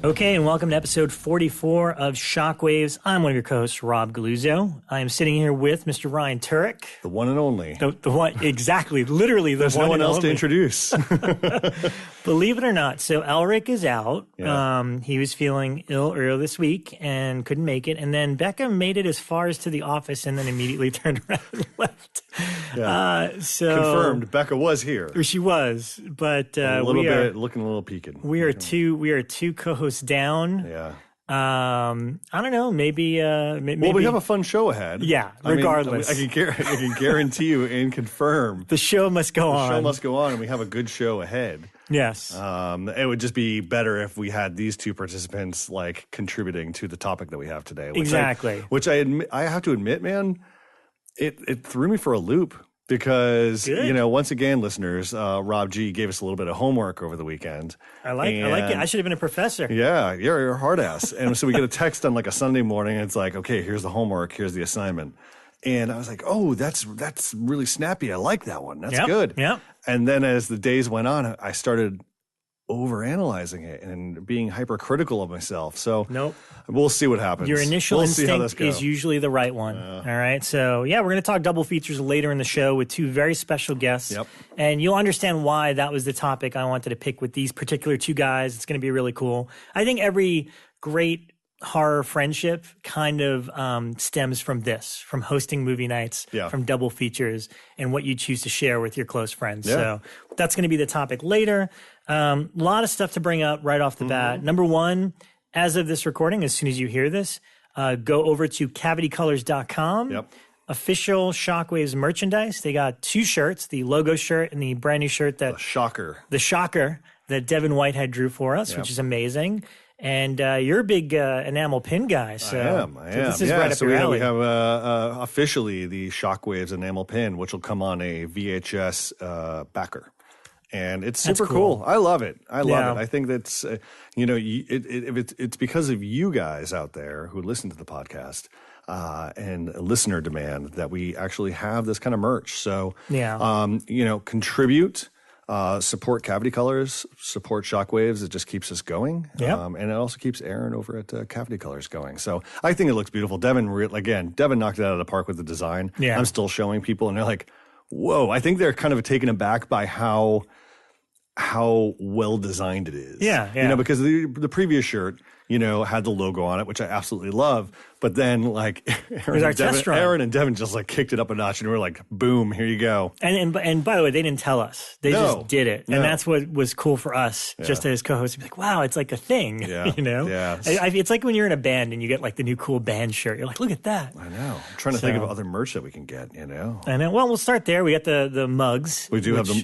Okay, and welcome to episode 44 of Shockwaves. I'm one of your co-hosts, Rob Galuzzo. I am sitting here with Mr. Ryan Turek. The one and only. The one, exactly, literally the There's one no one and else only. to introduce. Believe it or not, so Elric is out. Yeah. He was feeling ill earlier this week and couldn't make it. And then Becca made it as far as to the office and then immediately turned around and left. Yeah. So Confirmed, Becca was here. She was, but A little bit, looking a little peaked. We are two co-hosts down. Yeah. I don't know. Maybe. Well, we have a fun show ahead. Yeah. Regardless, I can guarantee you and confirm the show must go on. The show must go on, and we have a good show ahead. Yes. It would just be better if we had these two participants like contributing to the topic that we have today. Exactly. Which I have to admit, man, it threw me for a loop. Because, Good. Once again, listeners, Rob G gave us a little bit of homework over the weekend. I like it. I should have been a professor. Yeah, you're a hard ass. And so we get a text on like a Sunday morning, and it's like, okay, here's the homework, here's the assignment. And I was like, oh, that's really snappy. I like that one. That's good. Yeah. And then as the days went on, I started overanalyzing it and being hypercritical of myself. So Nope. We'll see what happens. Your initial we'll see how this instinct goes. is usually the right one. All right. So, yeah, we're going to talk double features later in the show with two very special guests. Yep. And you'll understand why that was the topic I wanted to pick with these particular two guys. It's going to be really cool. I think every great horror friendship kind of stems from this, from hosting movie nights, from double features, and what you choose to share with your close friends. Yeah. So that's going to be the topic later. A lot of stuff to bring up right off the bat. Number one, as of this recording, as soon as you hear this, go over to cavitycolors.com. Yep. Official Shockwaves merchandise. They got two shirts, the logo shirt and the brand new shirt that The Shocker. that Devin Whitehead drew for us, which is amazing. And you're a big enamel pin guy. So I am. So this is right up so your we alley. have officially the Shockwaves enamel pin, which will come on a VHS backer. And it's super cool. I love it. I love it. I think that's, it's because of you guys out there who listen to the podcast and listener demand that we actually have this kind of merch. So, contribute, support Cavity Colors, support Shockwaves. It just keeps us going. And it also keeps Aaron over at Cavity Colors going. So I think it looks beautiful. Devin knocked it out of the park with the design. Yeah. I'm still showing people and they're like, whoa. I think they're kind of taken aback by how well designed it is. Yeah. Because the previous shirt, had the logo on it, which I absolutely love. But then, like, Aaron and Devin just like kicked it up a notch, and we were like, "Boom, here you go." And by the way, they didn't tell us; they just did it, and that's what was cool for us, just as co-hosts. To be like, "Wow, it's like a thing," Yeah. It's like when you're in a band and you get like the new cool band shirt. You're like, "Look at that!" I know. I'm trying to think of other merch that we can get. I know. Well, we'll start there. We got the mugs. We do have them.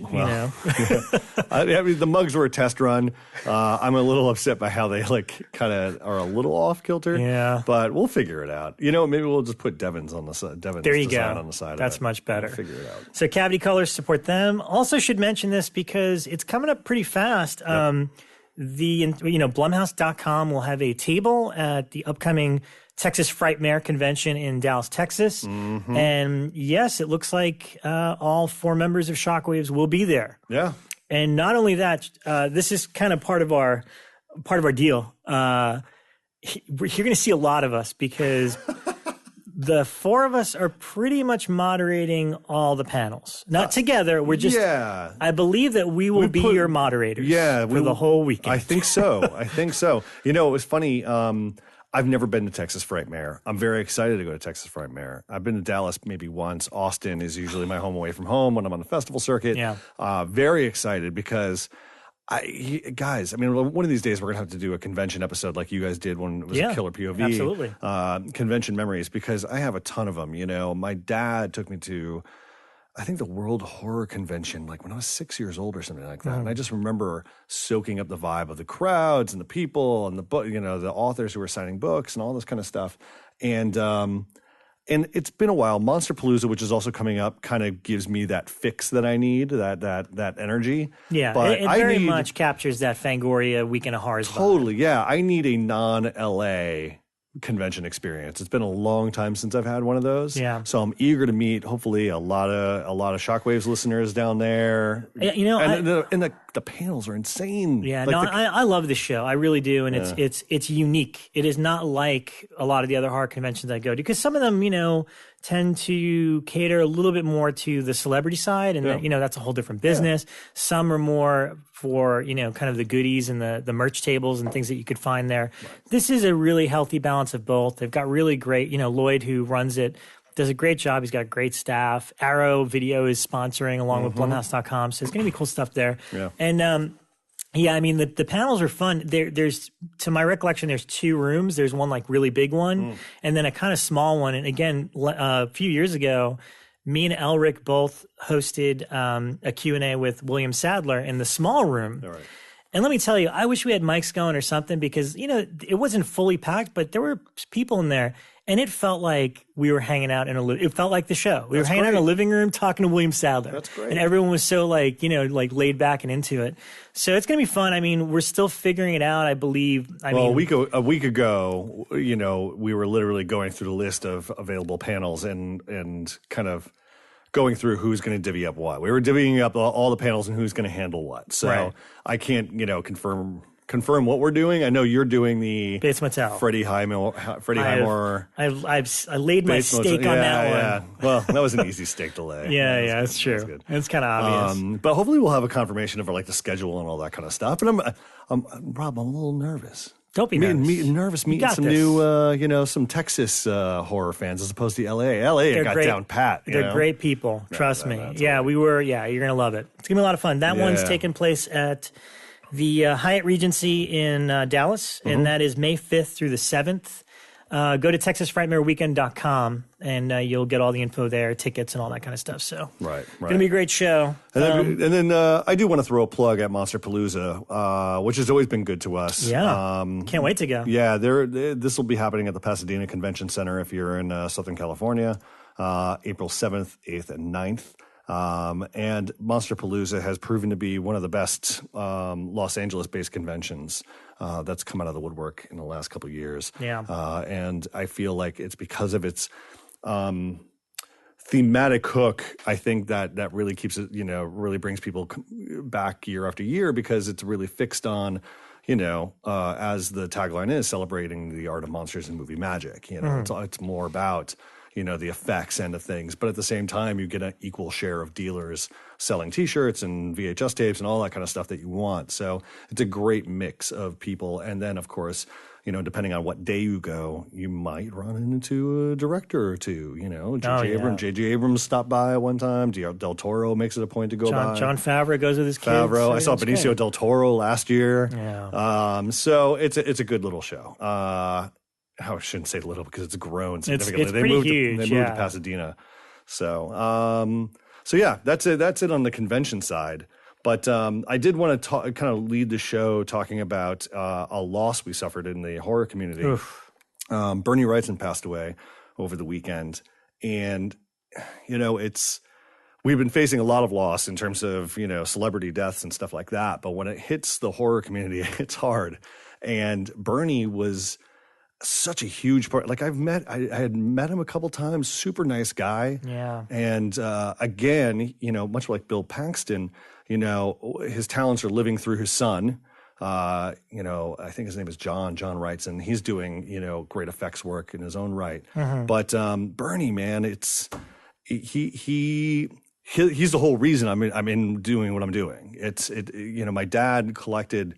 The mugs were a test run. I'm a little upset by how they like kind of are a little off kilter. Yeah, but we'll figure it out. Maybe we'll just put Devin's on the side. There you go. On the side. That's much better. We'll figure it out. So Cavity Colors, support them. Also, should mention this because it's coming up pretty fast. Blumhouse.com will have a table at the upcoming Texas Frightmare Convention in Dallas, Texas. Mm-hmm. And yes, it looks like all four members of Shockwaves will be there. Yeah. And not only that, this is kind of part of our deal. You're going to see a lot of us because the four of us are pretty much moderating all the panels. Not together. We're just. Yeah. I believe that we will be your moderators. Yeah, for the whole weekend. I think so. It was funny. I've never been to Texas Frightmare. I'm very excited to go to Texas Frightmare. I've been to Dallas maybe once. Austin is usually my home away from home when I'm on the festival circuit. Yeah. Very excited because guys, one of these days we're going to have to do a convention episode like you guys did when it was a Killer POV. Absolutely. Convention memories, because I have a ton of them. My dad took me to I think the World Horror Convention, like when I was 6 years old or something like that. And I just remember soaking up the vibe of the crowds and the people and the book, you know, the authors who were signing books and all this kind of stuff. And it's been a while. Monsterpalooza, which is also coming up, kind of gives me that fix that I need, that energy. Yeah, but it very much captures that Fangoria Weekend of Horrors vibe. Totally, yeah. I need a non-LA convention experience. It's been a long time since I've had one of those. Yeah. So I'm eager to meet hopefully a lot of Shockwaves listeners down there. You know, and the panels are insane. Yeah, like I love this show. I really do, and it's unique. It is not like a lot of the other horror conventions I go to, because some of them, you know, tend to cater a little bit more to the celebrity side, and that, you know, that's a whole different business. Yeah. Some are more for, you know, kind of the goodies and the merch tables and things that you could find there. Right. This is a really healthy balance of both. They've got really great, you know, Lloyd, who runs it, does a great job. He's got great staff. Arrow Video is sponsoring along with Blumhouse.com, so it's going to be cool stuff there. Yeah. And yeah, I mean, the panels are fun. There's, to my recollection, there's 2 rooms. There's one like really big one, and then a kind of small one. And again, a few years ago, me and Elric both hosted a Q&A with William Sadler in the small room. All right. And let me tell you, I wish we had mics going or something, because, you know, it wasn't fully packed, but there were people in there. And it felt like we were hanging out it felt like the show. We were hanging out in a living room talking to William Sadler. That's great. And everyone was so like, you know, like laid back and into it. So it's going to be fun. I mean, we're still figuring it out, I believe. A week ago, you know, we were literally going through the list of available panels and kind of going through who's going to divvy up what. We were divvying up all the panels and who's going to handle what. So I can't, you know, confirm what we're doing. I know you're doing the Bates Motel. Freddie Highmore. I laid my stake on that one. Yeah. Well, that was an easy stake to lay. Yeah, that's true. It's kind of obvious. But hopefully we'll have a confirmation of like the schedule and all that kind of stuff. And Rob, I'm a little nervous. Don't be nervous. Meeting some new, you know, some Texas horror fans as opposed to LA. LA got down pat. They're great people. Trust me. Yeah, you're going to love it. It's going to be a lot of fun. That one's taking place at the Hyatt Regency in Dallas, and that is May 5th through the 7th. Go to TexasFrightmareWeekend.com, and you'll get all the info there, tickets and all that kind of stuff. So right. It's going to be a great show. And then I do want to throw a plug at Monsterpalooza, which has always been good to us. Yeah, can't wait to go. Yeah, this will be happening at the Pasadena Convention Center if you're in Southern California, April 7th, 8th, and 9th. And Monsterpalooza has proven to be one of the best Los Angeles-based conventions that's come out of the woodwork in the last couple of years. Yeah. And I feel like it's because of its thematic hook. I think that really keeps it, you know, really brings people back year after year, because it's really fixed on, you know, as the tagline is, celebrating the art of monsters and movie magic. You know, it's more about, you know, the effects end of things. But at the same time, you get an equal share of dealers selling T-shirts and VHS tapes and all that kind of stuff that you want. So it's a great mix of people. And then, of course, you know, depending on what day you go, you might run into a director or two. You know, J.J. Abrams stopped by one time. Del Toro makes it a point to go by. Jon Favreau goes with his kids. I saw Benicio del Toro last year. Yeah. So it's a good little show. I shouldn't say little because it's grown significantly. It's pretty huge. They moved to Pasadena. So yeah, that's it on the convention side. But I did want to kind of lead the show talking about a loss we suffered in the horror community. Bernie Wrightson passed away over the weekend. And, you know, we've been facing a lot of loss in terms of, you know, celebrity deaths and stuff like that. But when it hits the horror community, it's hard. And Bernie was such a huge part. Like I had met him a couple times, super nice guy. Yeah. And again, you know, much like Bill Paxton, you know, his talents are living through his son. You know, I think his name is John Wrightson. He's doing, you know, great effects work in his own right. But Bernie, man, he's the whole reason I'm in doing what I'm doing. You know, my dad collected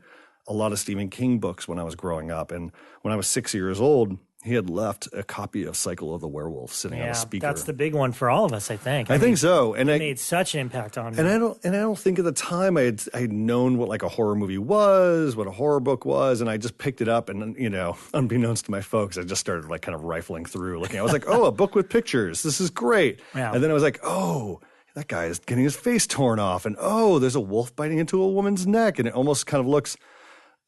a lot of Stephen King books when I was growing up. And when I was 6 years old, he had left a copy of Cycle of the Werewolf sitting on a speaker. That's the big one for all of us, I think. I think so. And it made such an impact on me. And I don't think at the time I had known what like a horror movie was, what a horror book was, and I just picked it up and, you know, unbeknownst to my folks, I just started like kind of rifling through looking. I was like, oh, a book with pictures. This is great. Yeah. And then I was like, oh, that guy is getting his face torn off, and oh, there's a wolf biting into a woman's neck, and it almost kind of looks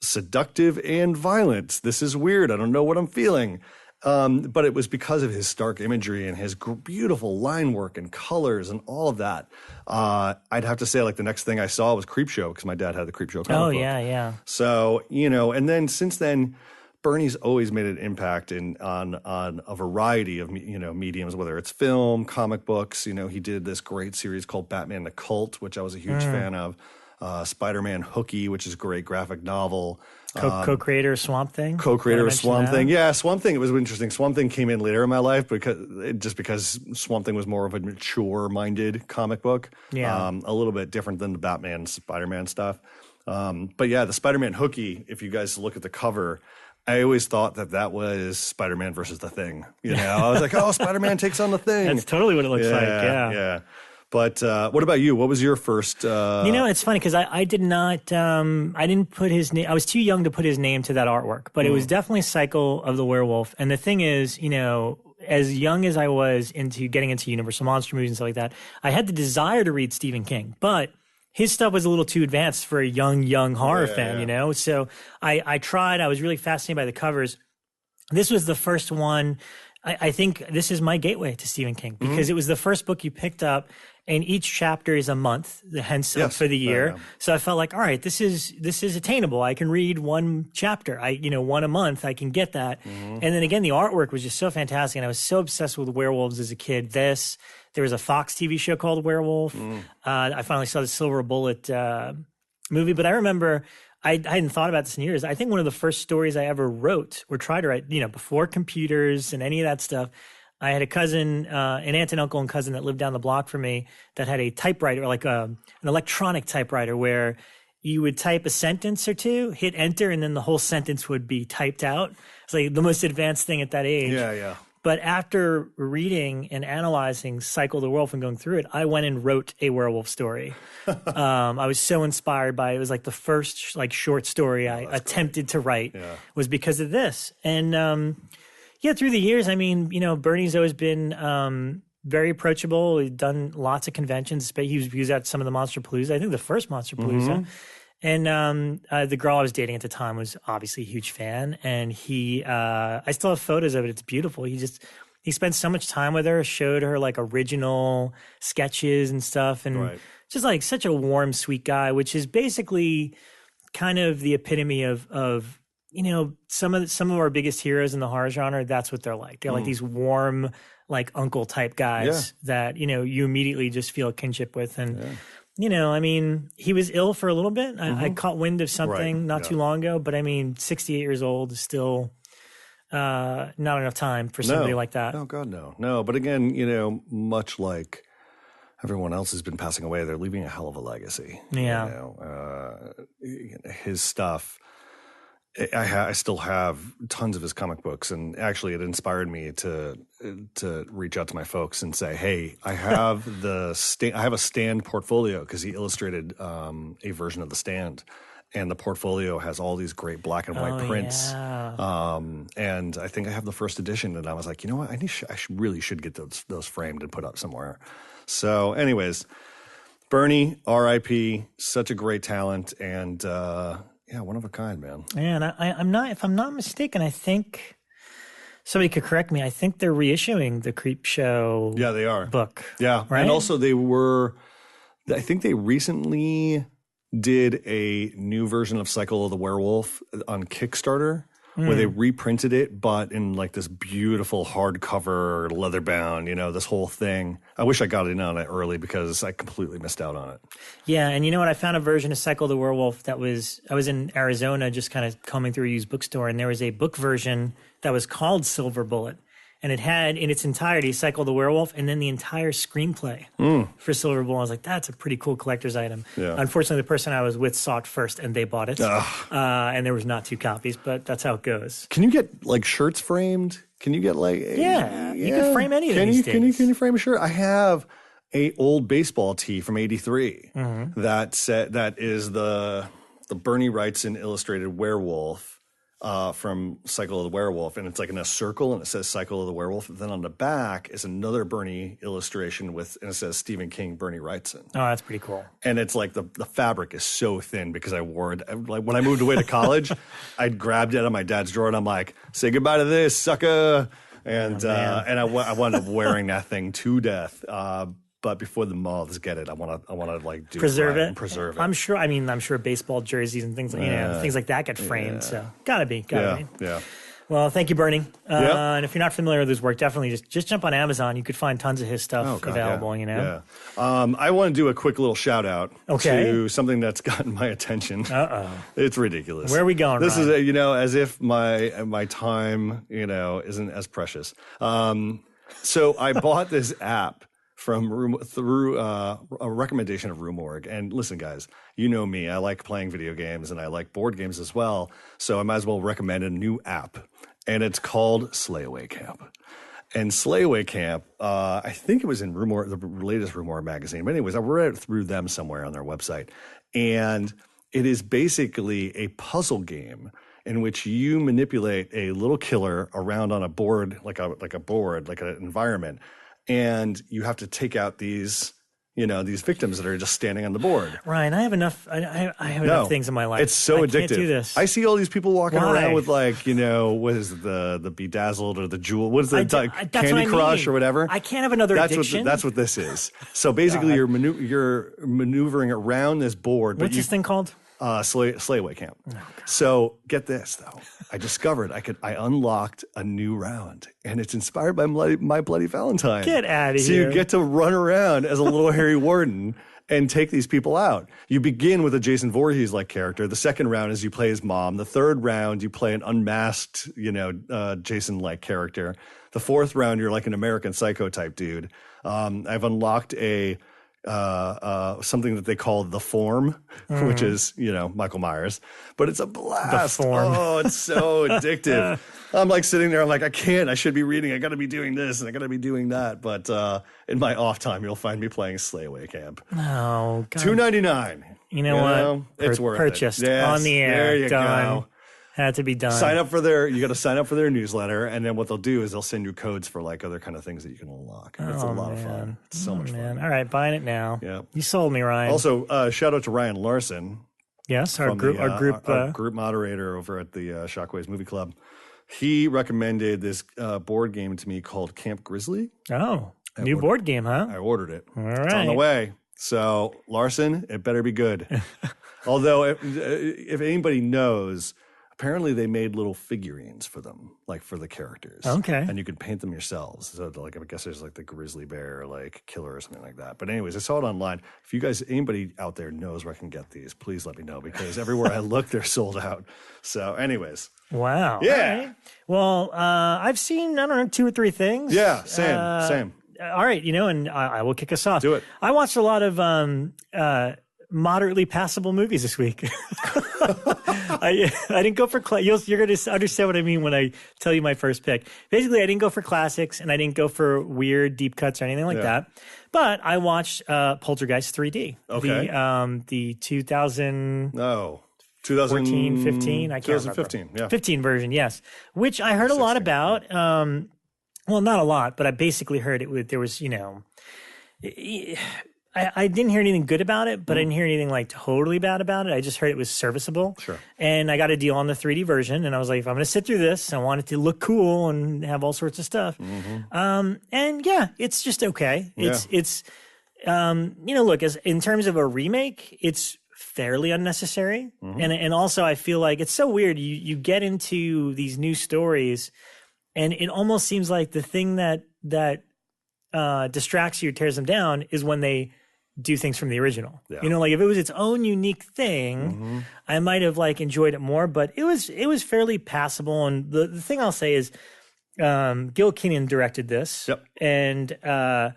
seductive and violent. This is weird. I don't know what I'm feeling. But it was because of his stark imagery and his beautiful line work and colors and all of that. I'd have to say, like, the next thing I saw was Creepshow, because my dad had the Creepshow comic book. Yeah. So, and then since then, Bernie's always made an impact on a variety of, mediums, whether it's film, comic books. He did this great series called Batman the Cult, which I was a huge fan of. Spider-Man Hooky, which is a great graphic novel. Co-creator Swamp Thing? Co-creator of Swamp Thing. Yeah, Swamp Thing, it was interesting. Swamp Thing came in later in my life because Swamp Thing was more of a mature-minded comic book. Yeah. A little bit different than the Batman, Spider-Man stuff. But yeah, the Spider-Man Hooky, if you guys look at the cover, I always thought that was Spider-Man versus the Thing. I was like, oh, Spider-Man takes on the Thing. That's totally what it looks like, yeah. Yeah. But what about you? What was your first? It's funny because I did not. I didn't put his name. I was too young to put his name to that artwork, but it was definitely Cycle of the Werewolf. And the thing is, as young as I was into getting into Universal Monster movies and stuff like that, I had the desire to read Stephen King, but his stuff was a little too advanced for a young horror fan. So I tried. I was really fascinated by the covers. This was the first one. I think this is my gateway to Stephen King because it was the first book you picked up, and each chapter is a month, hence for the year. So I felt like, all right, this is attainable. I can read one chapter. One a month. I can get that. And then again, the artwork was just so fantastic, and I was so obsessed with werewolves as a kid. There was a Fox TV show called Werewolf. I finally saw the Silver Bullet movie, but I remember. I hadn't thought about this in years. I think one of the first stories I ever wrote or tried to write, before computers and any of that stuff, I had a cousin, an aunt and uncle and cousin that lived down the block from me that had a typewriter, like an electronic typewriter where you would type a sentence or two, hit enter, and then the whole sentence would be typed out. It's like the most advanced thing at that age. Yeah. But after reading and analyzing Cycle of the Werewolf and going through it, I went and wrote a werewolf story. I was so inspired by it. It was like the first short story I attempted to write was because of this. And through the years, Bernie's always been very approachable. He's done lots of conventions. He was at some of the Monsterpalooza. I think the first Monsterpalooza. And the girl I was dating at the time was obviously a huge fan, and I still have photos of it. It's beautiful. He spent so much time with her, showed her like original sketches and stuff, and just like such a warm, sweet guy, which is basically kind of the epitome of some of our biggest heroes in the horror genre. That's what they're like. They're like these warm, like uncle type guys that you immediately just feel a kinship with, and. He was ill for a little bit. I caught wind of something not too long ago, but 68 years old is still not enough time for somebody like that. Oh, God, no. No, but again, much like everyone else has been passing away, they're leaving a hell of a legacy. Yeah. His stuff, I still have tons of his comic books, and actually it inspired me to reach out to my folks and say, hey, I have I have a Stand portfolio, because he illustrated a version of the Stand, and the portfolio has all these great black and white prints. And I think I have the first edition, and I was like, you know what, I really should get those framed and put up somewhere. So anyways, Bernie, R.I.P., such a great talent, and one of a kind, man. And if I'm not mistaken, I think somebody could correct me. I think they're reissuing the Creepshow. Yeah, they are. Book. Yeah, right? And also I think they recently did a new version of Cycle of the Werewolf on Kickstarter, where they reprinted it, but in like this beautiful hardcover, leather bound, this whole thing. I wish I got in on it early because I completely missed out on it. Yeah, and you know what? I found a version of Cycle of the Werewolf I was in Arizona just kind of combing through a used bookstore, and there was a book version that was called Silver Bullet. And it had in its entirety Cycle of the Werewolf and then the entire screenplay for Silver Bullet. I was like, that's a pretty cool collector's item. Yeah. Unfortunately, the person I was with saw it first and they bought it. And there was not 2 copies, but that's how it goes. Can you get like shirts framed? Can you get like... Yeah. You can frame any of these days. Can you frame a shirt? I have a old baseball tee from '83 that is the Bernie Wrightson illustrated werewolf from Cycle of the Werewolf, and it's like in a circle, and it says Cycle of the Werewolf. And then on the back is another Bernie illustration and it says Stephen King, Bernie Wrightson. Oh, that's pretty cool. And it's like the fabric is so thin because I wore it. Like when I moved away to college, I grabbed it out of my dad's drawer and I'm like, say goodbye to this, sucker. And I wound up wearing that thing to death. But before the moths get it, I want to like preserve it. And preserve it. I'm sure baseball jerseys and things like things like that get framed. So gotta be. Yeah. Well, thank you, Bernie. And if you're not familiar with his work, definitely just jump on Amazon. You could find tons of his stuff available. Yeah. I want to do a quick little shout out to something that's gotten my attention. It's ridiculous. Where are we going? This is as if my time isn't as precious. So I bought this app through a recommendation of RoomOrg. And listen, guys, you know me. I like playing video games and I like board games as well. So I might as well recommend a new app. And it's called Slayaway Camp. And Slayaway Camp, I think it was in RoomOrg, the latest RoomOrg magazine. But anyways, I read it through them somewhere on their website. And it is basically a puzzle game in which you manipulate a little killer around on a board, like an environment. And you have to take out these victims that are just standing on the board. Ryan, I have enough. I have enough things in my life. It's so addictive. I can't do this. I see all these people walking around with what is it, the Bedazzled or the Jewel? What is the Candy Crush or whatever? I can't have another addiction. That's what this is. So basically, you're maneuvering around this board. What's this thing called? Slayaway Camp. Oh, so get this though, I discovered I unlocked a new round, and it's inspired by My Bloody Valentine. Get out of here! So you get to run around as a little Harry Warden and take these people out. You begin with a Jason Voorhees like character. The second round is you play his mom. The third round you play an unmasked Jason like character. The fourth round you're like an American Psycho type dude. I've unlocked something that they call The Form, which is, Michael Myers, but it's a blast. The Form. Oh, it's so addictive. I'm like sitting there. I'm like, I should be reading. I got to be doing this and I got to be doing that. But in my off time, you'll find me playing Slayaway Camp. Oh, God. $2.99. You know what? It's worth purchased it. Yes, on the air. There you go. Had to be done. You got to sign up for their newsletter, and then what they'll do is they'll send you codes for like other kind of things that you can unlock. It's a lot of fun. It's so much fun. All right, buying it now. Yeah, you sold me, Ryan. Also, shout out to Ryan Larson. Yes, our group moderator over at the Shockwaves Movie Club. He recommended this board game to me called Camp Grizzly. Oh, new board game, huh? I ordered it. All right, it's on the way. So Larson, it better be good. Although, if anybody knows, apparently they made little figurines for them, like for the characters. Okay. And you can paint them yourselves. So I guess there's like the grizzly bear, like killer or something like that. But anyways, I saw it online. If anybody out there knows where I can get these, please let me know, because everywhere I look, they're sold out. So anyways. Wow. Yeah. Right. Well, I've seen, 2 or 3 things. Yeah, same. All right, and I will kick us off. Do it. I watched a lot of moderately passable movies this week. I didn't go for you're going to understand what I mean when I tell you my first pick. Basically, I didn't go for classics and I didn't go for weird deep cuts or anything like that. But I watched Poltergeist 3D. Okay. The 2000 2014, 15, I can't 2015, remember. yeah. 15 version, yes. Which I heard a lot about. Well, not a lot, but I basically heard there was, I didn't hear anything good about it, but I didn't hear anything like totally bad about it. I just heard it was serviceable. Sure. And I got a deal on the 3D version, and I was like, if I'm going to sit through this, I want it to look cool and have all sorts of stuff. Mm-hmm. And yeah, it's just okay. It's look, in terms of a remake, it's fairly unnecessary. Mm-hmm. And also I feel like it's so weird. You get into these new stories, and it almost seems like the thing that distracts you, tears them down, is when they do things from the original. Yeah. Like if it was its own unique thing, I might have enjoyed it more, but it was fairly passable. And the thing I'll say is, Gil Kenan directed this. Yep. And I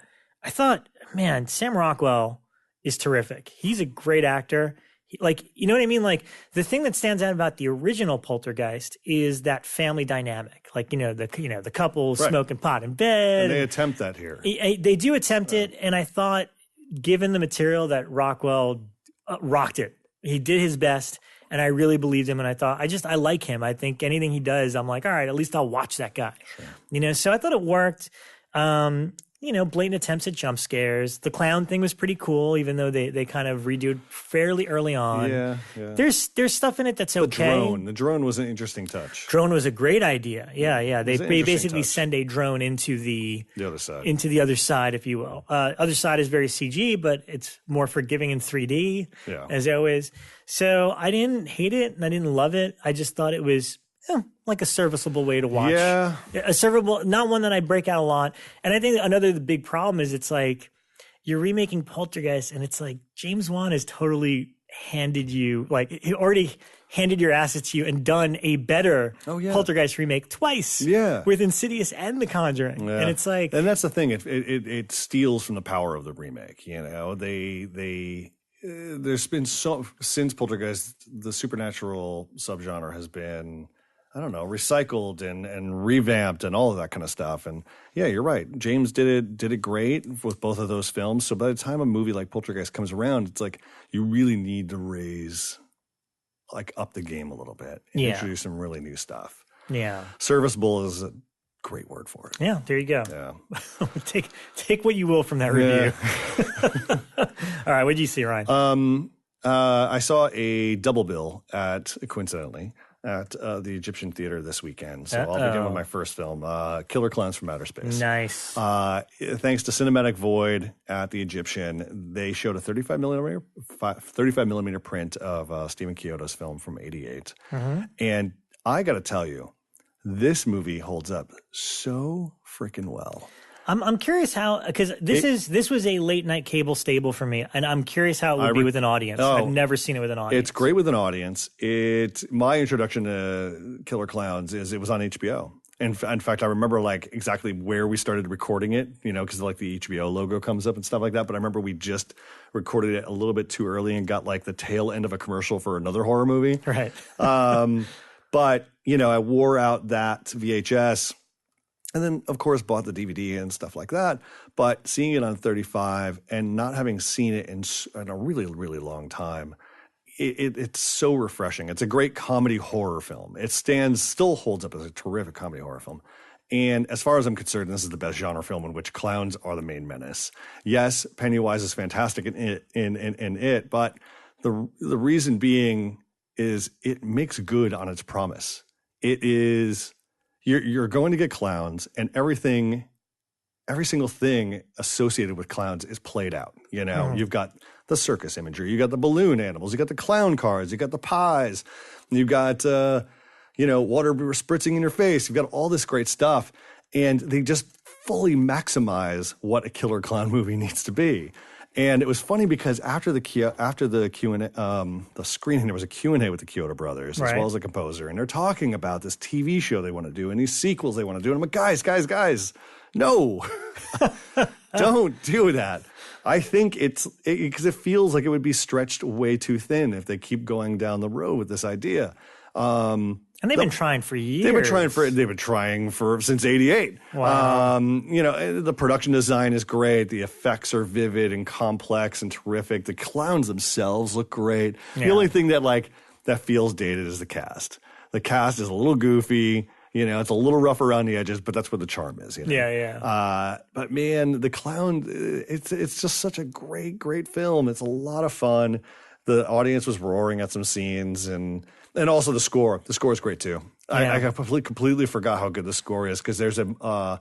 thought, man, Sam Rockwell is terrific. He's a great actor. You know what I mean? Like the thing that stands out about the original Poltergeist is that family dynamic. The couple smoking pot in bed. And they attempt that here. They do attempt it. And I thought, given the material, that Rockwell rocked it. He did his best. and I really believed him. And I thought, I like him. I think anything he does, I'm like, all right, at least I'll watch that guy. Sure. So I thought it worked. Blatant attempts at jump scares. The clown thing was pretty cool, even though they kind of redoed fairly early on. Yeah. There's stuff in it that's okay. The drone was an interesting touch. Drone was a great idea. Yeah. They basically send a drone into the other side, if you will. Other side is very CG, but it's more forgiving in 3D, as always. So I didn't hate it and I didn't love it. I just thought it was like a serviceable way to watch. Yeah. A serviceable, not one that I break out a lot. And I think the big problem is it's like you're remaking Poltergeist and it's like James Wan has totally handed you, like he already handed your assets to you and done a better Poltergeist remake twice with Insidious and The Conjuring. And it's like... And that's the thing. It steals from the power of the remake. There's been since Poltergeist, the supernatural subgenre has been... recycled and revamped and all of that kind of stuff. And yeah, you're right. James did it great with both of those films. So by the time a movie like Poltergeist comes around, it's like you really need to raise up the game a little bit and introduce some really new stuff. Yeah. Serviceable is a great word for it. Yeah, there you go. Yeah. Take what you will from that review. All right, what did you see, Ryan? I saw a double bill coincidentally, at the Egyptian Theater this weekend. So I'll begin with my first film, Killer Clowns from Outer Space. Nice. Thanks to Cinematic Void at the Egyptian, they showed a 35 millimeter print of Stephen Chiodo's film from '88. Mm-hmm. And I got to tell you, this movie holds up so freaking well. I'm curious how, because this was a late night cable staple for me, and I'm curious how it would be with an audience. I've never seen it with an audience. It's great with an audience. My introduction to Killer Clowns is it was on HBO. In fact, I remember exactly where we started recording it, because the HBO logo comes up and stuff like that. But I remember we just recorded it a little bit too early and got the tail end of a commercial for another horror movie. Right. But I wore out that VHS. And then, of course, bought the DVD and stuff like that. But seeing it on 35 and not having seen it in a really, really long time, it's so refreshing. It's a great comedy horror film. It still holds up as a terrific comedy horror film. And as far as I'm concerned, this is the best genre film in which clowns are the main menace. Yes, Pennywise is fantastic in it, but the reason being is it makes good on its promise. It is... You're going to get clowns, and every single thing associated with clowns is played out. You've got the circus imagery, you got the balloon animals, you got the clown cars, you got the pies, you've got water spritzing in your face. You've got all this great stuff, and they just fully maximize what a killer clown movie needs to be. And it was funny because after the Q&A, the screening, there was a Q&A with the Chiodo brothers as well as the composer, and they're talking about this TV show they want to do and these sequels they want to do. And I'm like, guys, no, don't do that. I think because it feels like it would be stretched way too thin if they keep going down the road with this idea. And they've been trying for years. They've been trying since '88. Wow. The production design is great. The effects are vivid and complex and terrific. The clowns themselves look great. Yeah. The only thing that feels dated is the cast. The cast is a little goofy. It's a little rough around the edges, but that's where the charm is. Yeah. But man, the clown, it's just such a great, great film. It's a lot of fun. The audience was roaring at some scenes, and also the score. The score is great too. Yeah. I completely forgot how good the score is, because there's a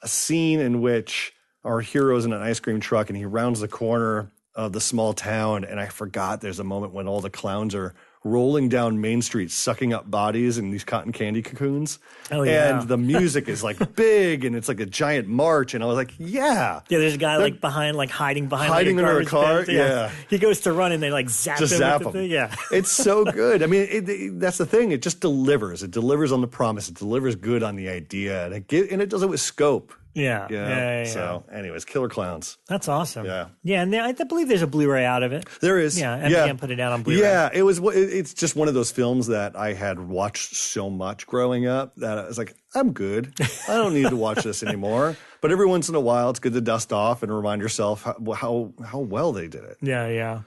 scene in which our hero's in an ice cream truck and he rounds the corner of the small town, and I forgot there's a moment when all the clowns are rolling down Main Street, sucking up bodies in these cotton candy cocoons. Oh, yeah. And the music is big, and it's like a giant march. And I was like, yeah. Yeah, there's a guy hiding behind under a car. Pit. Yeah. He goes to run and they zap him. Zap with the thing. Yeah. It's so good. I mean, that's the thing. It just delivers. It delivers on the promise. It delivers good on the idea. And it does it with scope. Yeah. So, anyways, Killer Clowns. That's awesome. Yeah. Yeah, and I believe there's a Blu-ray out of it. There is. Yeah, MGM put it out on Blu-ray. Yeah, it's just one of those films that I had watched so much growing up that I was like, I'm good. I don't need to watch this anymore. But every once in a while, it's good to dust off and remind yourself how well they did it. Yeah.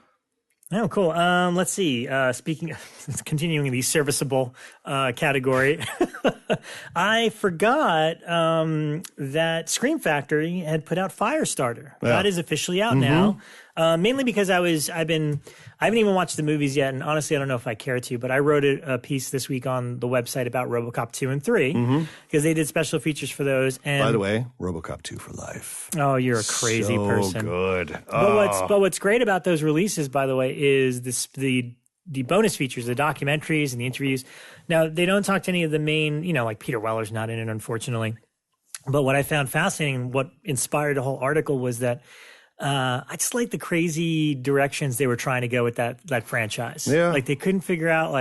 Oh, cool. Let's see. Speaking, continuing the serviceable category, I forgot that Scream Factory had put out Firestarter. Yeah. That is officially out now. Mainly because I haven't even watched the movies yet, and honestly, I don't know if I care to. But I wrote a piece this week on the website about RoboCop 2 and 3 because they did special features for those. And by the way, RoboCop 2 for life. Oh, you're a crazy person. So good. But what's great about those releases, by the way, is the bonus features, the documentaries and the interviews. Now, they don't talk to any of the main, like Peter Weller's not in it, unfortunately. But what I found fascinating, what inspired the whole article was that I just like the crazy directions they were trying to go with that franchise. Yeah. Like they couldn't figure out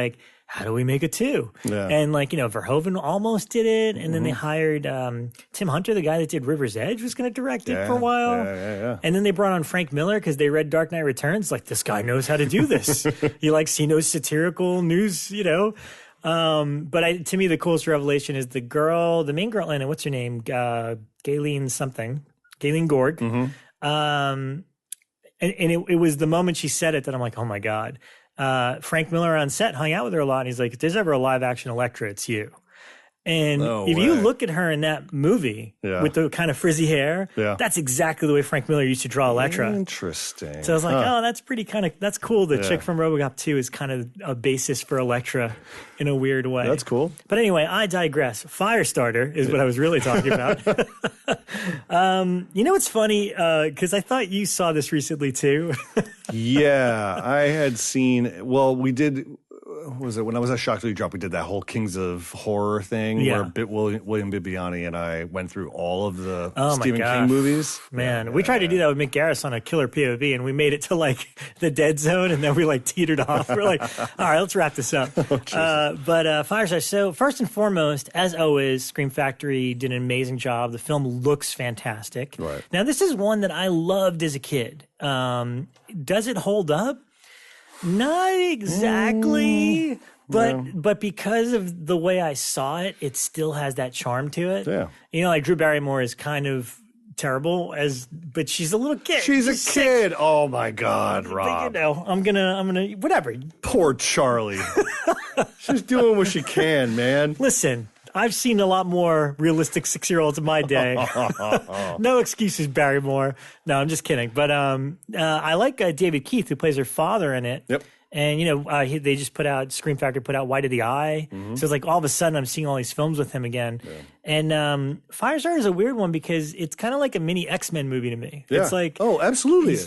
how do we make a 2? Yeah. And Verhoeven almost did it. And then they hired Tim Hunter, the guy that did River's Edge, was going to direct it for a while. Yeah. And then they brought on Frank Miller because they read Dark Knight Returns. Like, this guy knows how to do this. he knows satirical news, But to me, the coolest revelation is the main girl in it, what's her name? Galen Gord. And it was the moment she said it that I'm like, oh my God. Frank Miller on set hung out with her a lot, and he's like, if there's ever a live action Elektra, it's you. And you look at her in that movie with the kind of frizzy hair, that's exactly the way Frank Miller used to draw Elektra. Interesting. So I was like, that's cool. The chick from RoboCop 2 is kind of a basis for Elektra in a weird way. That's cool. But anyway, I digress. Firestarter is what I was really talking about. What's funny? Because I thought you saw this recently too. Yeah, I had seen, we did... was it when I was at Shock Till You Drop? We did that whole Kings of Horror thing where William Bibbiani and I went through all of the Stephen King movies. Man, we tried to do that with Mick Garris on a Killer POV, and we made it to the dead zone, and then we teetered off. We're like, all right, let's wrap this up. But Firestarter. So first and foremost, as always, Scream Factory did an amazing job. The film looks fantastic. Right. Now, this is one that I loved as a kid. Does it hold up? Not exactly, but because of the way I saw it, it still has that charm to it. Yeah. Drew Barrymore is kind of terrible but she's a little kid. She's a kid. Oh my God, Rob. But, I'm gonna whatever. Poor Charlie. She's doing what she can, man. Listen, I've seen a lot more realistic 6-year-olds in my day. No excuses, Barrymore. No, I'm just kidding. But I like David Keith, who plays her father in it. Yep. And, they just Scream Factory put out Why Did the Eye? So it's like all of a sudden I'm seeing all these films with him again. Yeah. And Firestarter is a weird one because it's kind of like a mini X-Men movie to me. Yeah. It's like... Oh, absolutely is.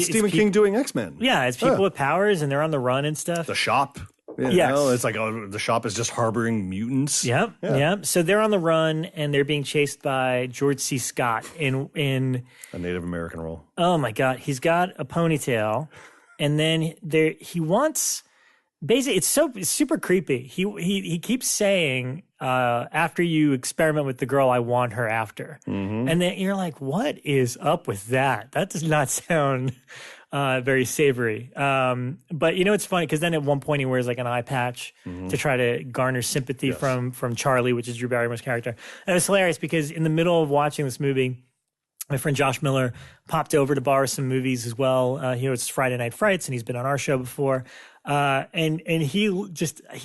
Stephen King doing X-Men. Yeah, it's people with powers and they're on the run and stuff. The Shop. It's like the Shop is just harboring mutants. Yep. So they're on the run and they're being chased by George C. Scott in a Native American role. Oh my God, he's got a ponytail, and then he wants. Basically, it's super creepy. He keeps saying, after you experiment with the girl, I want her after. And then you're like, what is up with that? That does not sound very savory. But it's funny because then at one point he wears an eye patch to try to garner sympathy from Charlie, which is Drew Barrymore's character. And it's hilarious because in the middle of watching this movie, my friend Josh Miller popped over to borrow some movies as well. It's Friday Night Frights, and he's been on our show before. And he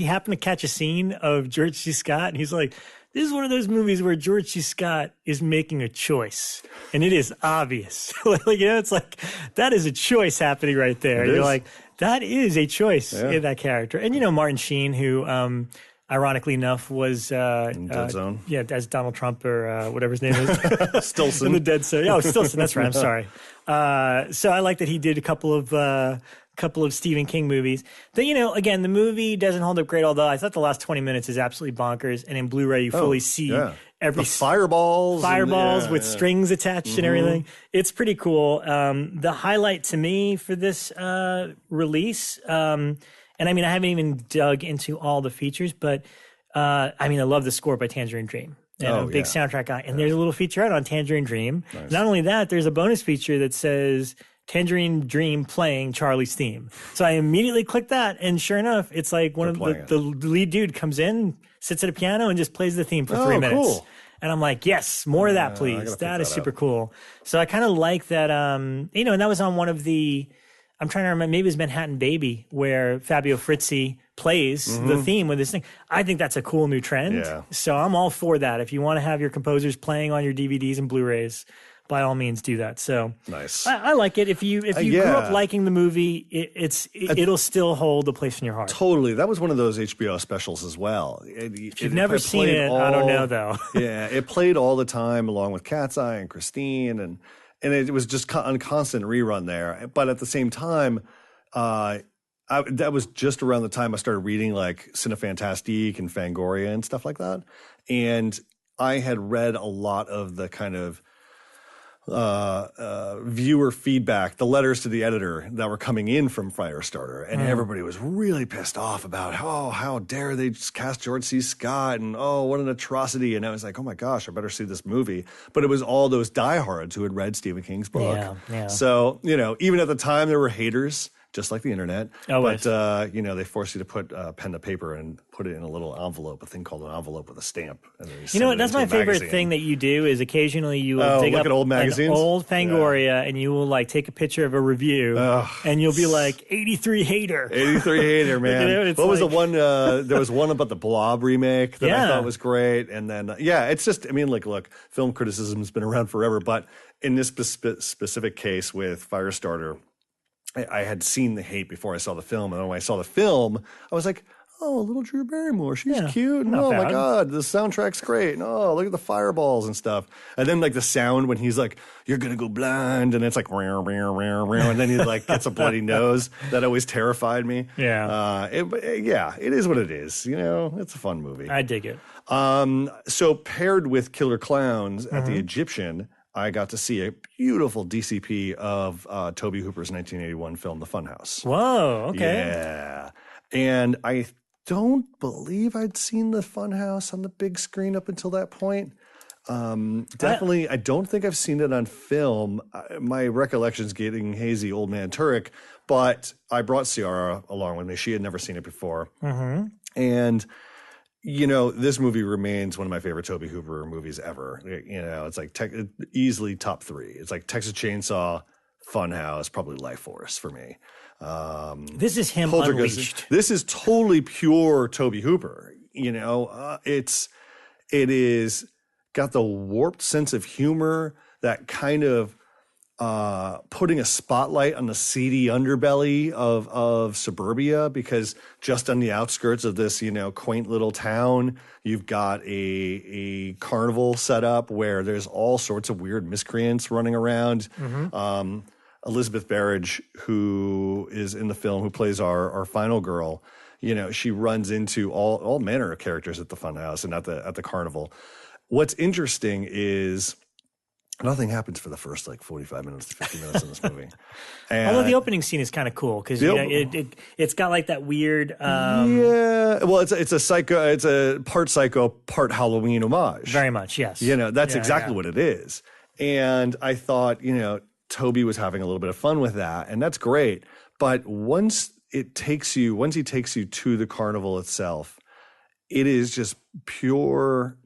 happened to catch a scene of George C. Scott, and he's like, this is one of those movies where George C. Scott is making a choice, and it is obvious. It's like, that is a choice happening right there. You're like, that is a choice in that character. And, Martin Sheen, who, ironically enough, was in Dead Zone. Yeah, as Donald Trump or whatever his name is. Stillson. In the Dead Zone. Oh, Stillson, that's right. I'm sorry. So I like that he did a couple of Stephen King movies. But, again, the movie doesn't hold up great, although I thought the last 20 minutes is absolutely bonkers. And in Blu-ray, you fully see every... The fireballs. With strings attached and everything. It's pretty cool. The highlight to me for this release, and I haven't even dug into all the features, but I love the score by Tangerine Dream. And I'm a big soundtrack guy. And there's a little featurette on Tangerine Dream. Nice. Not only that, there's a bonus feature that says Tangerine Dream playing Charlie's theme. So I immediately clicked that, and sure enough, it's like one of the lead dude comes in, sits at a piano, and just plays the theme for 3 minutes. Cool. And I'm like, yes, more of that, please. That is super cool. So I kind of like that, and that was on one of the I'm trying to remember, maybe it was Manhattan Baby, where Fabio Frizzi plays the theme with this thing. I think that's a cool new trend. Yeah. So I'm all for that. If you want to have your composers playing on your DVDs and Blu-rays, by all means do that. So nice. I like it. If you grew up liking the movie, it'll still hold a place in your heart. Totally. That was one of those HBO specials as well. If you've never seen it, I don't know though. Yeah, it played all the time along with Cat's Eye and Christine, and it was just on constant rerun there. But at the same time, that was just around the time I started reading like Cinefantastique and Fangoria and stuff like that. And I had read a lot of the kind of viewer feedback, the letters to the editor that were coming in from Firestarter, and everybody was really pissed off about, how dare they just cast George C. Scott, and what an atrocity. And I was like, oh my gosh, I better see this movie. But it was all those diehards who had read Stephen King's book. Yeah. So, even at the time there were haters, just like the internet. Always. But, they force you to put pen to paper and put it in a little envelope, a thing called an envelope with a stamp. And then that's my favorite thing that you do is occasionally you will dig up at old magazines? An old Fangoria and you will like take a picture of a review and you'll be like 83 hater. 83 hater, man. What was the one? There was one about the Blob remake that I thought was great. And then, it's just, look, film criticism's been around forever. But in this specific case with Firestarter, I had seen the hate before I saw the film. And when I saw the film, I was like, oh, little Drew Barrymore, she's cute. And oh, my God, the soundtrack's great. And oh, look at the fireballs and stuff. And then like the sound when he's like, you're going to go blind. And it's like, row, row, row, row. And then he like gets a bloody nose. That always terrified me. Yeah. It is what it is. It's a fun movie. I dig it. So paired with Killer Clowns at the Egyptian, I got to see a beautiful DCP of Tobe Hooper's 1981 film, The Funhouse. Whoa, okay. Yeah. And I don't believe I'd seen The Funhouse on the big screen up until that point. Definitely, I don't think I've seen it on film. My recollection's getting hazy, Old Man Turek, but I brought Ciara along with me. She had never seen it before. And this movie remains one of my favorite Tobe Hooper movies ever. It's like easily top 3. It's like Texas Chainsaw, Funhouse, probably Life Force for me. This is him unleashed. This is totally pure Tobe Hooper. It is got the warped sense of humor, that kind of putting a spotlight on the seedy underbelly of suburbia, because just on the outskirts of this, quaint little town, you've got a carnival set up where there's all sorts of weird miscreants running around. Elizabeth Berridge, who is in the film, who plays our final girl, she runs into all manner of characters at the Funhouse and at the carnival. What's interesting is nothing happens for the first 45 minutes to 50 minutes in this movie. Although the opening scene is kind of cool because it's got like that weird. Well, it's a part psycho, part Halloween homage. Very much, yes. That's exactly what it is. And I thought, Tobe was having a little bit of fun with that, and that's great. But once he takes you to the carnival itself, it is just pure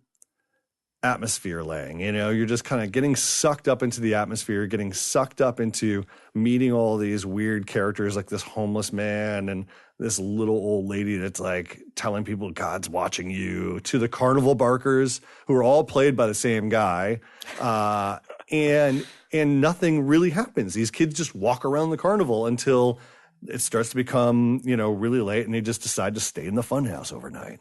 atmosphere laying. You're just kind of getting sucked up into the atmosphere, getting sucked up into meeting all these weird characters like this homeless man and this little old lady that's like telling people God's watching you, to the carnival barkers who are all played by the same guy. And nothing really happens. These kids just walk around the carnival until it starts to become, really late, and they just decide to stay in the funhouse overnight.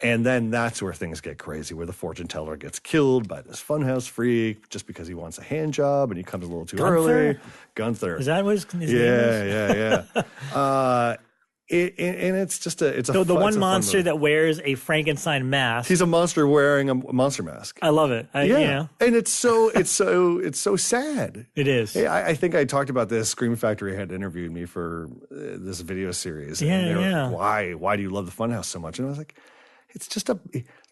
And then that's where things get crazy, where the fortune teller gets killed by this funhouse freak just because he wants a hand job and he comes a little too early. Gunther. Is that what his name is? Yeah. And it's just the one monster that wears a Frankenstein mask. He's a monster wearing a monster mask. I love it. And it's so sad. It is. Hey, I think I talked about this. Scream Factory had interviewed me for this video series. And they were like, why do you love the Funhouse so much? And I was like, it's just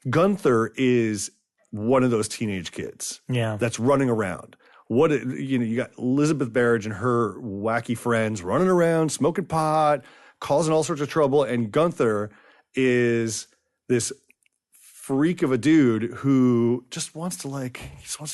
Gunther is one of those teenage kids. That's running around. You got Elizabeth Berridge and her wacky friends running around, smoking pot, causing all sorts of trouble. And Gunther is this freak of a dude who just wants to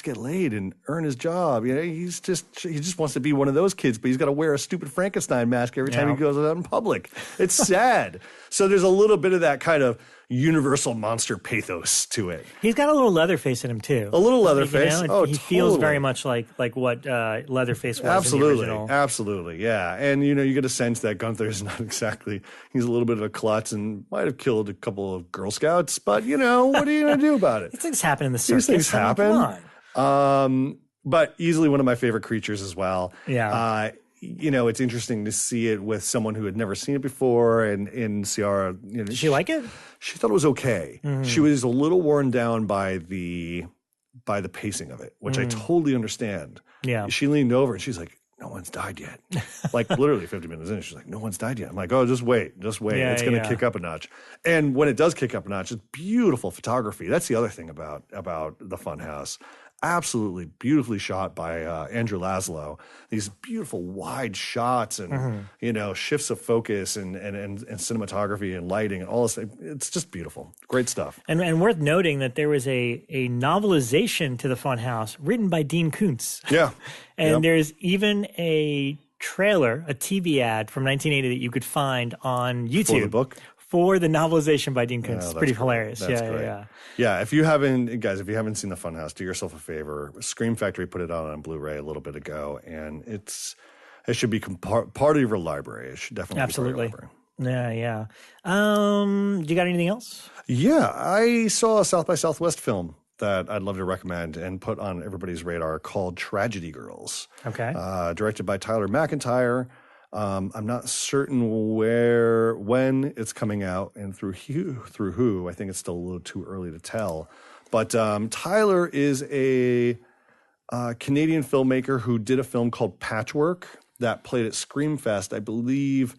get laid and earn his job. You know, he just wants to be one of those kids, but he's got to wear a stupid Frankenstein mask every time he goes out in public. It's sad. So there's a little bit of that kind of universal monster pathos to it. He's got a little Leatherface in him too. A little Leatherface. He feels very much like what Leatherface was. Absolutely, in the original. Absolutely, yeah. And you know, you get a sense that Gunther is not exactly. He's a little bit of a klutz and might have killed a couple of Girl Scouts, but you know, what are you going to do about it? These things happen in the circus. These things happen. Come on. But easily one of my favorite creatures as well. Yeah. You know, it's interesting to see it with someone who had never seen it before. And in Ciara, you know, did she like it? She thought it was okay. Mm-hmm. She was a little worn down by the pacing of it, which I totally understand. Yeah. She leaned over and she's like, "No one's died yet." Like literally 50 minutes in, she's like, "No one's died yet." I'm like, "Oh, just wait. Yeah, it's going to kick up a notch." And when it does kick up a notch, it's beautiful photography. That's the other thing about the Funhouse. Absolutely beautifully shot by Andrew Laszlo. These beautiful wide shots and you know, shifts of focus and cinematography and lighting and all this. It's just beautiful, great stuff. And worth noting that there was a novelization to the Funhouse written by Dean Koontz. Yeah, and there's even a trailer, a TV ad from 1980 that you could find on YouTube for the book. For the novelization by Dean Koontz. It's pretty hilarious. That's great. Yeah, if you haven't seen the Funhouse, do yourself a favor. Scream Factory put it out on Blu-ray a little bit ago, and it should be part of your library. It should definitely be part of your library. Yeah. Do you got anything else? Yeah, I saw a South by Southwest film that I'd love to recommend and put on everybody's radar called Tragedy Girls. Okay. Directed by Tyler McIntyre. I'm not certain when it's coming out and through who. I think it's still a little too early to tell. But Tyler is a Canadian filmmaker who did a film called Patchwork that played at Screamfest, I believe,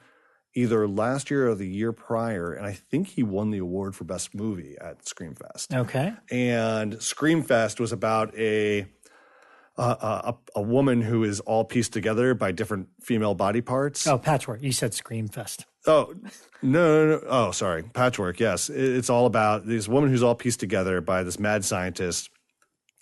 either last year or the year prior. And I think he won the award for Best Movie at Screamfest. Okay. And Screamfest was about a woman who is all pieced together by different female body parts. Oh, Patchwork. You said Screamfest. Oh, no. Oh, sorry. Patchwork, yes. It's all about this woman who's all pieced together by this mad scientist.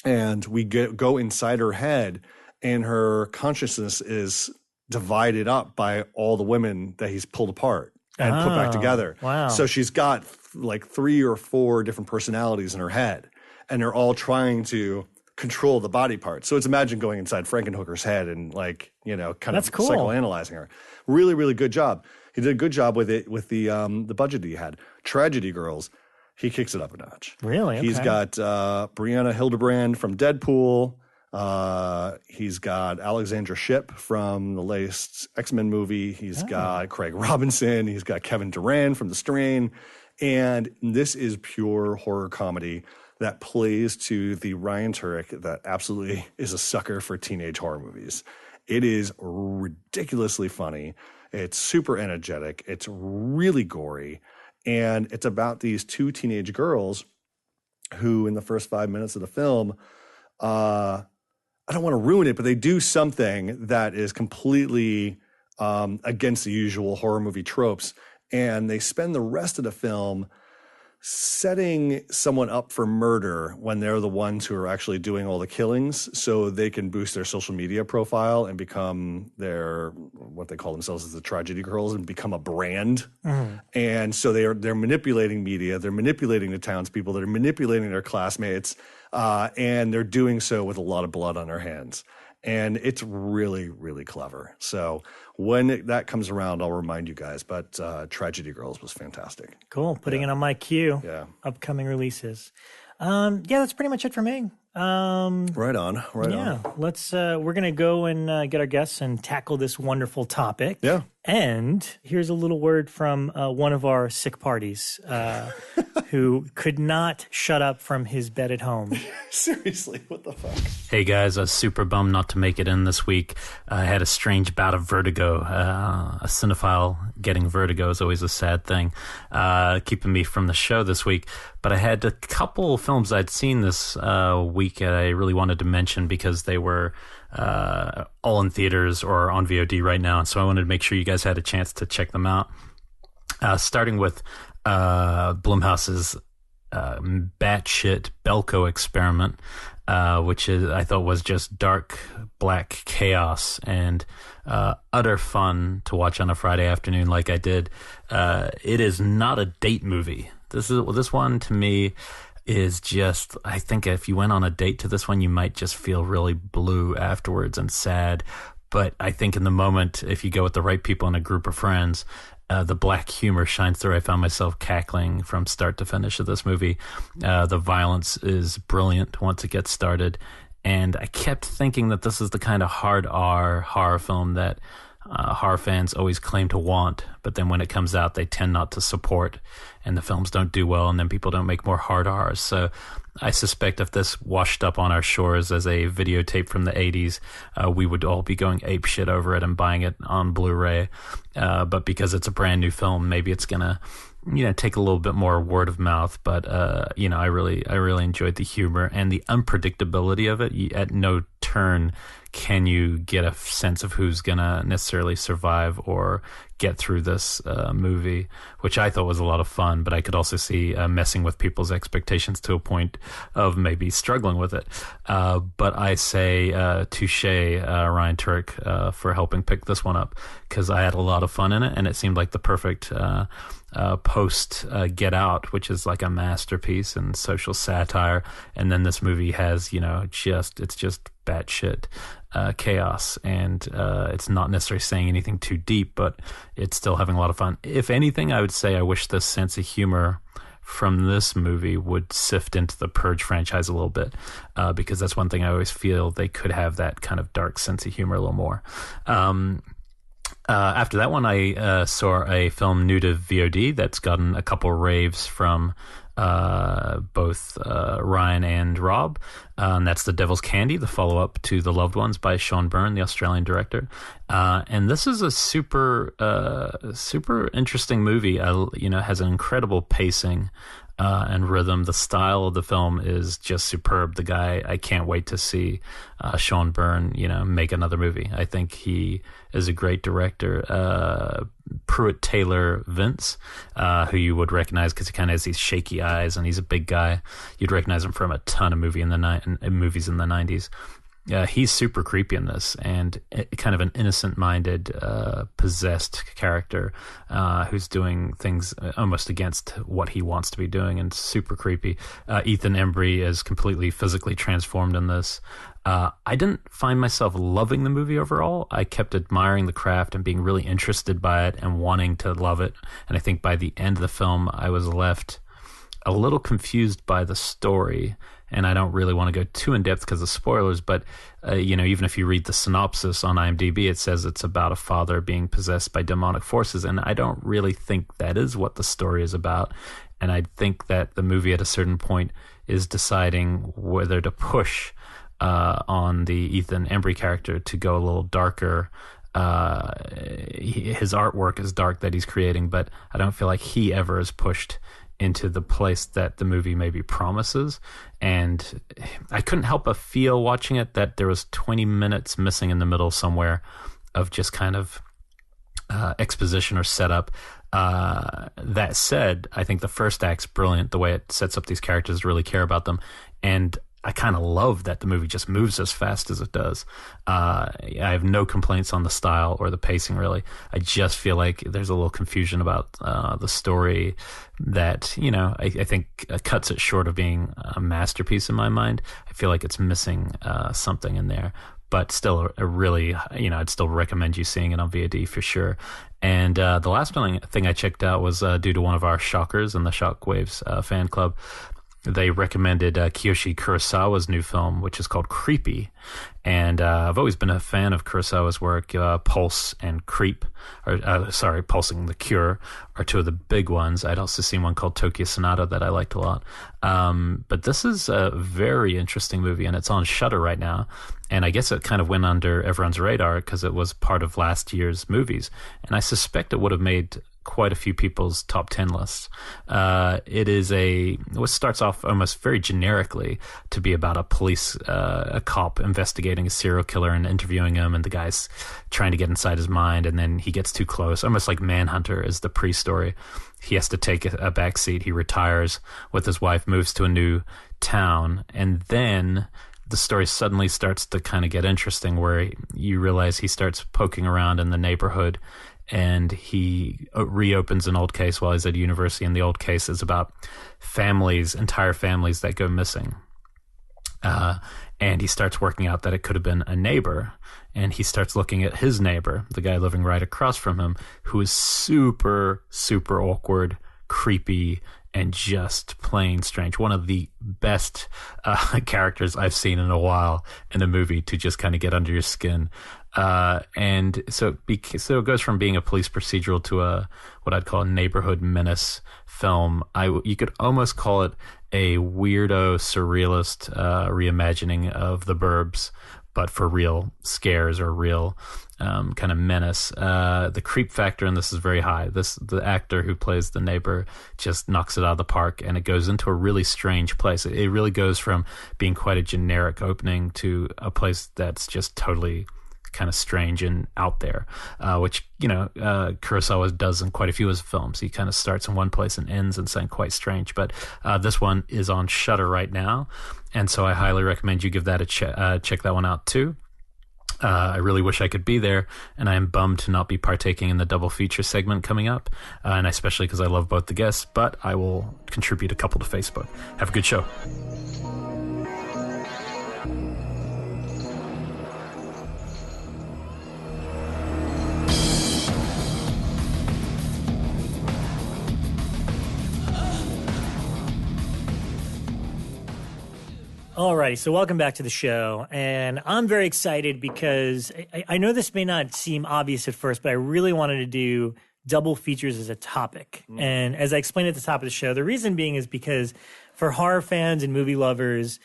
And we go inside her head, and her consciousness is divided up by all the women that he's pulled apart and put back together. Wow. So she's got like 3 or 4 different personalities in her head, and they're all trying to control the body parts. So it's imagine going inside Frankenhooker's head and kind of cool. Psychoanalyzing her. Really, really good job. He did a good job with it with the budget that he had. Tragedy Girls, he kicks it up a notch. Really? Okay. He's got Brianna Hildebrand from Deadpool. He's got Alexandra Shipp from the latest X-Men movie. He's got Craig Robinson. He's got Kevin Durant from The Strain. And this is pure horror comedy that plays to the Ryan Turek that absolutely is a sucker for teenage horror movies. It is ridiculously funny. It's super energetic. It's really gory. And it's about these 2 teenage girls who, in the first 5 minutes of the film, I don't want to ruin it, but they do something that is completely against the usual horror movie tropes. And they spend the rest of the film setting someone up for murder when they're the ones who are actually doing all the killings, so they can boost their social media profile and become what they call themselves as the Tragedy Girls and become a brand. Mm-hmm. And so they're manipulating media, they're manipulating the townspeople, they're manipulating their classmates, and they're doing so with a lot of blood on their hands. And it's really, really clever. So when that comes around, I'll remind you guys. But Tragedy Girls was fantastic. Cool. Putting it on my queue. Yeah. Upcoming releases. That's pretty much it for me. Right on. Let's. We're gonna go and get our guests and tackle this wonderful topic. Yeah. And here's a little word from one of our sick parties, who could not shut up from his bed at home. Seriously, what the fuck? Hey guys, I was super bummed not to make it in this week. I had a strange bout of vertigo. A cinephile getting vertigo is always a sad thing, keeping me from the show this week. But I had a couple films I'd seen this week that I really wanted to mention because they were all in theaters or on VOD right now. So I wanted to make sure you guys had a chance to check them out. Starting with Blumhouse's batshit Belko experiment, which I thought was just dark black chaos and utter fun to watch on a Friday afternoon like I did. It is not a date movie. This one to me is just, I think if you went on a date to this one, you might just feel really blue afterwards and sad. But I think in the moment, if you go with the right people in a group of friends, the black humor shines through. I found myself cackling from start to finish of this movie. The violence is brilliant once it gets started. And I kept thinking that this is the kind of hard R horror film that horror fans always claim to want, but then when it comes out, they tend not to support, and the films don't do well, and then people don't make more hard R's. So I suspect if this washed up on our shores as a videotape from the 80s, we would all be going ape shit over it and buying it on Blu-ray. But because it's a brand new film, maybe it's going to, take a little bit more word of mouth. But, I really enjoyed the humor and the unpredictability of it. At no turn can you get a sense of who's going to necessarily survive or get through this movie, which I thought was a lot of fun, but I could also see messing with people's expectations to a point of maybe struggling with it. But I say touche, Ryan Turek, for helping pick this one up, because I had a lot of fun in it, and it seemed like the perfect post Get Out, which is like a masterpiece in social satire, and then this movie has, it's just batshit chaos, and it's not necessarily saying anything too deep, but it's still having a lot of fun. If anything, I would say I wish this sense of humor from this movie would sift into the Purge franchise a little bit, because that's one thing I always feel they could have, that kind of dark sense of humor a little more. After that one, I saw a film new to VOD that's gotten a couple raves from both Ryan and Rob, and that's The Devil's Candy, the follow-up to The Loved Ones by Sean Byrne, the Australian director. And this is a super interesting movie. Has an incredible pacing and rhythm. The style of the film is just superb. The guy, I can't wait to see Sean Byrne, make another movie. I think he is a great director. Pruitt Taylor Vince, who you would recognize because he kind of has these shaky eyes and he's a big guy. You'd recognize him from a ton of movies in the 90s. He's super creepy in this, and kind of an innocent-minded, possessed character who's doing things almost against what he wants to be doing, and super creepy. Ethan Embry is completely physically transformed in this. I didn't find myself loving the movie overall. I kept admiring the craft and being really interested by it and wanting to love it. And I think by the end of the film, I was left a little confused by the story. And I don't really want to go too in depth because of spoilers, but even if you read the synopsis on IMDb, it says it's about a father being possessed by demonic forces, and I don't really think that is what the story is about. And I think that the movie at a certain point is deciding whether to push on the Ethan Embry character to go a little darker. His artwork is dark that he's creating, but I don't feel like he ever is pushed into the place that the movie maybe promises. And I couldn't help but feel watching it that there was 20 minutes missing in the middle somewhere of just kind of exposition or setup. That said, I think the first act's brilliant. The way it sets up these characters, really care about them. And I kind of love that the movie just moves as fast as it does. I have no complaints on the style or the pacing, really. I just feel like there's a little confusion about the story that, I think cuts it short of being a masterpiece in my mind. I feel like it's missing something in there. But still, a really, I'd still recommend you seeing it on VOD for sure. And the last thing I checked out was due to one of our shockers in the Shockwaves fan club. They recommended Kiyoshi Kurosawa's new film, which is called Creepy. And I've always been a fan of Kurosawa's work. Pulse and Creep, Pulse and The Cure are two of the big ones. I'd also seen one called Tokyo Sonata that I liked a lot. But this is a very interesting movie, and it's on Shudder right now. And I guess it kind of went under everyone's radar because it was part of last year's movies. And I suspect it would have made quite a few people's top 10 lists. It is what starts off almost very generically to be about a cop investigating a serial killer and interviewing him, and the guy's trying to get inside his mind, and then he gets too close, almost like Manhunter is the pre-story. He has to take a back seat. He retires with his wife, moves to a new town, and then the story suddenly starts to kind of get interesting, where you realize he starts poking around in the neighborhood, and he reopens an old case while he's at university, and the old case is about entire families that go missing. And he starts working out that it could have been a neighbor, and he starts looking at his neighbor, the guy living right across from him, who is super, super awkward, creepy, and just plain strange. One of the best characters I've seen in a while in a movie to just kind of get under your skin. And so it goes from being a police procedural to what I'd call a neighborhood menace film. You could almost call it a weirdo surrealist reimagining of The Burbs, but for real scares or real kind of menace. The creep factor in this is very high. The actor who plays the neighbor just knocks it out of the park, and it goes into a really strange place. It really goes from being quite a generic opening to a place that's just totally kind of strange and out there, which Kurosawa does in quite a few of his films. He kind of starts in one place and ends in something quite strange. But this one is on Shudder right now, and so I highly recommend you give that a check that one out too. I really wish I could be there, and I am bummed to not be partaking in the double feature segment coming up, and especially because I love both the guests, but I will contribute a couple to Facebook. Have a good show. Alrighty, so welcome back to the show, and I'm very excited because I know this may not seem obvious at first, but I really wanted to do double features as a topic. And as I explained at the top of the show, the reason being is because for horror fans and movie lovers,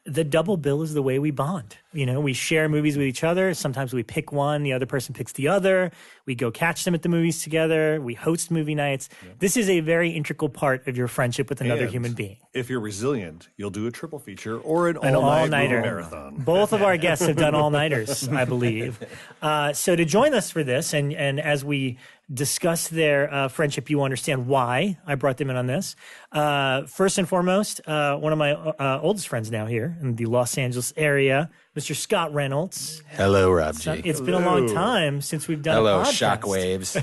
the double bill is the way we bond. You know, we share movies with each other. Sometimes we pick one, the other person picks the other. We go catch them at the movies together. We host movie nights. Yeah. This is a very integral part of your friendship with another human being. If you're resilient, you'll do a triple feature or an all-nighter marathon. Both of our guests have done all-nighters, I believe. So to join us for this, and as we discuss their friendship, you understand why I brought them in on this. First and foremost, one of my oldest friends now here in the Los Angeles area, Mr. Scott Reynolds. Hello, Rob G. It's been a long time since we've done a podcast. Shockwaves.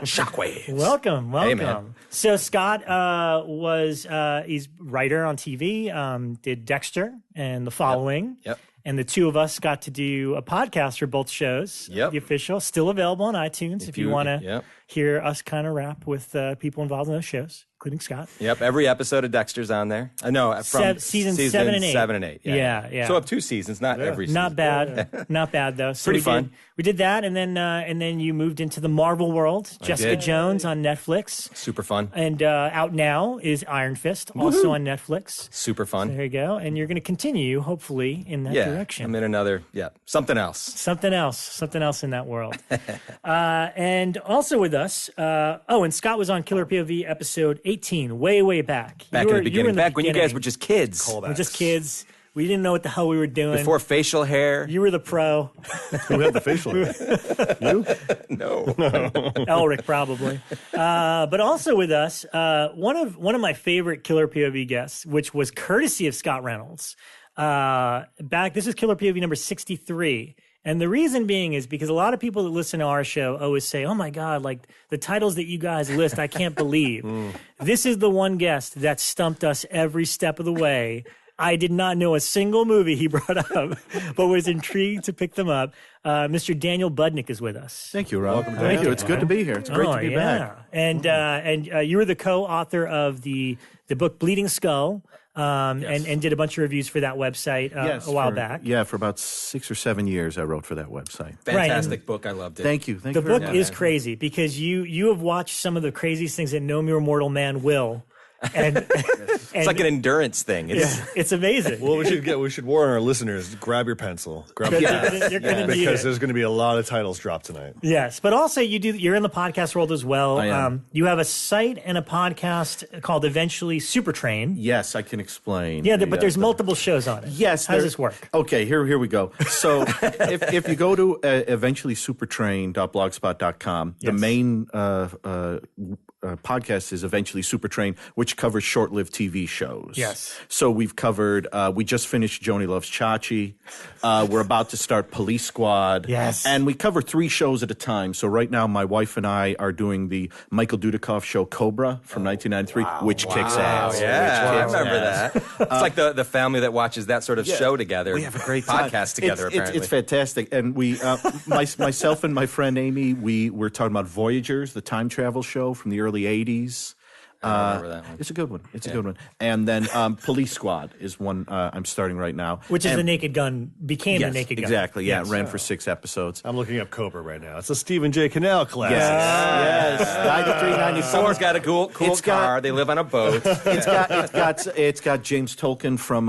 Shockwaves. Welcome. Hey, man. So Scott he's writer on TV, did Dexter and The Following. Yep. And the two of us got to do a podcast for both shows. Yep. The official, still available on iTunes if you want to hear us kind of rap with people involved in those shows, including Scott. Yep, every episode of Dexter's on there. No, from season 7 and 8. 7 and 8. Yeah. So up 2 seasons, not every season. Not bad. Not bad, though. So pretty fun. We did that, and then you moved into the Marvel world. Jessica Jones on Netflix. Super fun. And out now is Iron Fist, also on Netflix. Super fun. So there you go. And you're going to continue, hopefully, in that direction. I'm in another, something else. Something else in that world. And also with us, and Scott was on Killer POV episode 18, way back. Back in the beginning. Back when you guys were just kids. We're just kids. We didn't know what the hell we were doing. Before facial hair. You were the pro. Who had the facial hair? You? No. Elric, probably. But also with us, one of my favorite Killer POV guests, which was courtesy of Scott Reynolds. This is Killer POV number 63. And the reason being is because a lot of people that listen to our show always say, oh my God, like the titles that you guys list, I can't believe. This is the one guest that stumped us every step of the way. I did not know a single movie he brought up, but was intrigued to pick them up. Mr. Daniel Budnick is with us. Thank you, Rob. Thank you. It's good to be here. It's great to be back. And you were the co-author of the book Bleeding Skull, and did a bunch of reviews for that website a while back. Yeah, for about 6 or 7 years I wrote for that website. Fantastic book. I loved it. Thank you. The book is crazy because you have watched some of the craziest things that no mere mortal man will. and It's like an endurance thing. it's amazing. Well, we should warn our listeners: grab your pencil, grab You're gonna need because it. there's going to be a lot of titles dropped tonight. Yes, but also you're in the podcast world as well. I am. You have a site and a podcast called Eventually Supertrain. Yes, I can explain. Yeah, but there's multiple shows on it. Yes. How does this work? Okay, here we go. So if you go to eventuallysupertrain.blogspot.com, the main podcast is Eventually Supertrain, which covers short-lived TV shows. Yes. So we've covered, we just finished Joni Loves Chachi. We're about to start Police Squad. Yes. And we cover 3 shows at a time. So right now, my wife and I are doing the Michael Dudikoff show Cobra from 1993, which kicks ass. Yeah, I Which kicks remember ass. that. It's like the family that watches that sort of show together. We have a great time. podcast together, apparently. It's fantastic. And we, myself and my friend Amy, we're talking about Voyagers, the time travel show from the early 80s. I remember that one. It's a good one. It's a good one. And then Police Squad is one I'm starting right now. Which is and, the Naked Gun, became yes, the Naked Gun. exactly. Yeah, Yes. it ran for 6 episodes. I'm looking up Cobra right now. It's a Stephen J. Cannell classic. Yes, 93, 94. Someone's got a cool It's got- car. They live on a boat. It's got James Tolkien from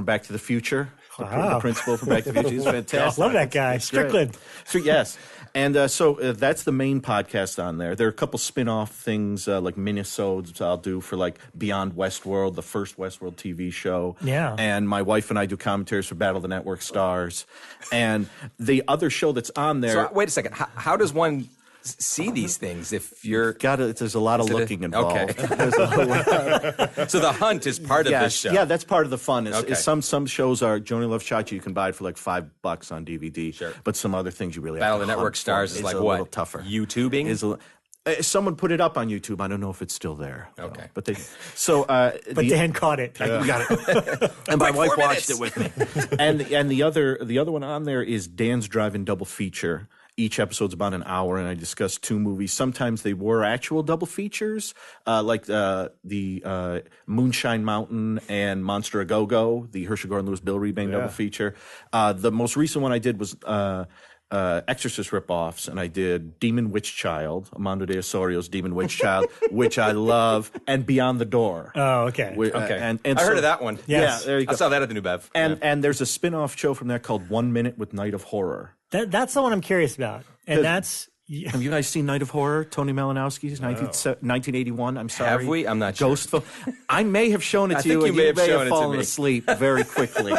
Back to the Future. The principal from Back to the Future. He's fantastic. Love that guy. It's great. Strickland. So, yes. And so that's the main podcast on there. There are a couple spin-off things like minisodes I'll do for like Beyond Westworld, the first Westworld TV show. Yeah. And my wife and I do commentaries for Battle of the Network Stars. And the other show that's on there. So wait a second. How does one see these things if you're... There's a lot of looking involved. Okay. There's a whole lot. So the hunt is part of this show. Yeah, that's part of the fun. Okay. Some shows are Joni Loves Chachi. You can buy it for like $5 on DVD. Sure. But some other things you really Battle have of to the Network hunt Stars for. is It's like a what? little tougher. YouTubing? Someone put it up on YouTube. I don't know if it's still there. Okay. But Dan caught it. We got it. And my wife watched it with me. And the other one on there is Dan's Drive-In Double Feature. Each episode's about an hour, and I discuss 2 movies. Sometimes they were actual double features, like the Moonshine Mountain and Monster A Go-Go, the Herschel Gordon Lewis Bill Rebane double feature. The most recent one I did was Exorcist ripoffs, and I did Demon Witch Child, Armando de Osorio's Demon Witch Child, which I love, and Beyond the Door. Oh, okay. Okay. And I heard of that one. Yes. Yeah, there you go. I saw that at the New Bev. And there's a spin-off show from that called 1 Minute with Night of Horror. That's the one I'm curious about. And that's... Have you guys seen Night of Horror? Tony Malinowski's 1981. I'm sorry. Have we? I'm not sure. Ghost film. I may have shown it to think you, you and may you have may shown have it to fallen me. asleep very quickly.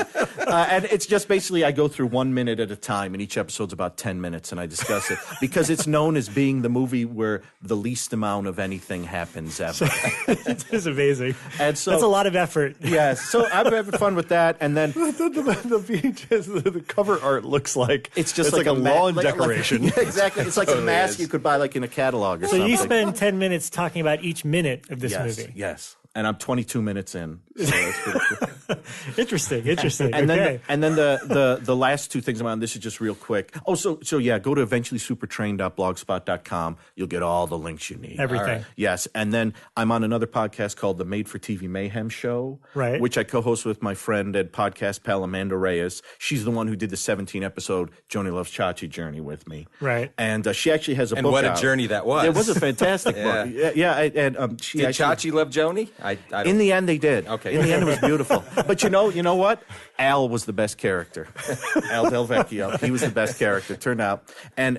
And it's just basically I go through 1 minute at a time, and each episode's about 10 minutes, and I discuss it because it's known as being the movie where the least amount of anything happens ever. It is amazing. And so That's a lot of effort. Yes, so I'm having fun with that, and then the VHS, the cover art looks like it's just like a lawn decoration. Yeah, exactly. It's like a mask you could buy like in a catalog or So something. you spend 10 minutes talking about each minute of this movie. Yes. And I'm 22 minutes in. So that's pretty cool. Interesting. And Okay. then the last 2 things I'm on, this is just real quick. Oh, so yeah, go to eventuallysupertrain.blogspot.com. You'll get all the links you need. Everything. All right. Yes. And then I'm on another podcast called The Made for TV Mayhem Show, Right. which I co-host with my friend and podcast pal Amanda Reyes. She's the one who did the 17-episode Joni Loves Chachi journey with me. Right. And she actually has a And book what a out. journey that was. It was a fantastic book. Yeah. And she Did actually, Chachi love Joni? I don't. in the end, they did. Okay. In the end, it was beautiful. But you know what? Al was the best character. Al Del Vecchio. He was the best character. Turned out. And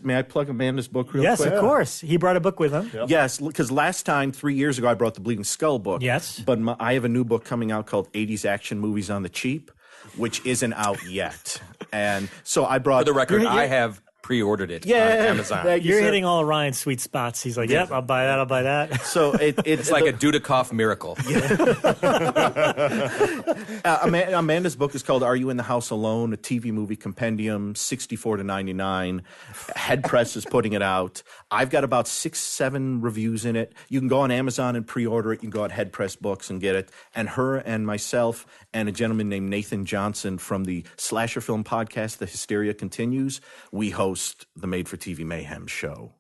may I plug Amanda's book real Yes, quick? of course. He brought a book with him. Yep. Yes, because last time, 3 years ago, I brought the Bleeding Skull book. Yes. But I have a new book coming out called 80s Action Movies on the Cheap, which isn't out yet. And so I brought... For the record, You're- I have pre-ordered it Yeah. on Amazon. Thank you, You're sir. hitting all of Ryan's sweet spots. He's like, yep, I'll buy that, I'll buy that. So It's like a Dudikoff miracle. Amanda's book is called Are You in the House Alone? A TV movie compendium, 64 to 99. Head Press is putting it out. I've got about 6-7 reviews in it. You can go on Amazon and pre-order it. You can go on Head Press Books and get it. And her and myself and a gentleman named Nathan Johnson from the slasher film podcast, The Hysteria Continues, we host the Made for TV Mayhem show.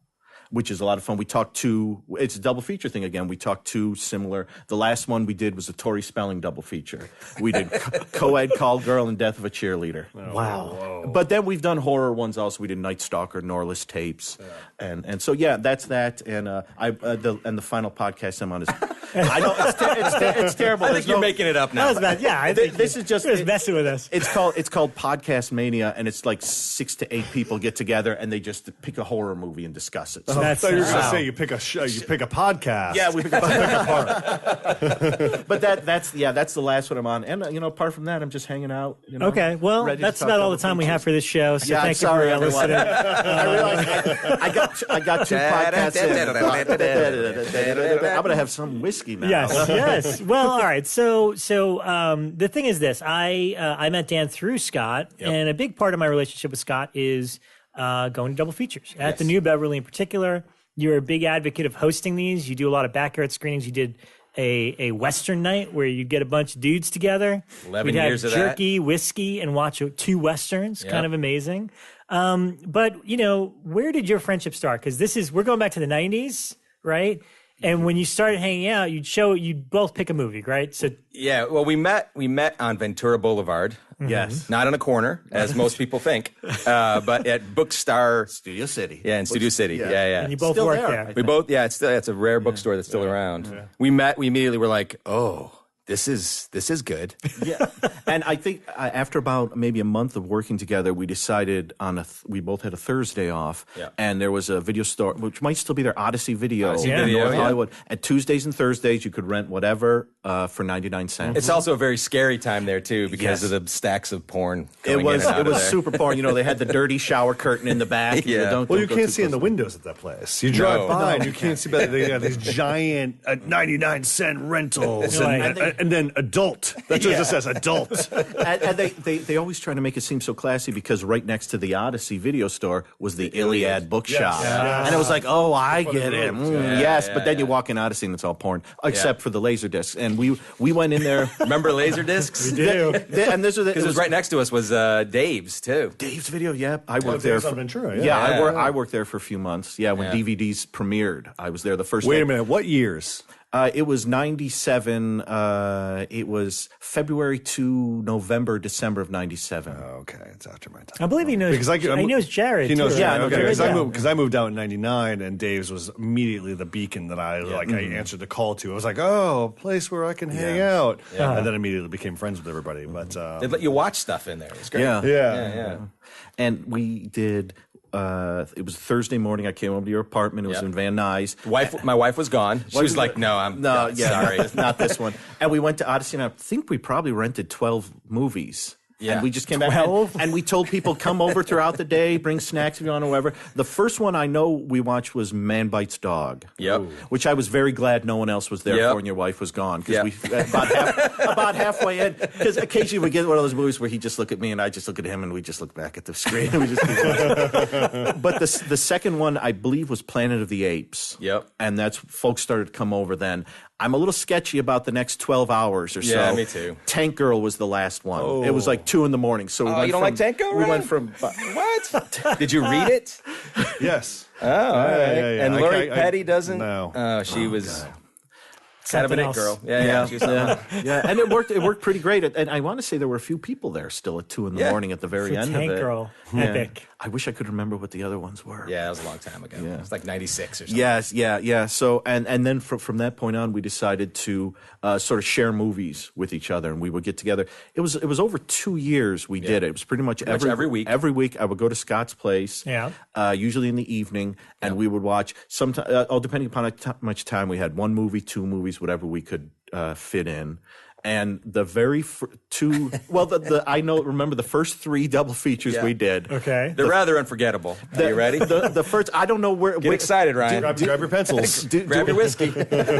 which is a lot of fun. We talked to, it's a double feature thing again. We talked to similar. The last one we did was a Tori Spelling double feature. We did Co-Ed Call Girl and Death of a Cheerleader. Wow. But then we've done horror ones also. We did Night Stalker, Norless Tapes. And so, yeah, that's that. And the final podcast I'm on is, I know it's terrible. I think you're making it up now. Yeah, I think This is just messing with us. It's called Podcast Mania, and it's like 6 to 8 people get together and they just pick a horror movie and discuss it. So I thought you were going to say you pick a podcast. yeah, we pick a podcast. But that's the last one I'm on, and apart from that, I'm just hanging out. Okay, well, ready to that's talk about all the double time we have for this show. So Yeah, thank sorry, you for everyone. listening. I realized I got 2 podcasts in. I'm gonna have some whiskey now. Yes. Well, all right. So the thing is this: I met Dan through Scott, and a big part of my relationship with Scott is going to double features at the New Beverly in particular. You're a big advocate of hosting these. You do a lot of backyard screenings. You did a Western night where you'd get a bunch of dudes together. 11 We'd have years of that. jerky, whiskey, and watch 2 Westerns. Kind of amazing. But where did your friendship start? Because we're going back to the 90s, right? And when you started hanging out, you'd both pick a movie, right? So Yeah, well, we met on Ventura Boulevard. Yes. Not on a corner, as most people think, but at Bookstar. Studio City. Yeah, in Studio City. Yeah. and you both Still worked there, there. We both, it's a rare bookstore that's still around. Yeah. We met, we immediately were like, oh, this is good. Yeah, and I think after about maybe a month of working together, we decided we both had a Thursday off, and there was a video store, which might still be there, Odyssey Video, in North Hollywood. And Tuesdays and Thursdays, you could rent whatever for 99 cents. It's also a very scary time there too because of the stacks of porn. It was super porn. They had the dirty shower curtain in the back. Yeah. Well, you can't see in the windows at that place. You drive by and you can't see, but they have these giant 99-cent rentals and then adult. That's what it just says, adult. And they always try to make it seem so classy because right next to the Odyssey video store was the Iliad bookshop. Yes. And it was like, oh, I get it. Yes, but then you yeah. walk in Odyssey and it's all porn, except for the laser discs. And we went in there. Remember laser discs? We do. And this was Because it was right next to us was Dave's too. Dave's Video. Yeah, I worked there. Dave's on Ventura, I worked there for a few months. Yeah, when DVDs premiered, I was there the first. Wait day. a minute. What years? It was 97. It was February to November, December of 97. Okay, it's after my time. I believe he knows. Because he knows Jared. He knows too, Jared. right? Okay, Yeah. because I moved out in '99, and Dave's was immediately the beacon that I answered the call to. I was like, oh, a place where I can hang out, and then immediately became friends with everybody. But They'd let you watch stuff in there. It was great. yeah. And we did. It was Thursday morning. I came over to your apartment. It was in Van Nuys. My wife was gone. She was like, "No, sorry, not this one." And we went to Odyssey, and I think we probably rented 12 movies. Yeah. And we just came back and we told people, come over throughout the day, bring snacks if you want or whatever. The first one I know we watched was Man Bites Dog. Yep. Which I was very glad no one else was there for and your wife was gone. Because we about halfway in, because occasionally we get one of those movies where he just look at me and I just look at him and we just look back at the screen. And we just But the second one, I believe, was Planet of the Apes. Yep. And that's folks started to come over then. I'm a little sketchy about the next 12 hours or so. Yeah, me too. Tank Girl was the last one. It was like 2 a.m. So we went you don't like Tank Girl? We went from What? Did you read it? Yes. Oh, all right. Yeah. And Lori Petty doesn't. No. Oh, she was. Kind of an Something it else. girl. Yeah. She was and it worked pretty great. And I want to say there were a few people there still at 2 a.m. at the very end Tank of it. Girl. Yeah. Epic. I wish I could remember what the other ones were. Yeah, it was a long time ago. Yeah. It was like 96 or something. Yes, yeah. So and then from that point on, we decided to sort of share movies with each other, and we would get together. It was over 2 years we did it. It was pretty much every week. Every week, I would go to Scott's place. Yeah. Usually in the evening, and we would watch. Sometimes, all depending upon how much time we had, 1 movie, 2 movies, whatever we could fit in. And the very two, well, remember the first 3 double features we did. Okay. They're rather unforgettable. Are you ready? The first, I don't know where. Get excited, Ryan. Grab your pencils. Grab your whiskey.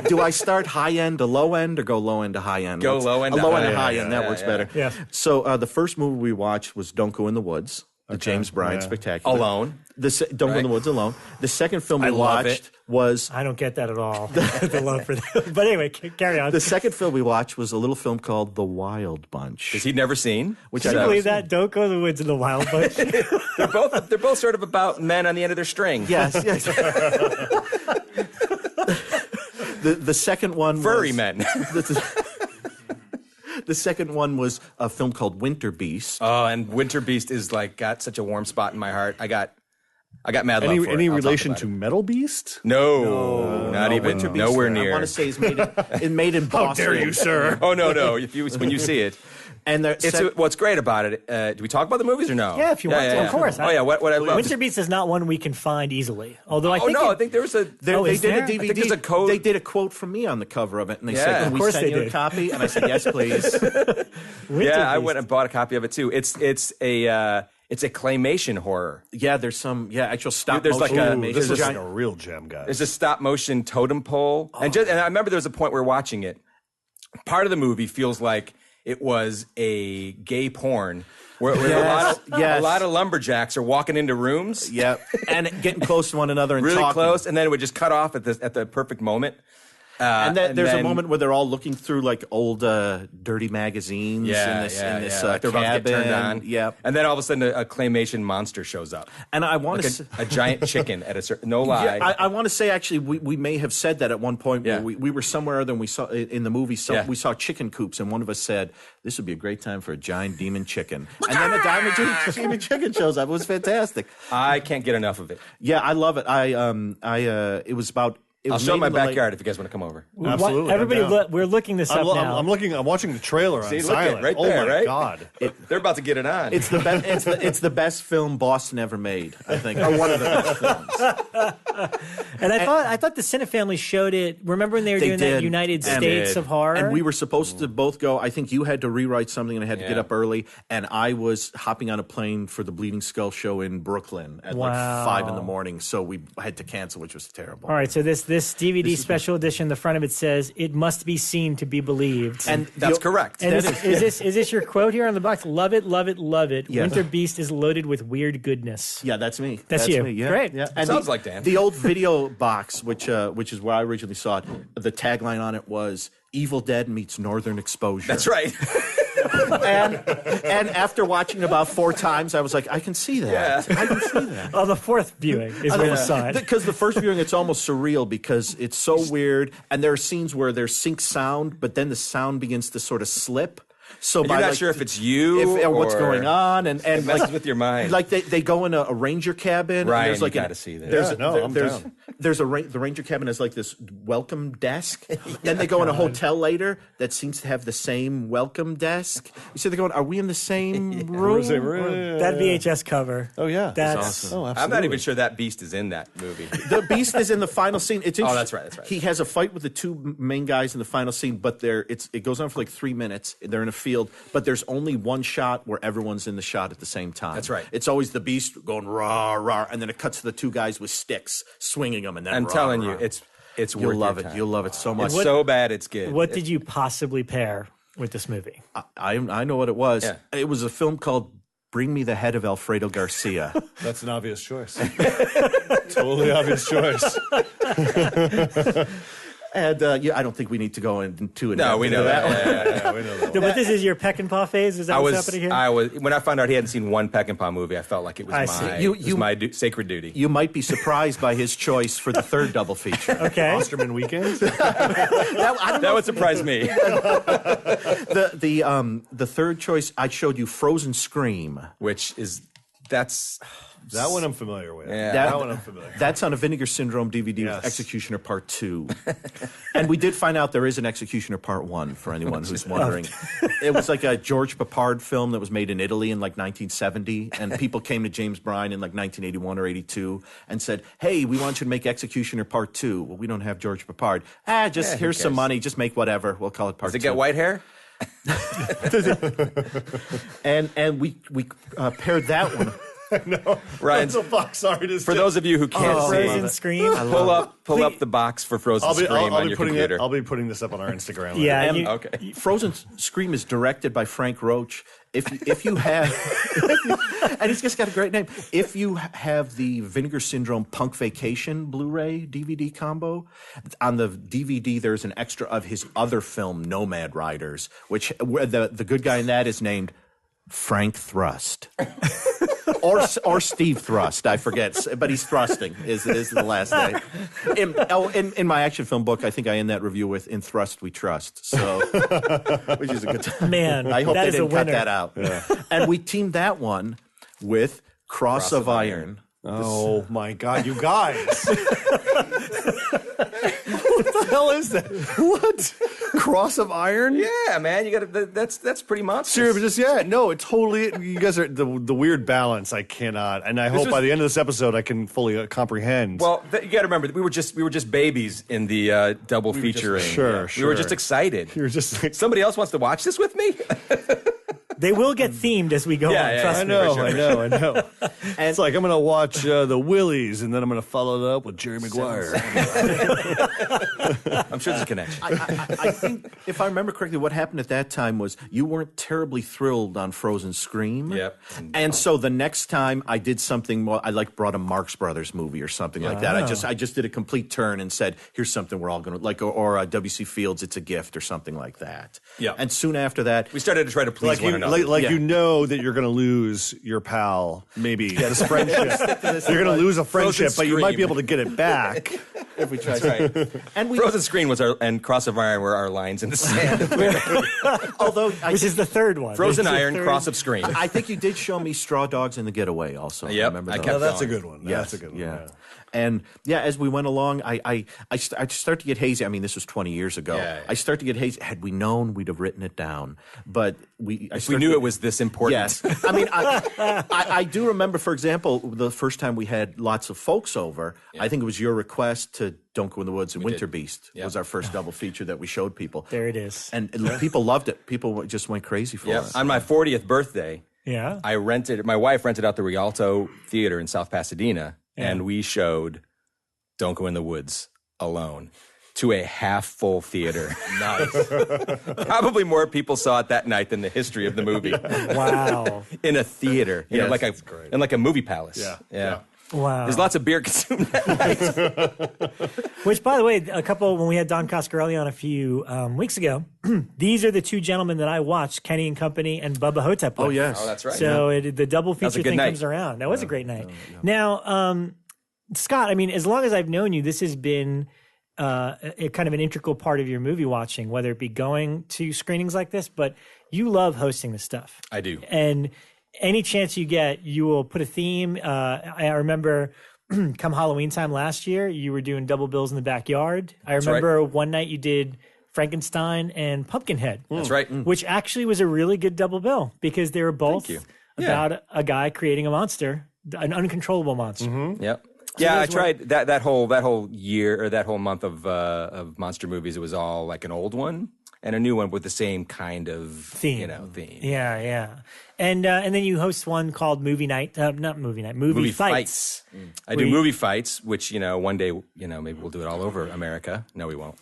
Do I start high end to low end or go low end to high end? Go low end to low high end end. to high end. That works better. Yeah. So the first movie we watched was Don't Go in the Woods. The James Bryan Spectacular. Alone. Don't Go in the Woods Alone. The second film we watched was... I don't get that at all. The love for that. But anyway, carry on. The second film we watched was a little film called The Wild Bunch. Which he'd never seen. Can you believe that? Don't Go in the Woods in the Wild Bunch. They're both sort of about men on the end of their string. Yes. The second one Furry was... men. The second one was a film called Winter Beast. Oh, and Winter Beast is like got such a warm spot in my heart. I got mad love for it. Any I'll relation to Metal Beast? No, not even. Winter Beast, Nowhere near. I want to say it's made in Boston. How dare you, sir? Oh no! When you see it. And what's great about it, do we talk about the movies or no? Yeah, if you want to. Of course. Oh, yeah, what I love. Winter Beast is not one we can find easily. Although I think there was a... They did a DVD. I think there's a code. They did a quote from me on the cover of it, and they said, "Can we send you a copy?" And I said, "Yes, please." I went and bought a copy of it, too. It's a claymation horror. Yeah, there's some actual stop There's motion. This is like a real gem, guys. There's a stop motion totem pole. And I remember there was a point where watching it, part of the movie feels like it was a gay porn where a lot of lumberjacks are walking into rooms. Yeah, and getting close to one another and really talking. close, and then it would just cut off at the perfect moment. And there's a moment where they're all looking through like old dirty magazines in this like they're about to get turned on. Yep. And then all of a sudden a claymation monster shows up. And I want to a giant chicken at a certain no lie. Yeah, I want to say actually we may have said that at one point where we were somewhere other than we saw in the movie we saw chicken coops and one of us said this would be a great time for a giant demon chicken. And then a demon chicken shows up. It was fantastic. I can't get enough of it. Yeah, I love it. It was about I'll show my backyard if you guys want to come over. Absolutely. Everybody, we're looking this up now. I'm watching the trailer on silent. Right there, oh my right? God. They're about to get it on. It's the best. It's the best film Boston ever made, I think, or one of the best films. And I thought the Cine family showed it. Remember when they were doing that United States of Horror? And we were supposed to both go. I think you had to rewrite something, and I had to get up early. And I was hopping on a plane for the Bleeding Skull show in Brooklyn at like 5 a.m. So we had to cancel, which was terrible. All right, so this DVD special edition, the front of it says, "It must be seen to be believed," and that's correct. And is this your quote here on the box? Love it, love it, love it. Yeah. Winter Beast is loaded with weird goodness. Yeah, that's me. That's you. Me, yeah. Great. Yeah. And sounds like Dan. The old video box, which is where I originally saw it, the tagline on it was "Evil Dead meets Northern Exposure." That's right. and after watching it about 4 times, I was like, I can see that. Yeah. I can see that. Oh, the fourth viewing is when you saw it. Because the first viewing, it's almost surreal because it's so weird. And there are scenes where there's sync sound, but then the sound begins to sort of slip. So you're not sure if it's you or what's going on, and it messes with your mind. Like they go in a ranger cabin. Right, and there's like you got to see this. The ranger cabin has like this welcome desk. Then they go in a hotel later that seems to have the same welcome desk. You see, they're going, are we in the same room? That VHS cover. Oh yeah, that's awesome. Oh, absolutely. I'm not even sure that Beast is in that movie. The Beast is in the final scene. It's that's right. That's right. He has a fight with the 2 main guys in the final scene, but it goes on for like 3 minutes. They're in a field, but there's only one shot where everyone's in the shot at the same time. That's right. It's always the Beast going rah rah, and then it cuts to the 2 guys with sticks swinging them, and then I'm telling you, it's you'll worth love your it. time. You'll love it so much. It's so bad, it's good. What did you possibly pair with this movie? I know what it was. Yeah. It was a film called Bring Me the Head of Alfredo Garcia. That's an obvious choice. Totally obvious choice. And I don't think we need to go into it. No, we know that. Yeah, we know that. But this is your Peckinpah phase? Is that what's happening here? When I found out he hadn't seen one Peckinpah movie, I felt like it was my sacred duty. You might be surprised by his choice for the third double feature. Okay. Osterman Weekend? That would surprise me. The third choice, I showed you Frozen Scream. That one I'm familiar with. Yeah. That one I'm familiar with. That's on a Vinegar Syndrome DVD with Executioner Part 2. And we did find out there is an Executioner Part 1 for anyone who's wondering. It was like a George Papard film that was made in Italy in like 1970. And people came to James Bryan in like 1981 or 82 and said, hey, we want you to make Executioner Part 2. Well, we don't have George Papard. Here's some money. Just make whatever. We'll call it Part 2. Does it get white hair? And we paired that one. No, Ryan's box art is for those of you who can't see. Frozen Scream. Pull up the box for Frozen Scream on your computer. I'll be putting this up on our Instagram. Yeah. Okay. Frozen Scream is directed by Frank Roach. If you have, and he's just got a great name. If you have the Vinegar Syndrome Punk Vacation Blu-ray DVD combo, on the DVD there's an extra of his other film Nomad Riders, where the good guy in that is named Frank Thrust. or Steve Thrust, I forget, but he's thrusting is the last name. In my action film book, I think I end that review with "In Thrust We Trust," so which is a good time. Man, I hope that they is didn't a cut winner. that out. Yeah. And we teamed that one with Cross of Iron. Oh my God, you guys! What the hell is that? What? Cross of Iron? Yeah, man, you got that's pretty monstrous. Sure, but it totally. You guys are the weird balance. I cannot, and I hope by the end of this episode I can fully comprehend. Well, you got to remember that we were just babies in the double featuring. Sure. We were just excited. You were just like, Somebody else wants to watch this with me. They will get themed as we go on. Trust me. I know. And it's like I'm going to watch the Willies, and then I'm going to follow it up with Jerry Maguire. I'm sure there's a connection. I think, if I remember correctly, what happened at that time was you weren't terribly thrilled on Frozen Scream. Yep. And so the next time I did something more, I brought a Marx Brothers movie or something like that. I just did a complete turn and said, here's something we're all going to like, or W.C. Fields, It's a Gift or something like that. Yeah. And soon after that, We started to try to please one another. You know that you're going to lose your pal, maybe this friendship. You're going to lose a friendship, but you might be able to get it back if we try. That's right. And we, Frozen Screen was and Cross of Iron were our lines in the sand. although Which is the third one. Frozen It's the Iron, third- Cross of Screen. I think you did show me Straw Dogs and The Getaway also. Yep, Remember I those? kept that's a going. good one. Yes, That's a good one. Yeah. And as we went along, I start to get hazy. I mean, this was 20 years ago. Yeah. I start to get hazy. Had we known, we'd have written it down. But We knew it was this important. Yes. I mean, I do remember, for example, the first time we had lots of folks over, I think it was your request to Don't Go in the Woods and Winter Beast was our first double feature that we showed people. There it is. And people loved it. People just went crazy for it. On my 40th birthday, Yeah. my wife rented out the Rialto Theater in South Pasadena, and we showed Don't Go in the Woods alone to a half-full theater. Nice. Probably more people saw it that night than the history of the movie. Wow. In a theater, you know, like a movie palace. Yeah. Wow. There's lots of beer consumed that night. Which, by the way, when we had Don Coscarelli on a few weeks ago, these are the two gentlemen that I watched, Kenny and Company and Bubba Hotep with. Oh, yes. Oh, that's right. So the double feature good thing night. comes around. That was a great night. Now, Scott, I mean, as long as I've known you, this has been a kind of an integral part of your movie watching, whether it be going to screenings like this, but you love hosting this stuff. I do. And any chance you get, you will put a theme. I remember come Halloween time last year, you were doing double bills in the backyard. I remember one night you did Frankenstein and Pumpkinhead. That's right. Which actually was a really good double bill because they were both about a guy creating a monster, an uncontrollable monster. Yep. Yeah, I tried that whole year or that whole month of monster movies. It was all like an old one and a new one with the same kind of theme. Yeah. And then you host one called Movie Night, Movie Fights. I do movie fights, which one day maybe we'll do it all over America. No, we won't.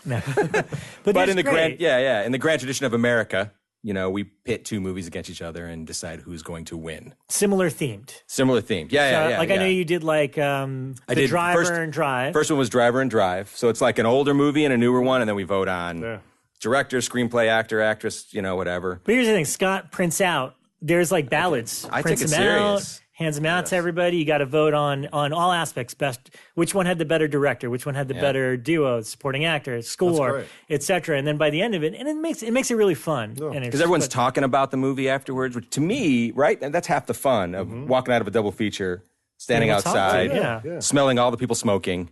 But in the grand tradition of America, we pit two movies against each other and decide who's going to win. Similar themed. Yeah. I know you did the Driver and Drive. First one was Driver and Drive. So it's like an older movie and a newer one, and then we vote on director, screenplay, actor, actress, whatever. But here's the thing, Scott prints out. There's like ballads. I prints take it them out, serious. hands them out to everybody. You got to vote on all aspects. Best, which one had the better director? Which one had the better duo, supporting actor, score, etc. And then by the end of it, and it makes it really fun. Because everyone's talking about the movie afterwards, which to me, right, and that's half the fun of walking out of a double feature, standing outside, smelling all the people smoking,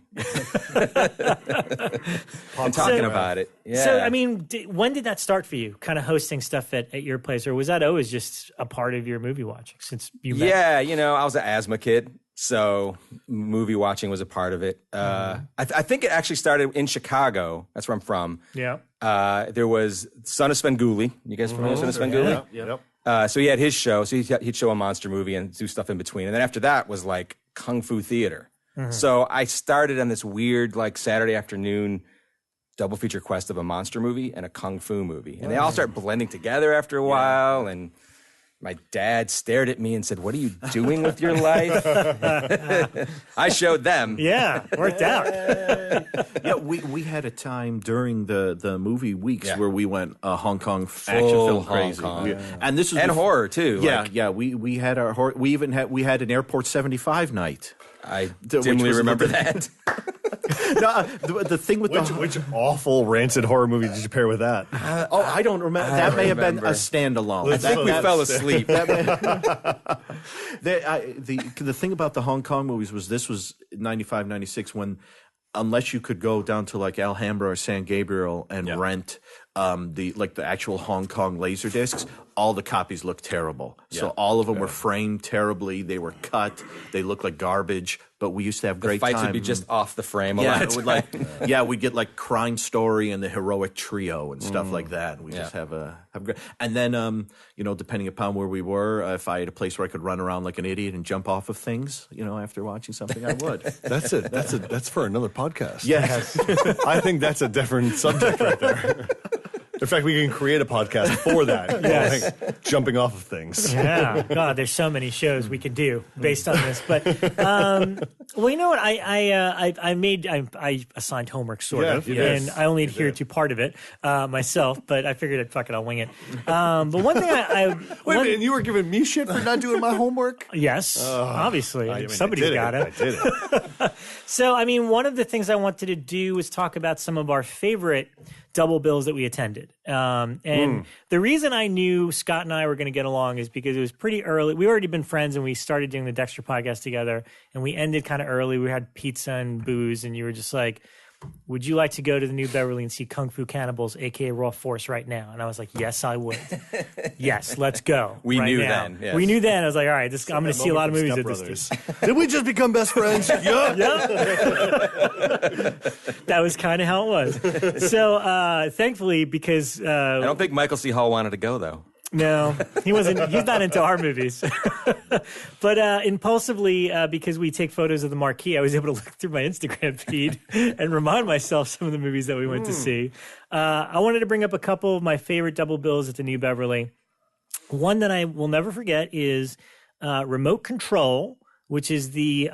and talking about it. Yeah. So, I mean, when did that start for you, kind of hosting stuff at your place? Or was that always just a part of your movie watching since you met? Yeah, I was an asthma kid, so movie watching was a part of it. I think it actually started in Chicago. That's where I'm from. Yeah. There was Son of Svengoolie. You guys familiar with Son of Svengoolie? Yep. So he had his show. So he'd show a monster movie and do stuff in between. And then after that was like Kung Fu Theater. Mm-hmm. So I started on this weird like Saturday afternoon double feature quest of a monster movie and a Kung Fu movie. And they all start blending together after a while. And my dad stared at me and said, "What are you doing with your life?" I showed them. Yeah, worked out. Yeah, we had a time during the movie weeks where we went Hong Kong Full action film Hong crazy. Kong. And this was horror too. Yeah, we had our horror. We even had an Airport 75 night. I dimly remember that. No, the thing with which awful rancid horror movie did you pair with that? I don't remember. That may have been a standalone. I think we fell asleep. The thing about the Hong Kong movies was this was 95, 96 when, unless you could go down to like Alhambra or San Gabriel and rent the actual Hong Kong laser discs, all the copies looked terrible. So all of them were framed terribly. They were cut. They looked like garbage. But we used to have great fights time. would be just off the frame a Yeah, lot. it would we'd get like Crime Story and the Heroic Trio and stuff like that. And we just have great. And then, depending upon where we were, if I had a place where I could run around like an idiot and jump off of things, after watching something, I would. That's for another podcast. Yes. I think that's a different subject right there. In fact, we can create a podcast for that. Yes. Like jumping off of things. Yeah, God, there's so many shows we could do based on this. But well, you know what? I assigned homework sort of, and I only adhered to part of it myself. But I figured I'll wing it. But one thing Wait a minute, and you were giving me shit for not doing my homework? Yes, obviously somebody's got it. I did it. So, I mean, one of the things I wanted to do was talk about some of our favorite double bills that we attended. And the reason I knew Scott and I were going to get along is because it was pretty early. We already been friends and we started doing the Dexter podcast together, and we ended kind of early. We had pizza and booze, and you were just like, "Would you like to go to the New Beverly and see Kung Fu Cannibals, aka Raw Force, right now?" And I was like, "Yes, I would. Yes, let's go." We right knew now. then. Yes. We knew then. I was like, "All right, I'm going to see a lot of movies at this time." Did we just become best friends? Yeah. That was kind of how it was. So thankfully, because I don't think Michael C. Hall wanted to go though. No, he wasn't. He's not into our movies. But impulsively, because we take photos of the marquee, I was able to look through my Instagram feed and remind myself some of the movies that we went to see. I wanted to bring up a couple of my favorite double bills at the New Beverly. One that I will never forget is Remote Control, which is the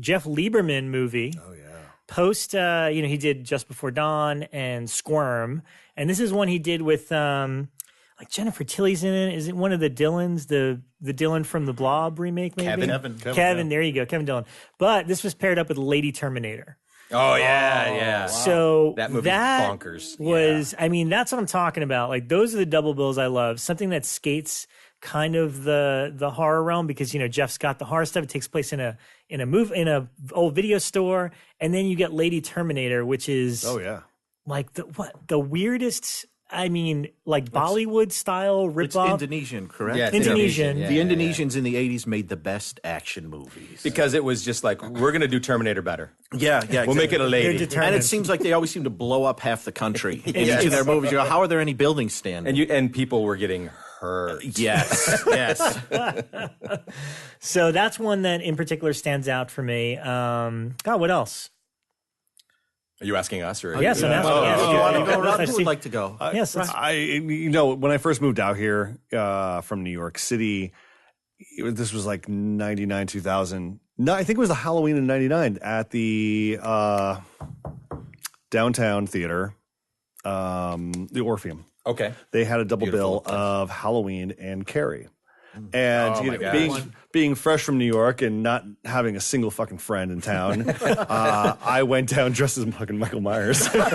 Jeff Lieberman movie. Oh, yeah. Post, he did Just Before Dawn and Squirm. And this is one he did with... like Jennifer Tilly's in it. Is it one of the Dylans, the Dylan from the Blob remake? Maybe Kevin. There you go, Kevin Dillon. But this was paired up with Lady Terminator. Oh yeah. Wow. So that movie bonkers. Was I mean that's what I'm talking about. Like those are the double bills I love. Something that skates kind of the horror realm because Jeff's got the horror stuff. It takes place in a old video store, and then you get Lady Terminator, which is like the weirdest. I mean, like Bollywood style ripoff. It's Indonesian, correct? Yeah, Indonesian. The Indonesians in the 80s made the best action movies. Because it was just like, we're going to do Terminator better. Yeah. We'll make it a lady. And it seems like they always seem to blow up half the country in each of their movies. How are there any buildings standing? And people were getting hurt. Yes. So that's one that in particular stands out for me. God, what else? Are you asking us or? Yes, I'm asking. You want to go around? Who would like to go? Yes, when I first moved out here from New York City, this was like 99, 2000. No, I think it was the Halloween in 99 at the downtown theater, the Orpheum. Okay. They had a double bill of Halloween and Carrie. And being fresh from New York and not having a single fucking friend in town, I went down dressed as fucking Michael Myers. Because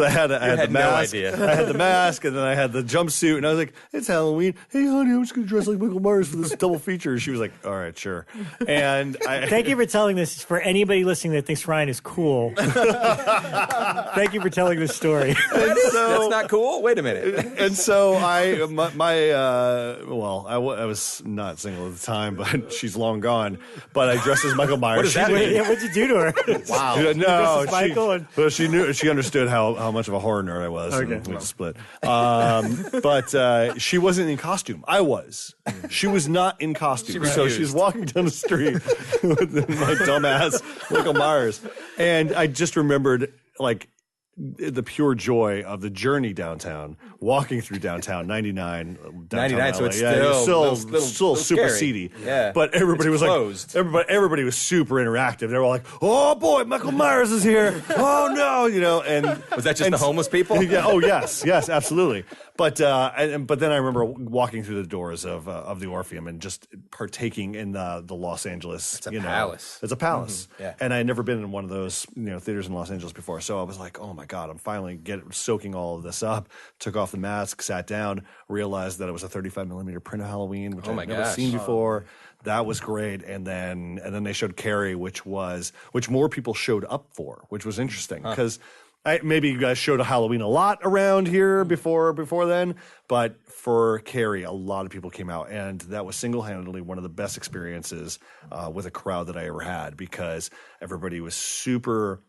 I had the mask. No idea. I had the mask, and then I had the jumpsuit, and I was like, "It's Halloween. Hey, honey, I'm just gonna dress like Michael Myers for this double feature." And she was like, "All right, sure." And thank you for telling this for anybody listening that thinks Ryan is cool. Thank you for telling this story. That's not cool. Wait a minute. And so I was not single at the time, but she's long gone. But I dressed as Michael Myers. What does that mean? What'd you do to her? Wow. No, Michael she knew. She understood how how much of a horror nerd I was. Okay. And we just split. But she wasn't in costume. I was. She was not in costume. So she was walking down the street with my dumbass Michael Myers. And I just remembered, like, the pure joy of the journey downtown, walking through downtown, 99, downtown 99, LA. so it's still super scary. seedy. Yeah. But everybody was closed. like, everybody was super interactive. They were all like, oh boy, Michael Myers is here. Oh no, and was that just the homeless people? Yeah. Oh yes, absolutely. But then I remember walking through the doors of the Orpheum and just partaking in the Los Angeles. It's a palace. It's a palace. Mm-hmm. Yeah. And I had never been in one of those theaters in Los Angeles before, so I was like, oh my God, I'm finally soaking all of this up. Took off the mask, sat down, realized that it was a 35 millimeter print of Halloween, which I'd never seen before. That was great. And then they showed Carrie, which more people showed up for, which was interesting because. Maybe you guys showed a Halloween a lot around here before then, but for Carrie, a lot of people came out, and that was single-handedly one of the best experiences with a crowd that I ever had because everybody was super,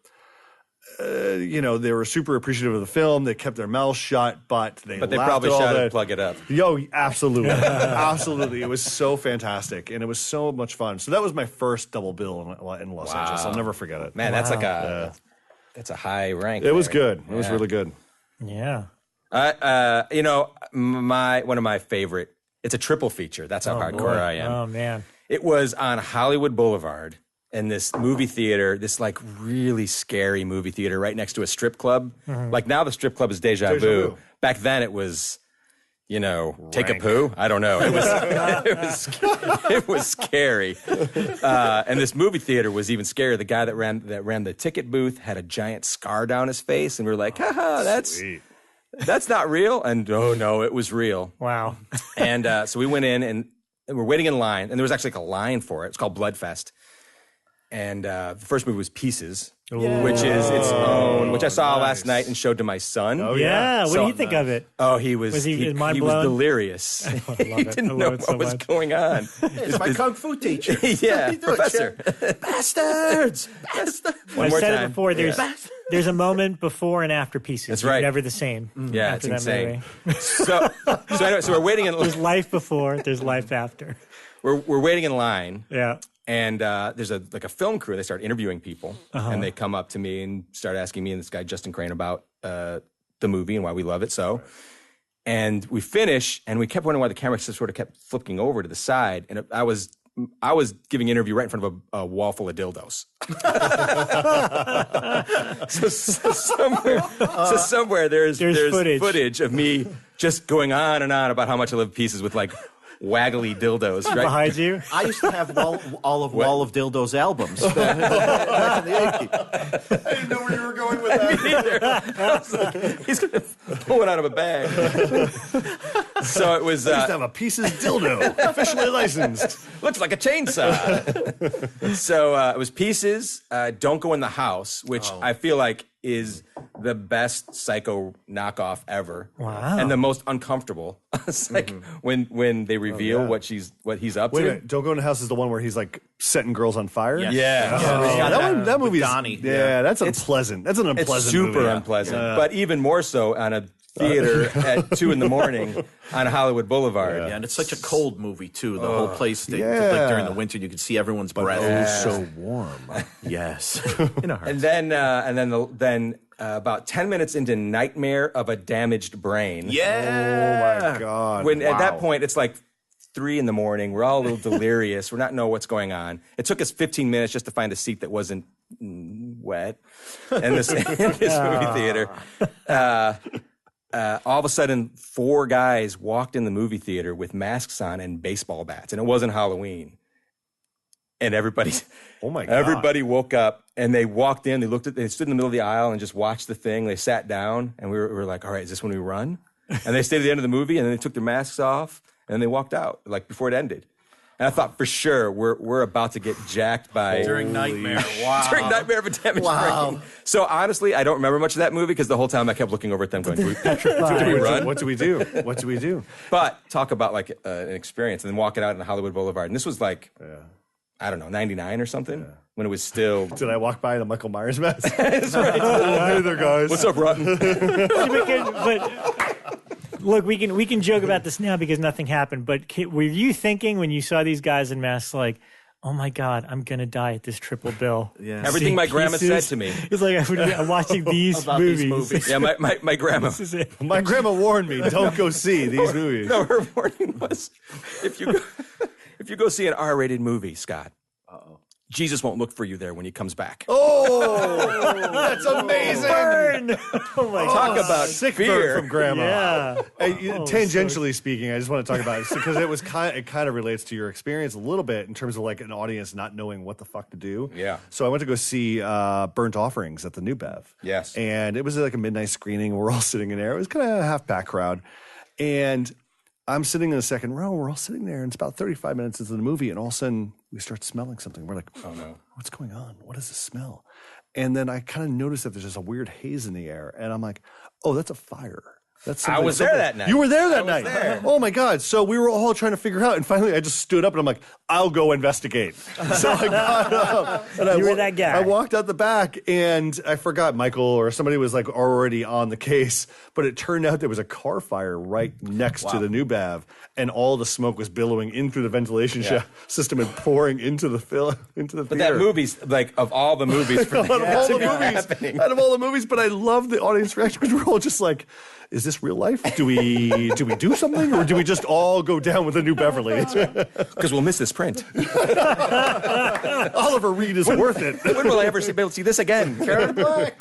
they were super appreciative of the film. They kept their mouths shut, but they probably shouted, "Plug it up." Yo, absolutely, absolutely. It was so fantastic, and it was so much fun. So that was my first double bill in Los Angeles. I'll never forget it. Man, that's like that's a high rank. It was good. It was really good. Yeah. One of my favorite. It's a triple feature. That's how hardcore I am. Oh man. It was on Hollywood Boulevard in this movie theater, this like really scary movie theater right next to a strip club. Mm-hmm. Like now the strip club is Deja Vu. Back then it was, take a poo. I don't know. It was scary. And this movie theater was even scarier. The guy that ran the ticket booth had a giant scar down his face, and we were like, haha, that's not real. And oh no, it was real. Wow. And so we went in and we're waiting in line, and there was actually like a line for it. It's called Bloodfest. And the first movie was Pieces, which is its own, which I saw last night and showed to my son. Oh yeah, what do you think of it? Oh, he was mind he blown? was delirious. I love He didn't know what was going on. It's my kung fu teacher. Yeah, professor. Bastards. One more said time. it before. There's a moment before and after Pieces. That's right. You're never the same. Yeah, after it's that insane. movie. So we're waiting in. There's life before. There's life after. We're waiting in line. Yeah. And there's a film crew. They start interviewing people, and they come up to me and start asking me and this guy Justin Crane about the movie and why we love it so. And we finish, and we kept wondering why the camera sort of kept flipping over to the side. And I was giving an interview right in front of a wall full of dildos. so somewhere there's footage of me just going on and on about how much I love Pieces with like waggly dildos right behind you. I used to have Wall of Dildos albums. I didn't know where you were going with that. I was like, he's going to pull it out of a bag. So it was. I used to have a Pieces dildo, officially licensed. Looks like a chainsaw. So it was Pieces. Don't Go in the House, which I feel like is the best Psycho knockoff ever. Wow. And the most uncomfortable. It's like when they reveal what he's up Wait a to. minute, Don't Go in the House is the one where he's like setting girls on fire? Yes. Yeah. That movie is Donnie. Yeah, that's unpleasant. That's an unpleasant It's super movie. unpleasant. But even more so on a theater at 2 a.m. on Hollywood Boulevard. Yeah, and it's such a cold movie too. The whole place, like during the winter, you could see everyone's breath. So warm. Yes, And then about 10 minutes into Nightmare of a Damaged Brain. Yeah. Oh my God. When at that point it's like 3 a.m. We're all a little delirious. We're not know what's going on. It took us 15 minutes just to find a seat that wasn't wet in this movie theater. All of a sudden, 4 guys walked in the movie theater with masks on and baseball bats, and it wasn't Halloween. And everybody woke up and they walked in. They stood in the middle of the aisle and just watched the thing. They sat down, and we were like, "All right, is this when we run?" And they stayed at the end of the movie, and then they took their masks off and they walked out like before it ended. And I thought for sure we're about to get jacked by During Nightmare. Wow. During Nightmare of a Damaged Brain. So honestly, I don't remember much of that movie because the whole time I kept looking over at them going, do we run? What do we do? What do we do? But talk about like an experience and then walking out on Hollywood Boulevard. And this was like, I don't know, 99 or something, when it was still. Did I walk by in a Michael Myers mask? That's right. Hey there, guys. What's up, Rotten? But look, we can joke about this now because nothing happened. But were you thinking when you saw these guys in masks, like, oh my God, I'm gonna die at this triple bill? Yeah. Everything my grandma said to me. It's like I'm watching these movies. Yeah, my grandma. This is it. My grandma warned me, don't go see these movies. No, her warning was, if you go see an R-rated movie, Scott, Jesus won't look for you there when he comes back. Oh, that's amazing. Burn! Oh my Talk God. about Sick fear. burn from grandma. Yeah. Hey, tangentially speaking, I just want to talk about it because it kind of relates to your experience a little bit in terms of like an audience not knowing what the fuck to do. Yeah. So I went to go see Burnt Offerings at the New Bev. Yes. And it was like a midnight screening. We're all sitting in there. It was kind of a half pack crowd. And I'm sitting in the second row. We're all sitting there, and it's about 35 minutes into the movie, and all of a sudden we start smelling something. We're like, "Oh no, what's going on? What is this smell?" And then I kind of noticed that there's just a weird haze in the air, and I'm like, "Oh, that's a fire." That's I was there that night. You were there that night. there. Oh my God! So we were all trying to figure out, and finally I just stood up and I'm like, "I'll go investigate." So I got up and You were that guy. I walked out the back, and I forgot Michael or somebody was like already on the case, but it turned out there was a car fire right next to the New Bev, and all the smoke was billowing in through the ventilation system and pouring into the theater. But that movie's, like, of all the movies, for out of that all to the be happening. movies, out of all the movies, but I love the audience reaction because we're all just like, is this real life? Do we do something, or do we just all go down with the New Beverly? Because we'll miss this print. Oliver Reed is worth it. When will I ever be able to see this again? Karen Black.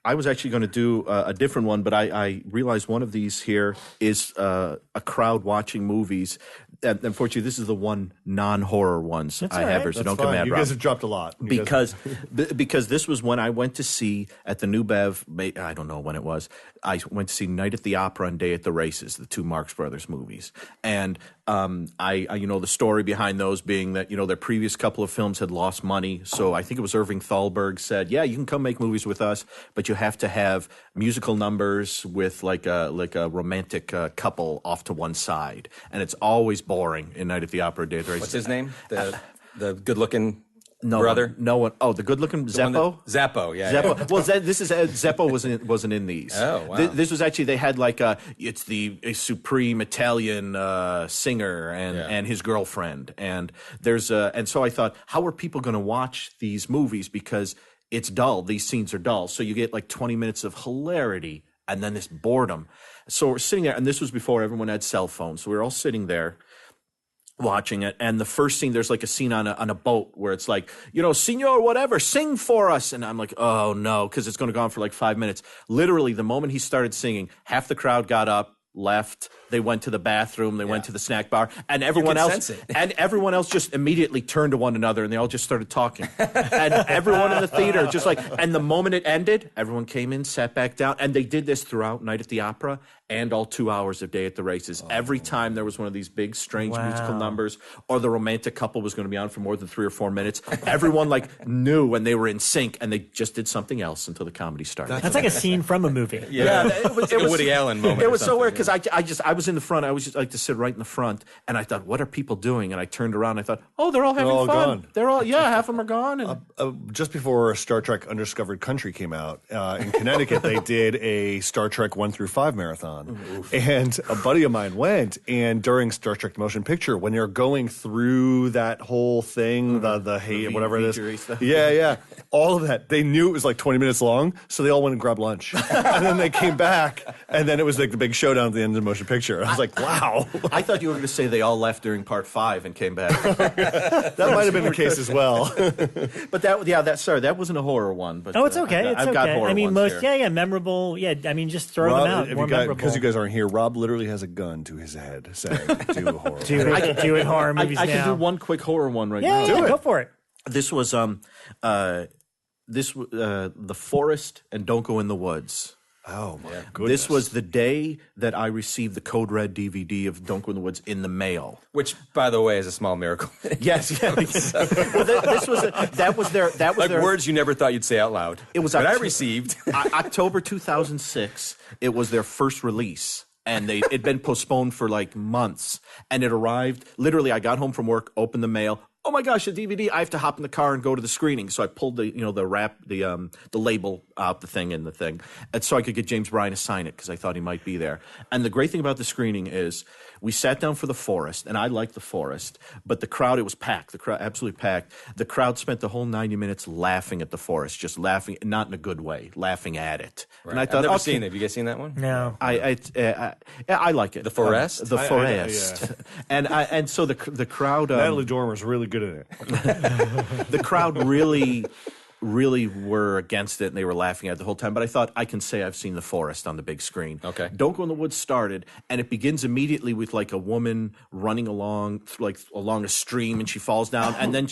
I was actually going to do a different one, but I realized one of these here is a crowd watching movies. And unfortunately, this is the one non-horror ones I have here, so don't get mad, You Rob. guys have dropped a lot. Because this was when I went to see at the New Bev, I don't know when it was, I went to see Night at the Opera and Day at the Races, the two Marx Brothers movies. And I the story behind those being that, their previous couple of films had lost money. So I think it was Irving Thalberg said, yeah, you can come make movies with us, but you have to have musical numbers with like a romantic couple off to one side. And it's always boring in Night at the Opera, Day at the Races. What's his name? The good-looking No brother? No one. Oh, the good-looking Zeppo? Zappo, yeah. Zeppo. Yeah. Well, Zeppo wasn't in these. Oh, wow. This was actually, they had like it's a supreme Italian singer and his girlfriend. And and so I thought, how are people going to watch these movies? Because it's dull. These scenes are dull. So you get like 20 minutes of hilarity and then this boredom. So we're sitting there, and this was before everyone had cell phones. So we were all sitting there watching it, and the first scene, there's like a scene on a boat where it's like, Senor whatever, sing for us, and I'm like, oh no, because it's going to go on for like 5 minutes. Literally, the moment he started singing, half the crowd got up, left, they went to the bathroom, they went to the snack bar, and everyone else just immediately turned to one another, and they all just started talking. And everyone in the theater just like, and the moment it ended, everyone came in, sat back down, and they did this throughout Night at the Opera and all 2 hours of Day at the Races. Every time there was one of these big, strange musical numbers, or the romantic couple was going to be on for more than 3 or 4 minutes, everyone knew when they were in sync, and they just did something else until the comedy started. That's like a scene from a movie. Yeah, it was a Woody Allen moment. It was so weird because I was in the front. I was just like to sit right in the front, and I thought, what are people doing? And I turned around. And I thought, oh, they're all having fun. Gone. They're all half of them are gone. And Just before Star Trek Undiscovered Country came out in Connecticut, they did a Star Trek 1 through 5 marathon. And a buddy of mine went, and during Star Trek the Motion Picture, when you're going through that whole thing, the hate, whatever it is. stuff. Yeah. All of that. They knew it was like 20 minutes long, so they all went and grabbed lunch. And then they came back, and then it was like the big showdown at the end of the motion picture. I was like, wow. I thought you were going to say they all left during part 5 and came back. That might have been the case as well. But that wasn't a horror one. But It's okay. I've got horror I mean, ones most here. memorable. Yeah, I mean, just throw them out. More memorable. Because you guys aren't here, Rob literally has a gun to his head saying, do a horror. Do it horror movies I now. can do one quick horror one right now. Yeah, go for it. This was The Forest and Don't Go in the Woods. Oh, my goodness. This was the day that I received the Code Red DVD of Don't Go in the Woods in the mail. Which, by the way, is a small miracle. Yes. Well, that was their words you never thought you'd say out loud. It was that I received. October 2006. It was their first release. and it'd been postponed for like months, and it arrived. Literally, I got home from work, opened the mail. Oh my gosh, the DVD! I have to hop in the car and go to the screening. So I pulled the wrap, the label out the thing, and so I could get James Bryan to sign it because I thought he might be there. And the great thing about the screening is we sat down for The Forest, and I liked The Forest, but the crowd, it was packed. The crowd, absolutely packed. The crowd spent the whole 90 minutes laughing at The Forest, just laughing, not in a good way, laughing at it. Right. And I thought, I've never seen it. Have you guys seen that one? No. I like it. The Forest? The Forest. And so the crowd. Natalie Dormer's really good at it. The crowd really were against it, and they were laughing at it the whole time. But I thought, I can say I've seen The Forest on the big screen. Okay. Don't Go in the Woods started, and it begins immediately with like a woman running along a stream, and she falls down, and then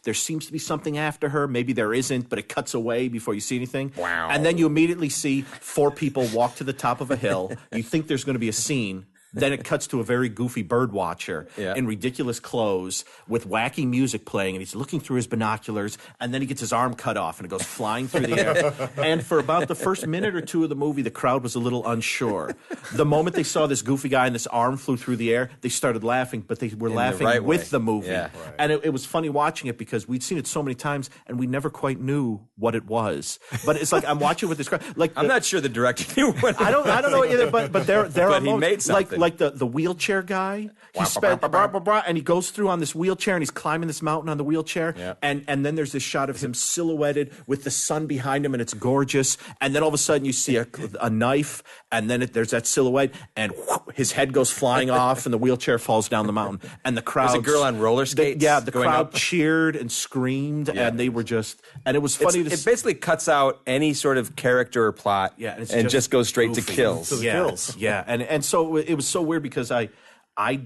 there seems to be something after her. Maybe there isn't, but it cuts away before you see anything. Wow. And then you immediately see 4 people walk to the top of a hill. You think there's going to be a scene. Then it cuts to a very goofy bird watcher in ridiculous clothes with wacky music playing, and he's looking through his binoculars, and then he gets his arm cut off, and it goes flying through the air. And for about the first minute or two of the movie, the crowd was a little unsure. The moment they saw this goofy guy and this arm flew through the air, they started laughing, but they were laughing with the movie. Yeah. Right. And it was funny watching it because we'd seen it so many times, and we never quite knew what it was. But it's like I'm watching with this crowd. I'm not sure the director knew what I don't know either, but there but are he moments, made something. like the wheelchair guy. He spent and he goes through on this wheelchair, and he's climbing this mountain on the wheelchair, and then there's this shot of him silhouetted with the sun behind him, and it's gorgeous. And then all of a sudden you see a knife, and then there's that silhouette, and his head goes flying off, and the wheelchair falls down the mountain, and the crowd. There's a girl on roller skates. The crowd cheered and screamed, and they were just, and it was funny. It basically cuts out any sort of character or plot, and just goes straight to kills. Kills. Yeah, and so it was so weird because I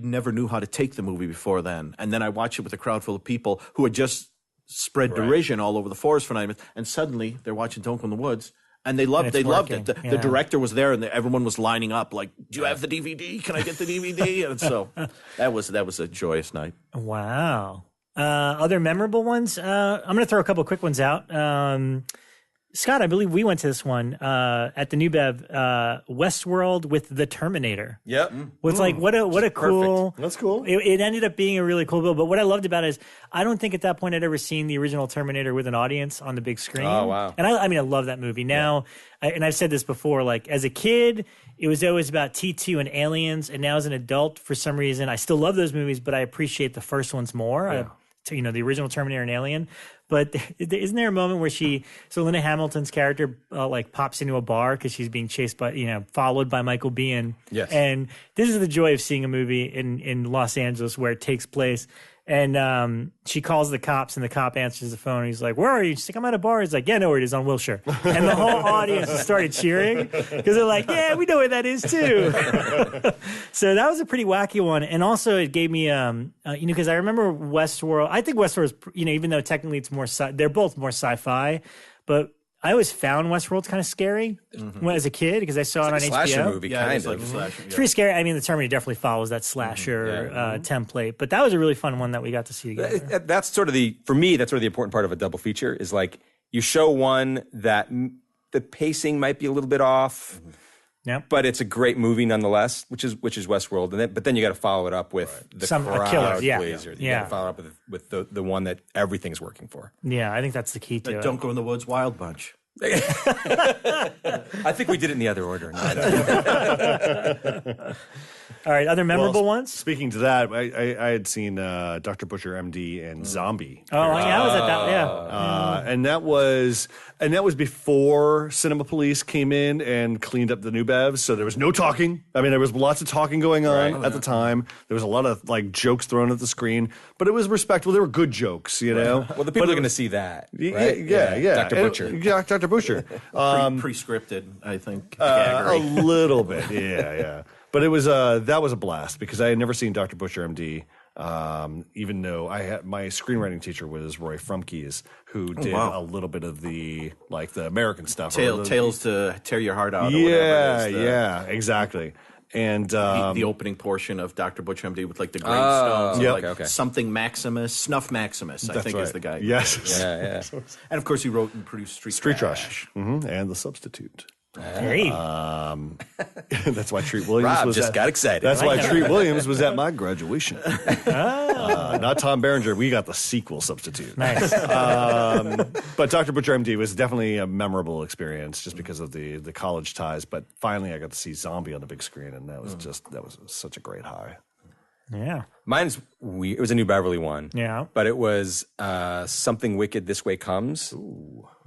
never knew how to take the movie before then, and then I watched it with a crowd full of people who had just spread derision all over The Forest for 9 minutes, and suddenly they're watching Don't Go in the Woods. And they loved it. The director was there, and everyone was lining up like, "Do you have the DVD? Can I get the DVD?" And so that was a joyous night. Wow. Other memorable ones? I'm going to throw a couple quick ones out. Scott, I believe we went to this one at the New Bev, Westworld with the Terminator. Yep. It's like what a cool. That's cool. It ended up being a really cool bill. But what I loved about it is I don't think at that point I'd ever seen the original Terminator with an audience on the big screen. Oh wow! And I love that movie now. And I've said this before. Like as a kid, it was always about T2 and aliens, and now as an adult, for some reason, I still love those movies, but I appreciate the first ones more. Yeah. The original Terminator and Alien. But isn't there a moment where Linda Hamilton's character pops into a bar because she's being chased by, followed by Michael Biehn. Yes. And this is the joy of seeing a movie in Los Angeles where it takes place. And she calls the cops, and the cop answers the phone. And he's like, "Where are you?" She's like, "I'm at a bar." He's like, "Yeah, no, it is on Wilshire." And the whole audience started cheering because they're like, "Yeah, we know where that is too." So that was a pretty wacky one. And also it gave me, because I remember Westworld. I think Westworld is, even though technically it's more, they're both more sci-fi, but I always found Westworld kind of scary as a kid because I saw it on HBO. Slasher movie, kind of. Like a slasher, It's pretty scary. I mean, the Terminator definitely follows that slasher template, but that was a really fun one that we got to see together. That's sort of the important part of a double feature is like you show one that the pacing might be a little bit off, but it's a great movie nonetheless, which is Westworld. But then you got to follow it up with the crowd killer, pleaser. You got to follow it up with the one that everything's working for. Yeah, I think that's the key to it. Don't Go in the Woods, Wild Bunch. I think we did it in the other order. All right, other memorable ones? Speaking to that, I had seen Dr. Butcher, MD, and Zombie. Oh, yeah, I was at that. Yeah, and that was before Cinema Police came in and cleaned up the New Bevs. So there was no talking. I mean, there was lots of talking going on at the time. There was a lot of jokes thrown at the screen, but it was respectfable. There were good jokes, Well, the people are going to see that. Right? Yeah. Dr. Butcher. Dr. Butcher. Pre-scripted, I think. A little bit. Yeah. But it was that was a blast because I had never seen Dr. Butcher, MD. Even though my screenwriting teacher was Roy Frumkes, who did a little bit of the American stuff. Tales to Tear Your Heart Out. Or whatever yeah, exactly. And the opening portion of Dr. Butcher, MD with the gravestones. Okay. Something Maximus, Snuff Maximus, I think is the guy. Yes. Yeah. And of course, he wrote and produced Street Trash. And The Substitute. Hey. That's why Treat Williams Rob was just got excited. That's why Treat Williams was at my graduation. Not Tom Berenger. We got the sequel substitute. Nice. But Dr. Butcher MD was definitely a memorable experience just because of the college ties. But finally, I got to see Zombie on the big screen, and that was such a great high. Yeah. Mine's weird. It was a New Beverly one. Yeah. But it was Something Wicked This Way Comes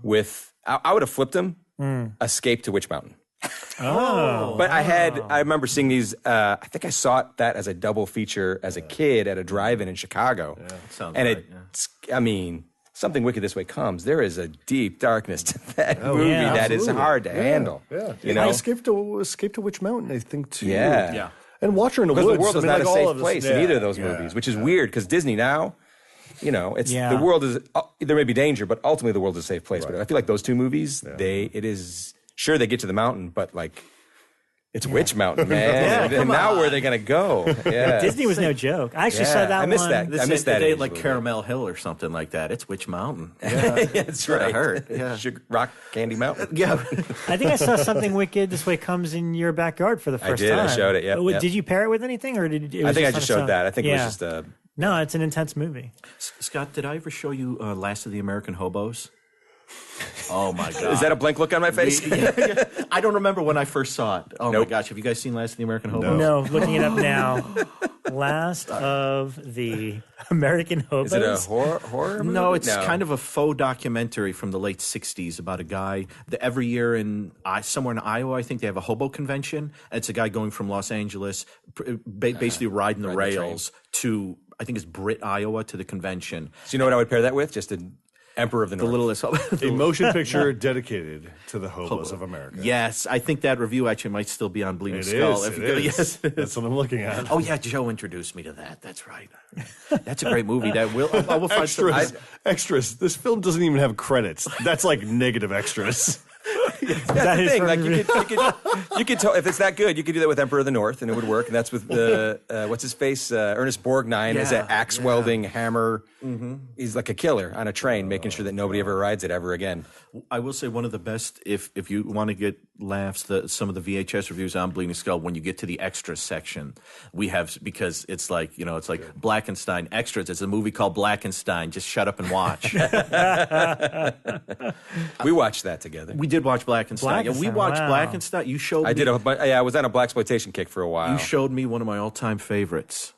with, I would have flipped them, Escape to Witch Mountain. Oh. But I remember seeing these, I think I saw that as a double feature as a kid at a drive-in in Chicago. Yeah, sounds and right, I mean, Something Wicked This Way Comes. There is a deep darkness to that movie that is hard to handle. Yeah. You know? Escape to Witch Mountain, I think, too. Yeah. And Watcher in the Woods. Because the world is not a safe place in either of those Yeah. movies, which is weird because Disney now, it's the world is, there may be danger, but ultimately the world is a safe place. Right. But I feel like those two movies, it is, sure they get to the mountain, but like, it's Witch Mountain, man. And now where are they going to go? Yeah. Disney was no joke. I actually saw that I missed one. that. I missed that. They like Caramel Hill or something like that. It's Witch Mountain. Yeah, that's right. Hurt. Yeah. Rock Candy Mountain. Yeah. I think I saw Something Wicked This Way Comes in your backyard for the first time. I showed it, yeah. Did you pair it with anything? Or did it was I think I on just its showed own? that. I think it was just a... No, it's an intense movie. Scott, did I ever show you Last of the American Hobos? Oh my God! Is that a blank look on my face? I don't remember when I first saw it. Oh Nope. my gosh! Have you guys seen Last of the American Hobos? No, looking it up now. Last of the American Hobos. Is it a horror movie? No, it's kind of a faux documentary from the late '60s about a guy. Every year somewhere in Iowa, I think they have a hobo convention. And it's a guy going from Los Angeles, basically riding the rails to, I think it's Britt, Iowa, to the convention. So you know what I would pair that with? Just an Emperor of the North. The Littlest Hobo. A motion picture dedicated to the hobos of America. Yes, I think that review actually might still be on Bleeding It Skull. is. Yes, that's what I'm looking at. Oh yeah, Joe introduced me to that. That's right. That's a great movie. That I will find Extras. This film doesn't even have credits. That's like negative extras. That's the thing. Like you could tell if it's that good, you could do that with Emperor of the North, and it would work. And that's with what's his face, Ernest Borgnine is an axe wielding hammer. Mm-hmm. He's like a killer on a train, making sure that nobody ever rides it ever again. I will say one of the best, if you want to get laughs, some of the VHS reviews on Bleeding Skull, when you get to the extras section, we have, because it's like, it's like Blackenstein extras. It's a movie called Blackenstein. Just shut up and watch. We watched that together. We did watch Blackenstein. Yeah, we watched Blackenstein. You showed me. I was on a blaxploitation kick for a while. You showed me one of my all-time favorites.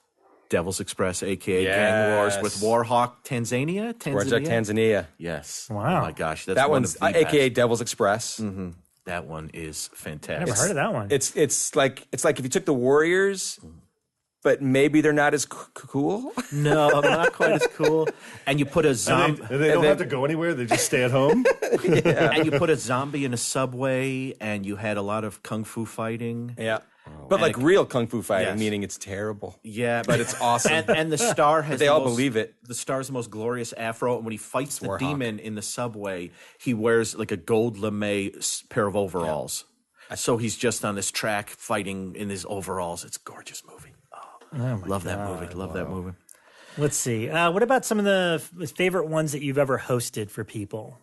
Devil's Express, a.k.a. Gang Wars with Warhawk, Tanzania? Tanzania. Yes. Wow. Oh, my gosh. That's that one's a.k.a. Devil's Express. Mm-hmm. That one is fantastic. Never heard of that one. It's like if you took the Warriors, but maybe they're not as cool. No, not quite as cool. And you put a zombie. They don't have to go anywhere. They just stay at home. And you put a zombie in a subway, and you had a lot of kung fu fighting. Yeah. But like real kung fu fighting, meaning it's terrible. Yeah, but it's awesome. And the star has. They all believe it. The star's the most glorious afro, and when he fights the demon in the subway, he wears like a gold lame pair of overalls. Yeah. So he's just on this track fighting in his overalls. It's a gorgeous movie. Oh love that movie. Love that movie. Let's see. What about some of the favorite ones that you've ever hosted for people?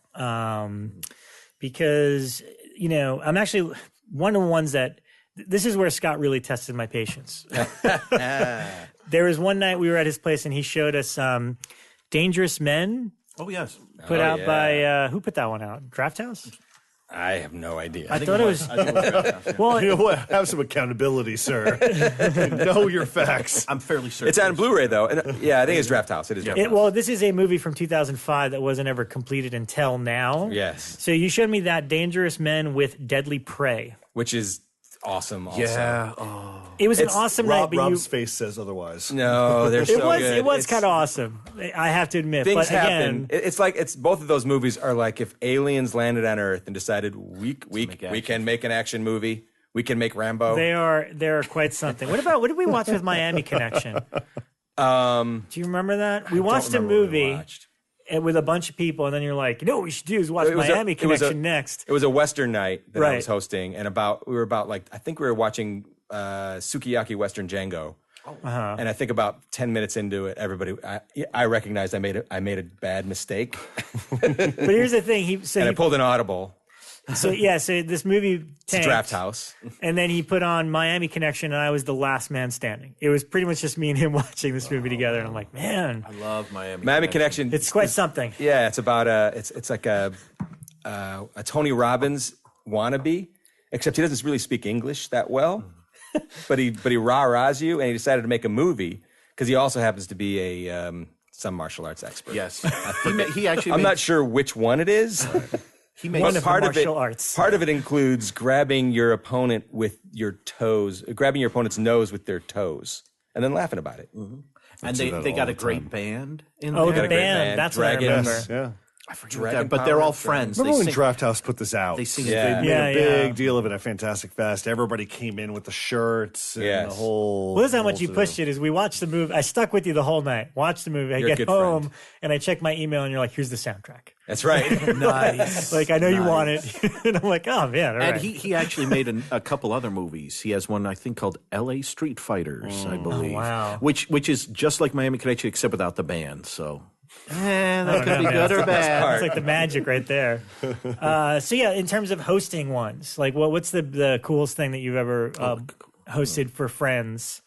Because I'm actually one of the ones that. This is where Scott really tested my patience. There was one night we were at his place and he showed us Dangerous Men. Oh, yes. Put out by, who put that one out? Draft House? I have no idea. I thought it was. Well, you know what? Have some accountability, sir. Know your facts. I'm fairly certain. It's on Blu-ray, though. And, I think it's Draft House. It is Draft House. Well, this is a movie from 2005 that wasn't ever completed until now. Yes. So you showed me that Dangerous Men with Deadly Prey. Which is awesome also. Yeah. Oh. It was an awesome night. But Rob's face says otherwise. No, they're so good. It was kind of awesome. I have to admit. Things but happen. Again, It's both of those movies are like if aliens landed on Earth and decided we can make an action movie. We can make Rambo. They are quite something. What did we watch with Miami Connection? Do you remember that? We watched a movie with a bunch of people, and then you're like, what we should do is watch Miami Connection next. It was a Western night that I was hosting, and we were watching Sukiyaki Western Django. Uh-huh. And I think about 10 minutes into it, everybody, I recognized I made a bad mistake. But here's the thing, I pulled an audible. So this movie tanked, Draft House, and then he put on Miami Connection, and I was the last man standing. It was pretty much just me and him watching this movie together, and I'm like, man, I love Miami Connection. it's quite something. Yeah, it's about it's like a Tony Robbins wannabe, except he doesn't really speak English that well, but he rah-rahs you, and he decided to make a movie because he also happens to be some martial arts expert. Yes, he actually. I'm not sure which one it is. He made One of part of it. martial arts. Part of it includes grabbing your opponent with your toes, grabbing your opponent's nose with their toes, and then laughing about it. Mm-hmm. And they got a great band in Oh, there. the great band. band. That's what I Dragons. remember. Yeah. I forget Dragon that, but they're Power, all friends. Remember They when sing, Draft House put this out? they sing Yeah. a Made good a Yeah, big deal of it at Fantastic Fest. Everybody came in with the shirts and Yes. the whole. Well, that's how much you whole pushed it. Is we watched the movie. I stuck with you the whole night. Watched the movie. I You're a get good home friend. and I check my email, and you're like, "Here's the soundtrack." That's right. nice. Like, I know you want it, and I'm like, "Oh man!" All And right. he actually made a couple other movies. He has one I think called L.A. Street Fighters, I believe. wow. Which is just like Miami Connection except without the band. So that could be man. good or bad. It's like the magic right there. So yeah, in terms of hosting ones, like, what's the coolest thing that you've ever hosted for friends?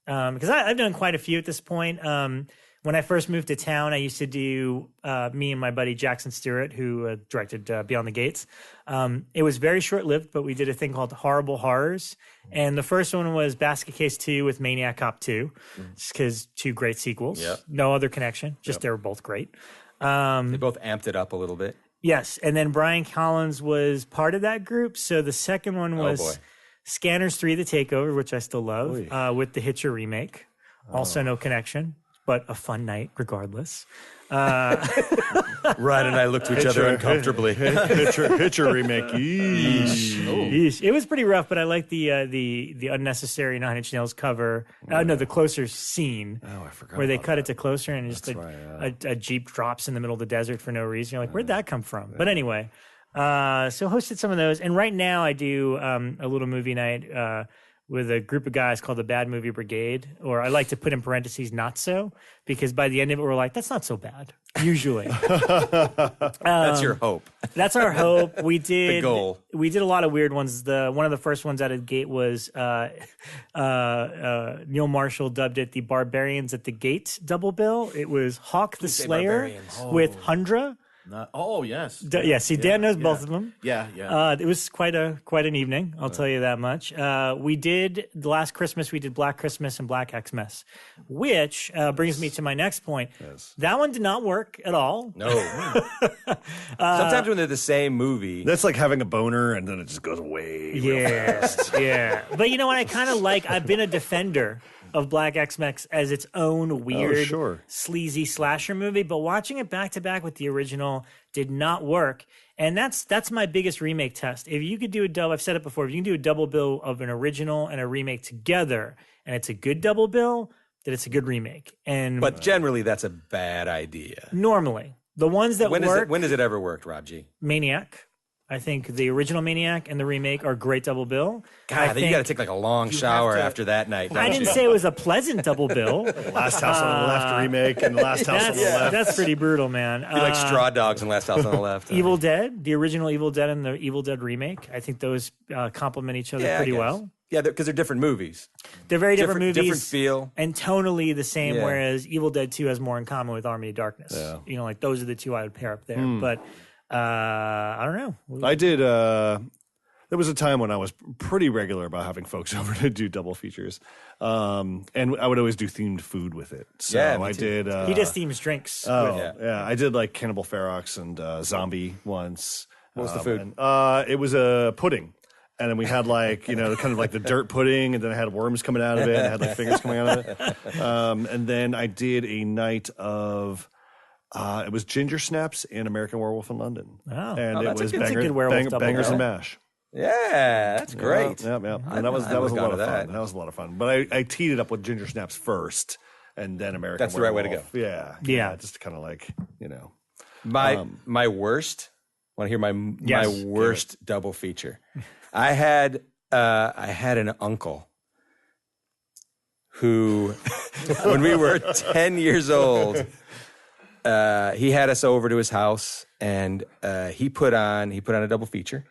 Because I've done quite a few at this point. When I first moved to town, I used to do me and my buddy Jackson Stewart, who directed Beyond the Gates. It was very short-lived, but we did a thing called Horrible Horrors. And the first one was Basket Case 2 with Maniac Cop 2, just because two great sequels. Yep. No other connection, just they were both great. They both amped it up a little bit. Yes, and then Brian Collins was part of that group. So the second one was boy. Scanners 3: The Takeover, which I still love, with the Hitcher remake. Also no connection, but a fun night regardless. Ryan and I looked to each other uncomfortably. Hitcher remake. Yeesh. Yeesh. It was pretty rough, but I like the unnecessary Nine Inch Nails cover. No, the Closer scene. Oh, I forgot. Where they about cut it to Closer and just a Jeep drops in the middle of the desert for no reason. You're like, where'd that come from? But anyway, so hosted some of those. And right now I do a little movie night with a group of guys called the Bad Movie Brigade, or I like to put in parentheses, not so, because by the end of it, we're like, that's not so bad, usually. That's your hope. That's our hope. We did The goal. We did a lot of weird ones. One of the first ones out of the gate was Neil Marshall dubbed it the Barbarians at the Gate double bill. It was Hawk the Slayer Barbarians? with Hundra. Yes. Dan knows both of them. Yeah. It was quite an evening. I'll tell you that much. We did last Christmas. We did Black Christmas and Black Xmas, which brings me to my next point. That one did not work at all. No. Sometimes when they're the same movie. That's like having a boner and then it just goes away. Yeah. But you know what? I kind of like. I've been a defender of Black Xmas as its own weird, sleazy slasher movie, but watching it back to back with the original did not work. And that's my biggest remake test. If you could do a double, I've said it before, if you can do a double bill of an original and a remake together, and it's a good double bill, then it's a good remake. But generally, that's a bad idea. Normally, the ones that work. When has it ever worked, Rob G? Maniac. I think the original Maniac and the remake are great double bill. God, then you got to take like a long shower after that night. I didn't say it was a pleasant double bill. Last House on the Left remake and Last House on the Left. That's pretty brutal, man. You like Straw Dogs and Last House on the Left. Evil Dead, the original Evil Dead and the Evil Dead remake. I think those complement each other pretty well. Yeah, because they're different movies. They're very different movies. Different feel. And tonally the same, whereas Evil Dead 2 has more in common with Army of Darkness. Yeah. You know, like those are the two I would pair up there. But I don't know. I did. There was a time when I was pretty regular about having folks over to do double features, and I would always do themed food with it. So I did. He just themes drinks. I did like Cannibal Ferox and Zombie once. What was the food? It was a pudding. And then we had like, kind of like the dirt pudding, and then I had worms coming out of it, and I had like fingers coming out of it. And then I did a night of. It was Ginger Snaps and American Werewolf in London. Oh, and it was a good werewolf double Bangers bill. and Mash. Yeah, that's great. Yeah. And that was a lot of fun. That was a lot of fun. But I teed it up with Ginger Snaps first, and then American That's Werewolf. the right way to go. Yeah. Just kind of like, My worst. Want to hear my worst double feature? I had an uncle who, when we were 10 years old, he had us over to his house, and he put on a double feature.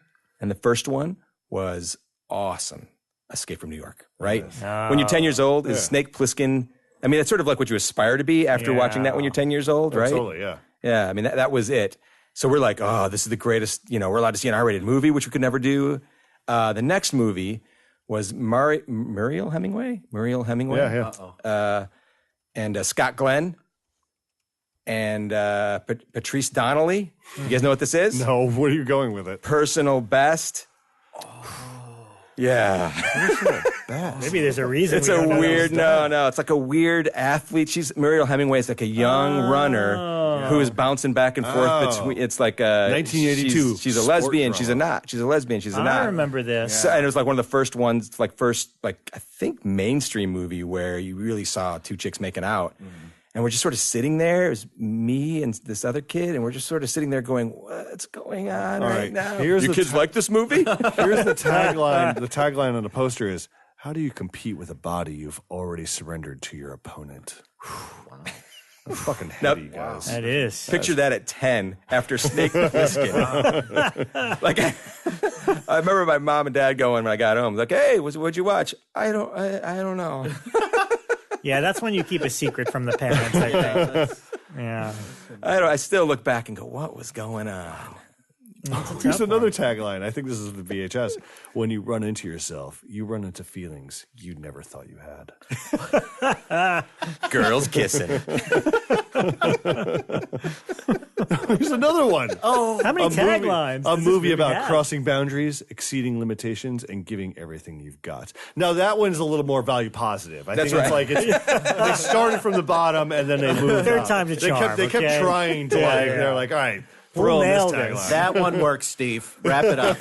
And the first one was awesome. Escape from New York, right? When you're 10 years old, is Snake Plissken. I mean, it's sort of like what you aspire to be after watching that when you're 10 years old, right? Totally, yeah. Yeah, I mean, that was it. So we're like, oh, this is the greatest, we're allowed to see an R-rated movie, which we could never do. The next movie was Muriel Hemingway? Yeah. And Scott Glenn and Patrice Donnelly. You guys know what this is? No, where are you going with it? Personal Best. Yeah. Maybe there's a reason. It's a weird, no. It's like a weird athlete. Muriel Hemingway is like a young runner who is bouncing back and forth between. It's like 1982. She's a lesbian. She's a not. She's a lesbian. She's a not. I remember this. So, and it was like one of the first ones, I think mainstream movie where you really saw two chicks making out. And we're just sort of sitting there. It was me and this other kid, and we're just sort of sitting there going, what's going on right now? You kids like this movie? Here's the tagline. The tagline on the poster is, how do you compete with a body you've already surrendered to your opponent? Wow. That's fucking heavy, guys. That is. Picture that at 10 after Snake Plissken. I remember my mom and dad going when I got home, like, hey, what'd you watch? I don't know. Yeah, that's when you keep a secret from the parents, I think. Yeah. I still look back and go, what was going on? Here's another tagline. I think this is the VHS. When you run into yourself, you run into feelings you never thought you had. Girls kissing. Here's another one. Oh, how many taglines? A movie about crossing boundaries, exceeding limitations, and giving everything you've got. Now, that one's a little more value positive. I think it's like they started from the bottom and then they moved Third up. time's a charm. They kept trying to, they're like, all right. We'll nail this. That one works, Steve. Wrap it up.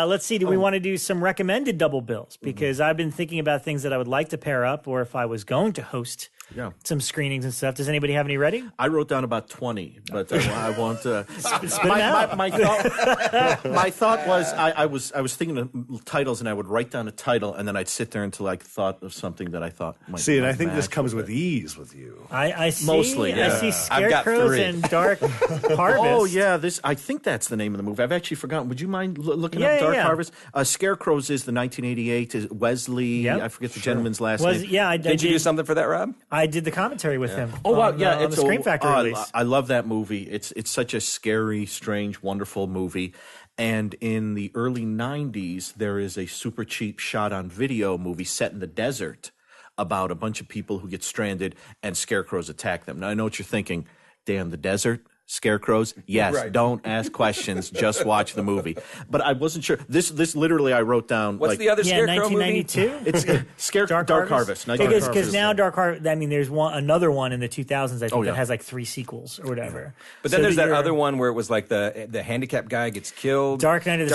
Let's see. Do we want to do some recommended double bills? Because I've been thinking about things that I would like to pair up, or if I was going to host some screenings and stuff. Does anybody have any ready? I wrote down about 20, but I won't. My thought was I was thinking of titles, and I would write down a title, and then I'd sit there until I thought of something that I thought might. See, and I think this comes with ease with you. I see. Mostly, I see Scarecrows and Dark Harvest. Oh yeah, I think that's the name of the movie. I've actually forgotten. Would you mind looking up Dark Harvest? Scarecrows is the 1988. Is Wesley? Yep. I forget the gentleman's last name. Yeah, did you do something for that, Rob? I did the commentary with him. Oh wow, it's the Scream Factory release. I love that movie. It's such a scary, strange, wonderful movie. And in the early 90s, there is a super cheap shot on video movie set in the desert about a bunch of people who get stranded and scarecrows attack them. Now I know what you're thinking. Damn, the desert? Scarecrows? Yes. Right. Don't ask questions. Just watch the movie. But I wasn't sure. This literally I wrote down. What's the other Scarecrow 1992? movie? It's Dark Harvest. Because now Dark Harvest. I mean, there's another one in the 2000s. I think that has like 3 sequels or whatever. But then there's that other one where it was like the handicapped guy gets killed. Dark Night of the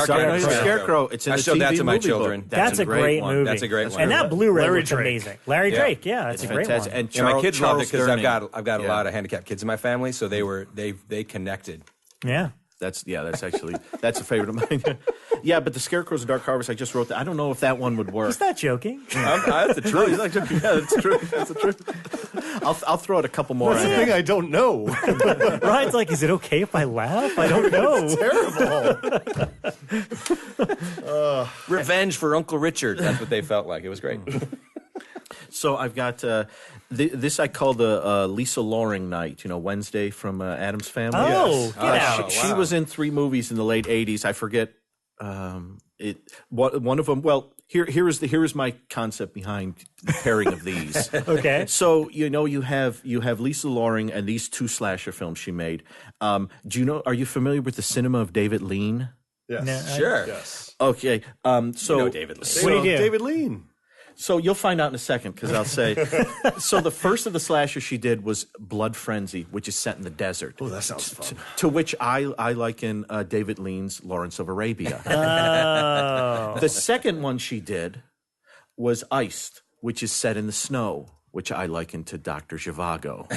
Scarecrow. It's in I showed that to my children. That's a great movie. That's a great one. And that Blu-ray looks amazing. Larry Drake. Yeah, that's a great one. And my kids loved it because I've got a lot of handicapped kids in my family, so they connected. Yeah. That's a favorite of mine. Yeah, but the Scarecrows and Dark Harvest, I just wrote that. I don't know if that one would work. He's not joking. That's the truth. Yeah, that's true. That's the truth. I'll throw out a couple more. That's the thing I don't know. Ryan's like, is it okay if I laugh? I don't know. Terrible. Revenge for Uncle Richard. That's what they felt like. It was great. So I've got this I call the Lisa Loring night. Wednesday from Addams Family. Oh, get out! She was in 3 movies in the late '80s. I forget one of them. Well, here is my concept behind the pairing of these. Okay. So you have Lisa Loring and these 2 slasher films she made. Do you know? Are you familiar with the cinema of David Lean? Yes. No, Sure. Yes. Okay. So David Lean. What do you do? David Lean. So you'll find out in a second because I'll say. So the first of the slashers she did was Blood Frenzy, which is set in the desert. Oh, that sounds fun. To which I liken David Lean's Lawrence of Arabia. Oh. The second one she did was Iced, which is set in the snow, which I liken to Dr. Zhivago.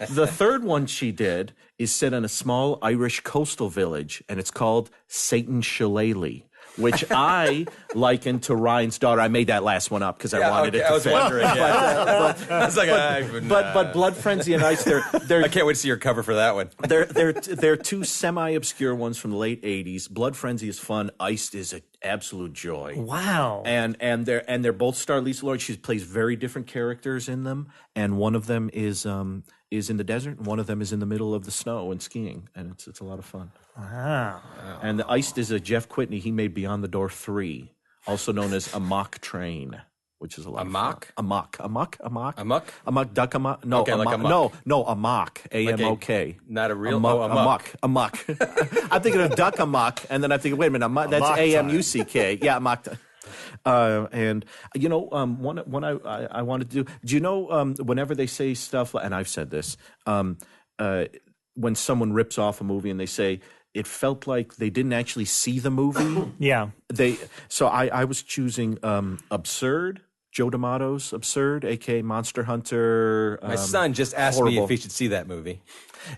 The third one she did is set in a small Irish coastal village, and it's called Satan Shillelagh, which I liken to Ryan's daughter. I made that last one up because I wanted it to I was fit. wondering. Yeah. I was like, but Blood Frenzy and Ice, they're I can't wait to see your cover for that one. they're two semi-obscure ones from the late '80s. Blood Frenzy is fun. Iced is an absolute joy. Wow. And they're both star Lisa Lloyd. She plays very different characters in them, and one of them is in the desert, and one of them is in the middle of the snow and skiing, and it's a lot of fun. Wow. And the Iced is a Jeff Whitney. He made Beyond the Door 3, also known as Amok Train, which is a lot of fun. Amok? Amok? Duck Amok? No, Okay, like Amok. No, Amok. A-M-O-K. Not a real Amok. I'm thinking of Duck Amok, and then I'm thinking, wait a minute, Amok, that's A-M-U-C-K. Yeah, Amok. And you know, one I wanted to do. Do you know whenever they say stuff, and I've said this, when someone rips off a movie and they say it felt like they didn't actually see the movie. Yeah. So I was choosing Absurd. Joe D'Amato's Absurd, a.k.a. Monster Hunter. My son just asked me if he should see that movie.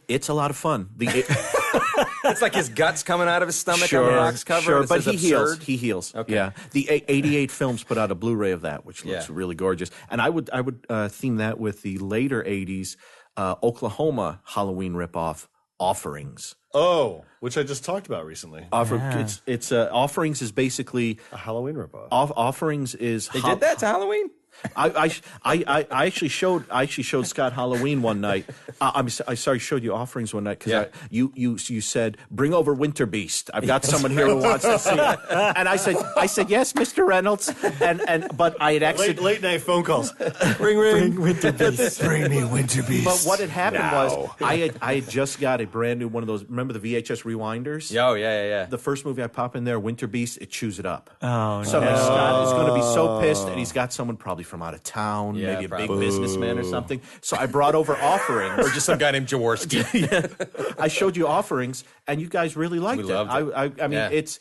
It's a lot of fun. It's like his guts coming out of his stomach on the box cover. Sure, but he heals. He heals. Okay. Yeah. The 88 Films put out a Blu-ray of that, which looks really gorgeous. And I would theme that with the later 80s Oklahoma Halloween ripoff, Offerings. Oh, which I just talked about recently. It's Offerings is basically a Halloween ripoff. Offerings is they did that to Halloween. I actually showed Scott Halloween one night. I showed you Offerings one night because you said bring over Winter Beast. I've got someone here who wants to see it, and I said yes, Mr. Reynolds, but I had actually late night phone calls. Bring Winter Beast. Bring me Winter Beast. But what had happened was I had just got a brand new one of those. Remember the VHS rewinders? Oh yeah. The first movie I pop in there, Winter Beast, it chews it up. Oh, so Scott is going to be so pissed, and he's got someone probably from out of town, maybe a big businessman or something. So I brought over Offerings. Or just some guy named Jaworski. I showed you Offerings, and you guys really liked it. Loved it. I mean, it's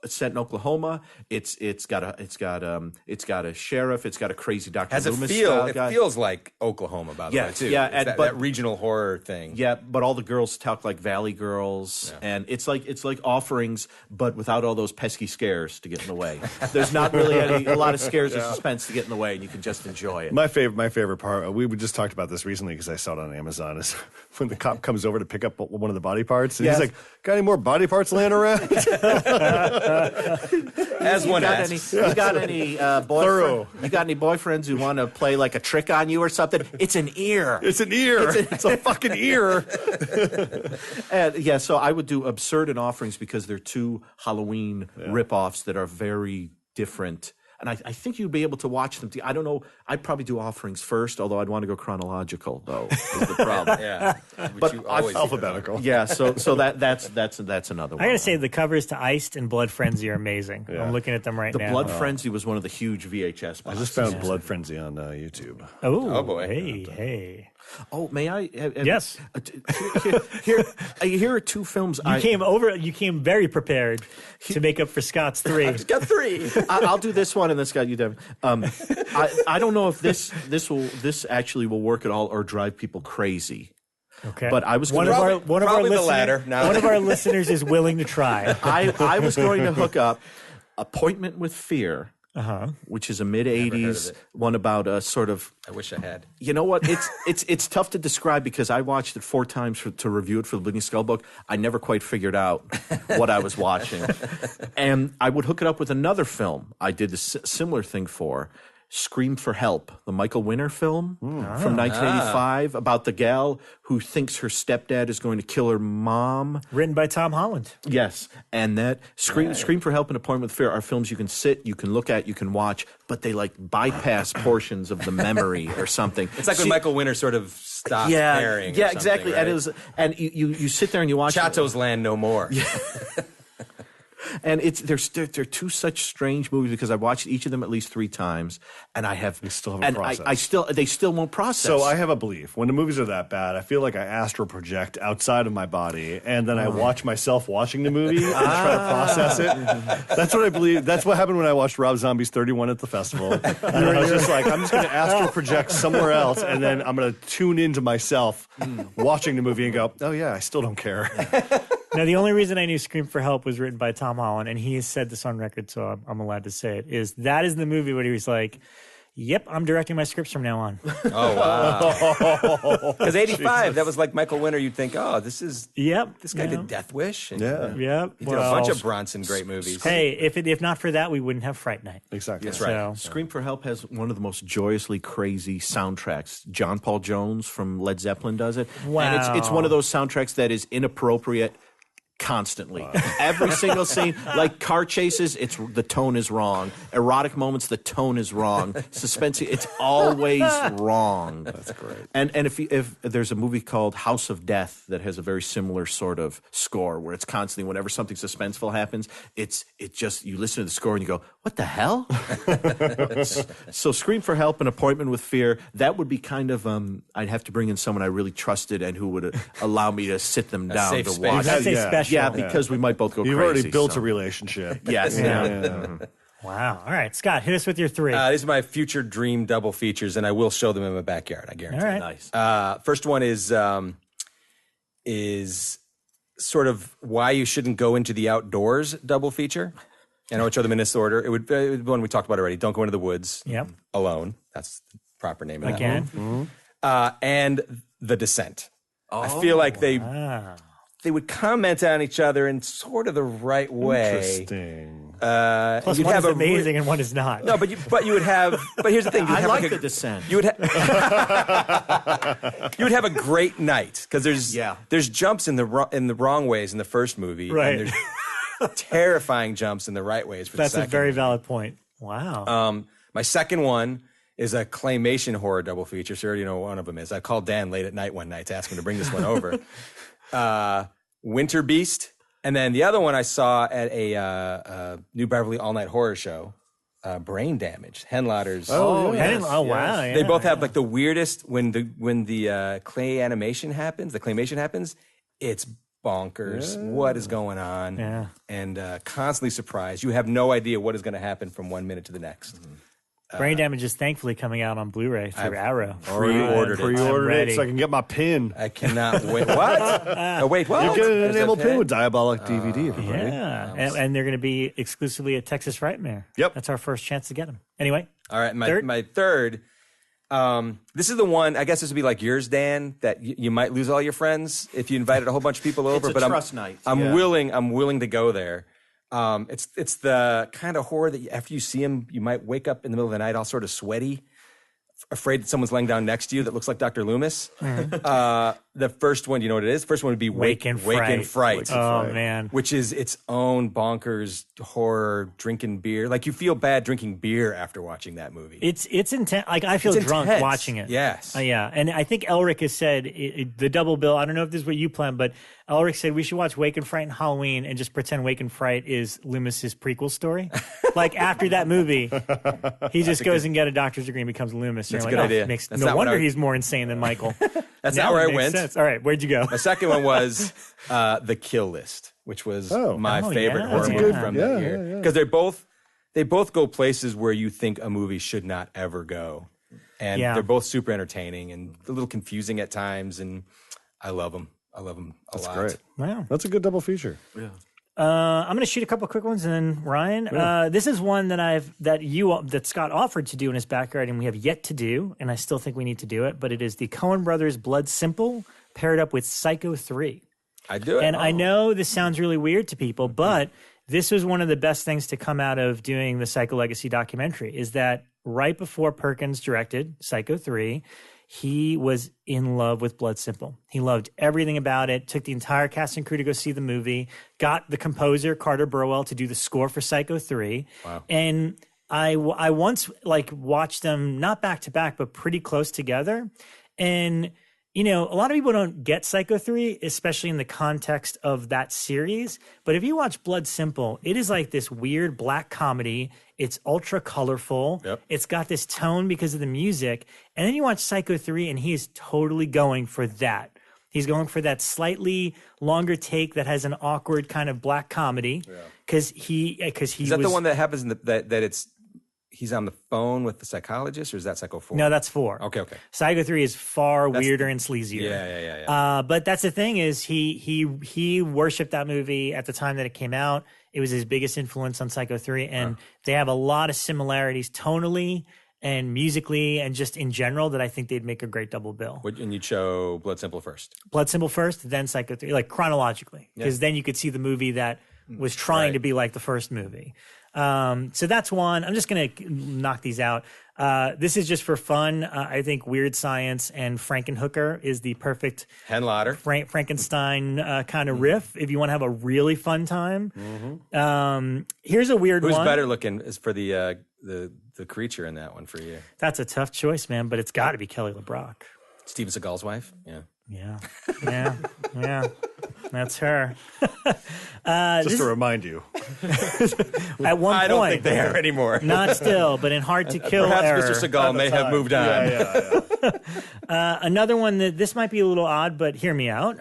set in Oklahoma. It's got a sheriff. It's got a crazy Dr. Loomis style guy. It feels like Oklahoma, by the way, too. Yeah, it's that regional horror thing. Yeah, but all the girls talk like Valley Girls, and it's like Offerings, but without all those pesky scares to get in the way. There's not really a lot of scares or suspense to get in the way, and you can just enjoy it. My favorite part, we just talked about this recently because I saw it on Amazon, is when the cop comes over to pick up one of the body parts, and he's like, got any more body parts laying around? As one asks. You got any boyfriend? You got any boyfriends who want to play like a trick on you or something? It's an ear. It's an ear. It's a fucking ear. And so I would do Absurd and Offerings because they're two Halloween ripoffs that are very different. And I think you'd be able to watch them. I don't know. I'd probably do Offerings first, although I'd want to go chronological, though, is the problem. But alphabetical. Yeah, so that's another one. I got to say, the covers to Iced and Blood Frenzy are amazing. I'm looking at them now. The Blood Frenzy was one of the huge VHS boxes. I just found Blood Frenzy on YouTube. Oh boy. Hey. Oh, may I? Yes. Here are two films. You came very prepared to make up for Scott's 3. I just got 3. I'll do this one, and then Scott, you do. I don't know if this actually will work at all or drive people crazy. Okay. But I was one of our listeners is willing to try. I was going to hook up Appointment with Fear. Which is a mid-'80s one about a sort of. I wish I had. You know what? It's tough to describe because I watched it 4 times to review it for the Bleeding Skull book. I never quite figured out what I was watching, and I would hook it up with another film I did a similar thing for. Scream for Help, the Michael Winner film from 1985 about the gal who thinks her stepdad is going to kill her mom. Written by Tom Holland. Yes, and that Scream for Help and Appointment with Fear are films you can sit, you can look at, you can watch, but they like bypass portions of the memory or something. It's like when Michael Winner sort of stopped caring. Yeah, exactly. Right? And you sit there and you watch Chato's Land No More. Yeah. And they're two such strange movies because I watched each of them at least 3 times, and I have. You still haven't processed. They still won't process. So I have a belief when the movies are that bad, I feel like I astral project outside of my body, and then I watch myself watching the movie and try to process it. That's what I believe. That's what happened when I watched Rob Zombie's 31 at the festival. And I was just like, I'm just going to astral project somewhere else, and then I'm going to tune into myself watching the movie and go, oh yeah, I still don't care. Now, the only reason I knew Scream for Help was written by Tom Holland, and he has said this on record, so I'm allowed to say it, is that is the movie where he was like, yep, I'm directing my scripts from now on. Oh, wow. Because 85, that was like Michael Winter. You'd think, oh, this guy did Death Wish. And, Yep. He did a bunch of Bronson great movies. Hey, if not for that, we wouldn't have Fright Night. Exactly. That's right. Scream for Help has one of the most joyously crazy soundtracks. John Paul Jones from Led Zeppelin does it. Wow. And it's one of those soundtracks that is inappropriate constantly. Every single scene, like car chases, the tone is wrong. Erotic moments, the tone is wrong. Suspense, it's always wrong. That's great. And if there's a movie called House of Death that has a very similar sort of score where it's constantly, whenever something suspenseful happens, it just, you listen to the score and you go, what the hell? So Scream for Help and Appointment with Fear, that would be kind of, I'd have to bring in someone I really trusted and who would allow me to sit them down safe to space. watch. That's a special. Yeah, because we might both go You've crazy. already built so. a relationship. Yes. Wow. All right, Scott, hit us with your three. These are my future dream double features, and I will show them in my backyard, I guarantee. All right. Nice. First one is sort of why you shouldn't go into the outdoors double feature. And I would show them in this order. It would be one we talked about already. Don't go into the woods alone. That's the proper name of that Again. one. And The Descent. I feel like they would comment on each other in sort of the right way. Interesting. Plus, you'd one have is a amazing and one is not. No, but you would have. But here's the thing: you'd I have like a, The Descent. You would you would have a great night because there's jumps in the wrong ways in the first movie, Right. And there's terrifying jumps in the right ways for That's the a second. very valid point. Wow. My second one is a claymation horror double feature. So you already know what one of them is. I called Dan late at night one night to ask him to bring this one over. Winter Beast. And then the other one I saw at a New Beverly All Night Horror Show, Brain Damage, Henlotter's. wow. Yeah. They both have like the weirdest when the claymation happens. It's bonkers. What is going on? Yeah. And constantly surprised. You have no idea what is going to happen from 1 minute to the next. Brain Damage is thankfully coming out on Blu-ray through Arrow. Pre-ordered it. Pre-ordered ready. it so I can get my pin. I cannot wait. What? Oh, wait, what? You get an There's enamel a pin with Diabolic DVD, everybody. Yeah, and they're going to be exclusively at Texas Frightmare. Yep. That's our first chance to get them. Anyway. All right, my Third? third. This is the one. I guess this would be like yours, Dan. That you might lose all your friends if you invited a whole bunch of people over. It's a but trust night. I'm willing to go there. It's the kind of horror that after you see him, you might wake up in the middle of the night all sort of sweaty, afraid that someone's laying down next to you that looks like Dr. Loomis. The first one, you know what it is? First one would be Wake and Fright. Oh, man. Which is its own bonkers horror, drinking beer. Like you feel bad drinking beer after watching that movie. It's intense. Like I feel It's drunk intense. watching it. Yes. Yeah. And I think Elric has said the double bill. I don't know if this is what you plan, but Elric said we should watch Wake and Fright and Halloween and just pretend Wake and Fright is Loomis's prequel story. Like after that movie, he just goes and get a doctor's degree and becomes Loomis. That's a You're good like, idea. Makes, That's no not what wonder I- he's more insane than Michael. That's Now not where it I makes went. sense. All right, where'd you go? My second one was The Kill List, which was my Oh, favorite yeah. horror That's movie good. from Yeah, that year. Because they both go places where you think a movie should not ever go. And Yeah. they're both super entertaining and a little confusing at times. And I love them. I love them a lot. Great. Wow. That's a good double feature. I'm going to shoot a couple quick ones, and then Ryan. This is one that Scott offered to do in his backyard, and we have yet to do, and I still think we need to do it. But it is the Coen Brothers' Blood Simple paired up with Psycho 3. I do it. And I know this sounds really weird to people, but this was one of the best things to come out of doing the Psycho Legacy documentary. Is that right before Perkins directed Psycho 3, he was in love with Blood Simple. He loved everything about it, took the entire cast and crew to go see the movie, got the composer, Carter Burwell, to do the score for Psycho 3. Wow. And I once watched them, not back to back, but pretty close together. And, you know, a lot of people don't get Psycho 3, especially in the context of that series. But if you watch Blood Simple, it is like this weird black comedy. It's ultra colorful. Yep. It's got this tone because of the music. And then you watch Psycho 3, and he is totally going for that. He's going for that slightly longer take that has an awkward kind of black comedy. Because Is that the one that happens in that he's on the phone with the psychologist, or is that Psycho 4? No, that's 4. Okay. Psycho 3 is far weirder and sleazier. Yeah. But that's the thing is he worshipped that movie at the time that it came out. It was his biggest influence on Psycho 3, and they have a lot of similarities tonally and musically and just in general that I think they'd make a great double bill. And you'd show Blood Simple first? Blood Simple first, then Psycho 3, like chronologically, because then you could see the movie that was trying to be like the first movie. So that's one. I'm just going to knock these out. This is just for fun. I think Weird Science and Frankenhooker is the perfect Henlotter. Frankenstein kind of riff if you want to have a really fun time. Here's a weird one. Who's better looking is for the creature in that one for you? That's a tough choice, man, but it's got to be Kelly LeBrock. Steven Seagal's wife? Yeah. That's her. Just to remind you. At one point. I don't think they are anymore. Not still, but in Hard to Kill Perhaps era. Mr. Seagal may have moved on. Another one that this might be a little odd, but hear me out.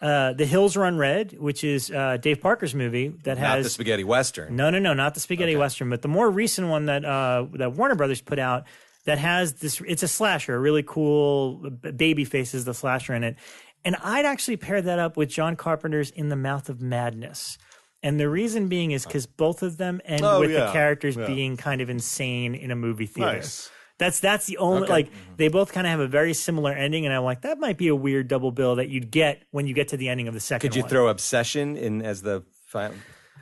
The Hills Run Red, which is Dave Parker's movie that has not the spaghetti western. No, not the spaghetti western, but the more recent one that that Warner Brothers put out that has this. It's a slasher, a really cool baby faces the slasher in it, and I'd actually pair that up with John Carpenter's In the Mouth of Madness. And the reason being is because both of them end with the characters being kind of insane in a movie theater. Nice. That's the only they both kind of have a very similar ending, and I'm like, that might be a weird double bill that you'd get when you get to the ending of the second one. Could you throw Obsession in as the final?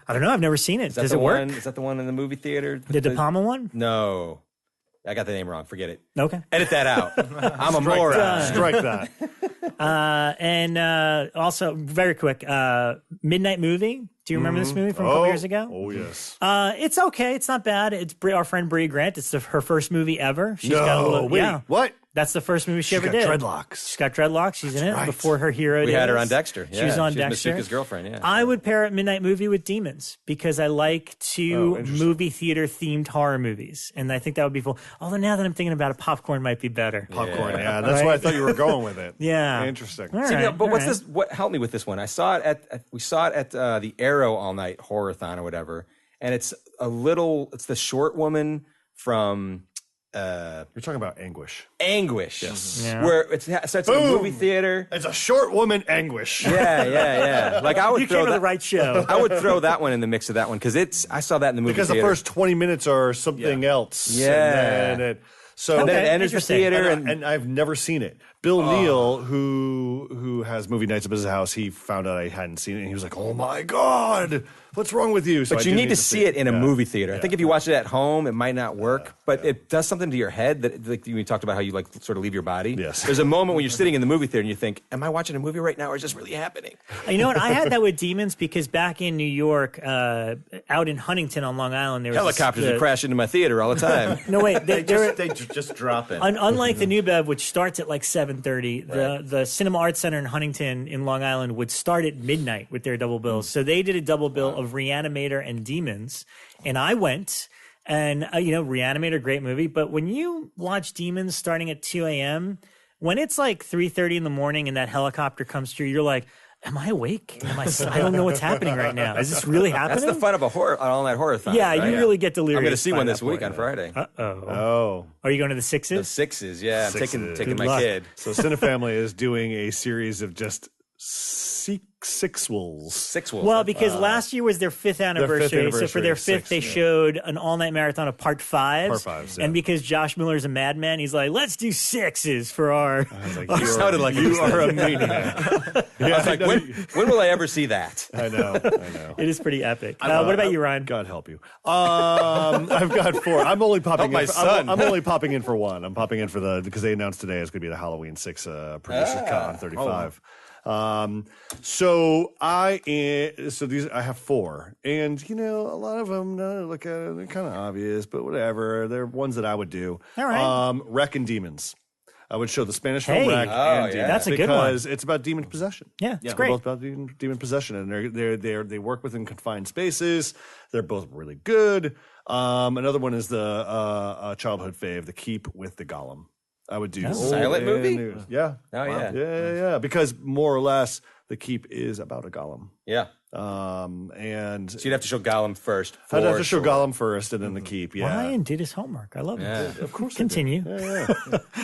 I don't know. I've never seen it. Does it work? Is that the one in the movie theater? The De Palma one? No. I got the name wrong. Forget it. Okay. Edit that out. I'm a moron. Strike that. And also, very quick, Midnight Movie. Do you remember this movie from a couple years ago? Oh, yes. It's okay. It's not bad. It's our friend Brea Grant. It's her first movie ever. She's No, got a little, wait, what? That's the first movie she ever got did. dreadlocks. She's got dreadlocks. She's in it right. before her hero We days. had her on Dexter. Yeah, she was on she was Dexter. Masuka's girlfriend, yeah. I would pair up Midnight Movie with Demons because I like movie theater themed horror movies. And I think that would be full. Although now that I'm thinking about it, popcorn might be better. Popcorn, yeah. That's why I thought you were going with it. Yeah. Interesting. All See, right, but what's all right. this? What helped me with this one? I saw it we saw it at the Arrow All Night Horror-thon or whatever, and it's the short woman from You're talking about Anguish. Anguish, Yes. Yeah. where it's in a movie theater. It's a short woman, Anguish. Yeah. Like I would You throw came to that. the right show. I would throw that one in the mix of that one because I saw that in the movie Because theater. the first 20 minutes are something else. Yeah. And then it Okay, enters the interesting. theater and I've never seen it. Bill Neal, who has movie nights up at his house, he found out I hadn't seen it, and he was like, "Oh my god, what's wrong with you?" So But I you do need to see it in a movie theater. I think if you watch it at home, it might not work, but it does something to your head that, like you talked about how you like sort of leave your body. Yes. There's a moment when you're sitting in the movie theater and you think, "Am I watching a movie right now, or is this really happening?" You know what? I had that with Demons because back in New York, out in Huntington on Long Island, there was Helicopters would crash into my theater all the time. No, wait. They just drop it. Unlike the New Bev, which starts at like 7:30, the Cinema Arts Center in Huntington in Long Island would start at midnight with their double bills. So they did a double bill of Reanimator and Demons, and I went. And Reanimator, great movie. But when you watch Demons starting at 2 a.m., when it's like 3:30 in the morning and that helicopter comes through, you're like, am I awake? I don't know what's happening right now. Is this really happening? That's the fun of an all-night horror-thon. Yeah, right? you really get delirious. I'm going to see by one that this week point. on Friday. Oh. Are you going to the The Sixes? Sixes, yeah. I'm Sixes. taking Good my luck. kid. So Cinefamily is doing a series of just sixwells. Six Wolves. Well, because last year was their fifth anniversary, so for their fifth, they showed an all-night marathon of part fives. Part fives, yeah. And because Josh Miller's a madman, he's like, let's do sixes for our... You sounded like you are a maniac. I was like, when will I ever see that? I know. It is pretty epic. What about you, Ryan? God help you. I've got 4. I'm only popping Help in. my son. I'm only popping in for one. I'm popping in for because they announced today it's going to be the Halloween 6 producer's cut on 35. So I have 4, and a lot of them look at it, they're kind of obvious, but whatever. They're ones that I would do. All right. Wreck and Demons. I would show the Spanish Hey. film Wreck Oh, and yeah. Demons That's a good one. because it's about demon possession. Yeah, it's They're great. both about demon possession, and they work within confined spaces. They're both really good. Another one is the childhood fave, The Keep with the Golem. I would do Silent movie? Yeah. Oh, yeah. Yeah. Because more or less, The Keep is about a golem. Yeah. And so you'd have to show Gollum first. I'd have to show Gollum first, and then The Keep. Yeah, Ryan did his homework. I love it. Of course, continue.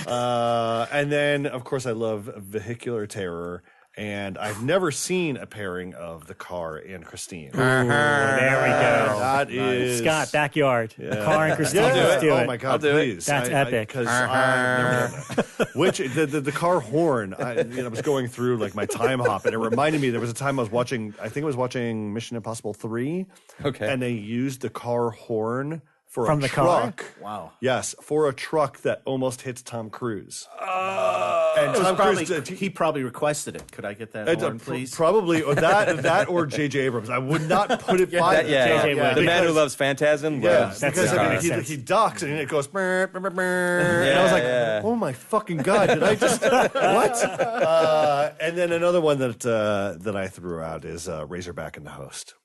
And then, of course, I love Vehicular Terror. And I've never seen a pairing of the Car and Christine. There we go. That is Scott, backyard. The Car and Christine. Let's do it. Oh my God, please! That's epic. Because I've never done that. Which the car horn? I was going through like my time hop, and it reminded me there was a time I was watching. I think I was watching Mission Impossible 3. Okay. And they used the car horn from the truck. car. Wow. Yes, for a truck that almost hits Tom Cruise. And Tom Cruise, he probably requested it. Could I get that horn, please? Probably, or that or J.J. Abrams. I would not put it by the man who loves Phantasm. Because he ducks and it goes. Burr, burr, burr, burr, and I was like, oh my fucking God, did I just what? And then another one that I threw out is Razorback and the Host.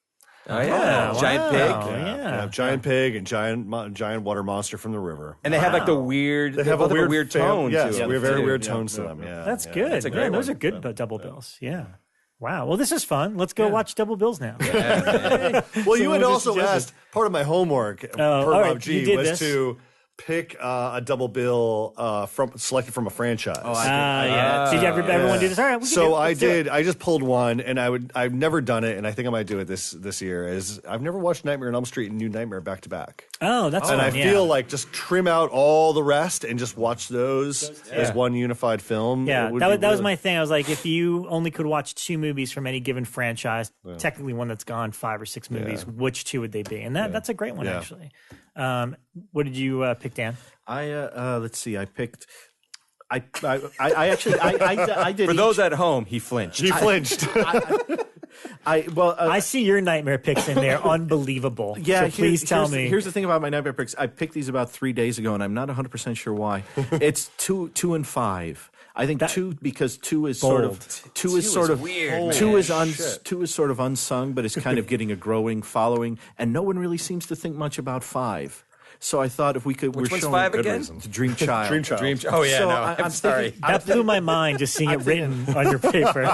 Oh yeah, Giant Pig. Yeah. Giant Pig and giant water monster from the river. And they have like the weird. They have a weird tone. Yes, to them. very weird tones to them. Yeah, that's good. That's a great those one. are good double bills. Yeah. Wow. Well, this is fun. Let's go watch double bills now. Well, you had also asked. Part of my homework per Bob G was to pick a double bill selected from a franchise. Did everyone do this? All right. So I did. I just pulled one, and I've never done it, and I think I might do it this year. Is I've never watched Nightmare on Elm Street and New Nightmare back to back. Oh, that's fun. And I feel like just trim out all the rest and just watch those as one unified film. Yeah, that was my thing. I was like, if you only could watch 2 movies from any given franchise, technically one that's gone 5 or 6 movies, which 2 would they be? And that's a great one, actually. What did you pick, Dan? Let's see. I picked. I did. For those at home, he flinched. He flinched. I see your nightmare picks in there. Unbelievable. Yeah, so please tell me. Here's the thing about my nightmare picks. I picked these about 3 days ago, and I'm not 100% sure why. It's 2 and 5. I think 2 because 2 is bold. Two is sort of weird. 2 is sort of unsung, but it's kind of getting a growing following, and no one really seems to think much about 5. So I thought if we could, which one's 5 again? Dream Child. Oh yeah, so no, I'm sorry. That blew my mind just seeing it written on your paper.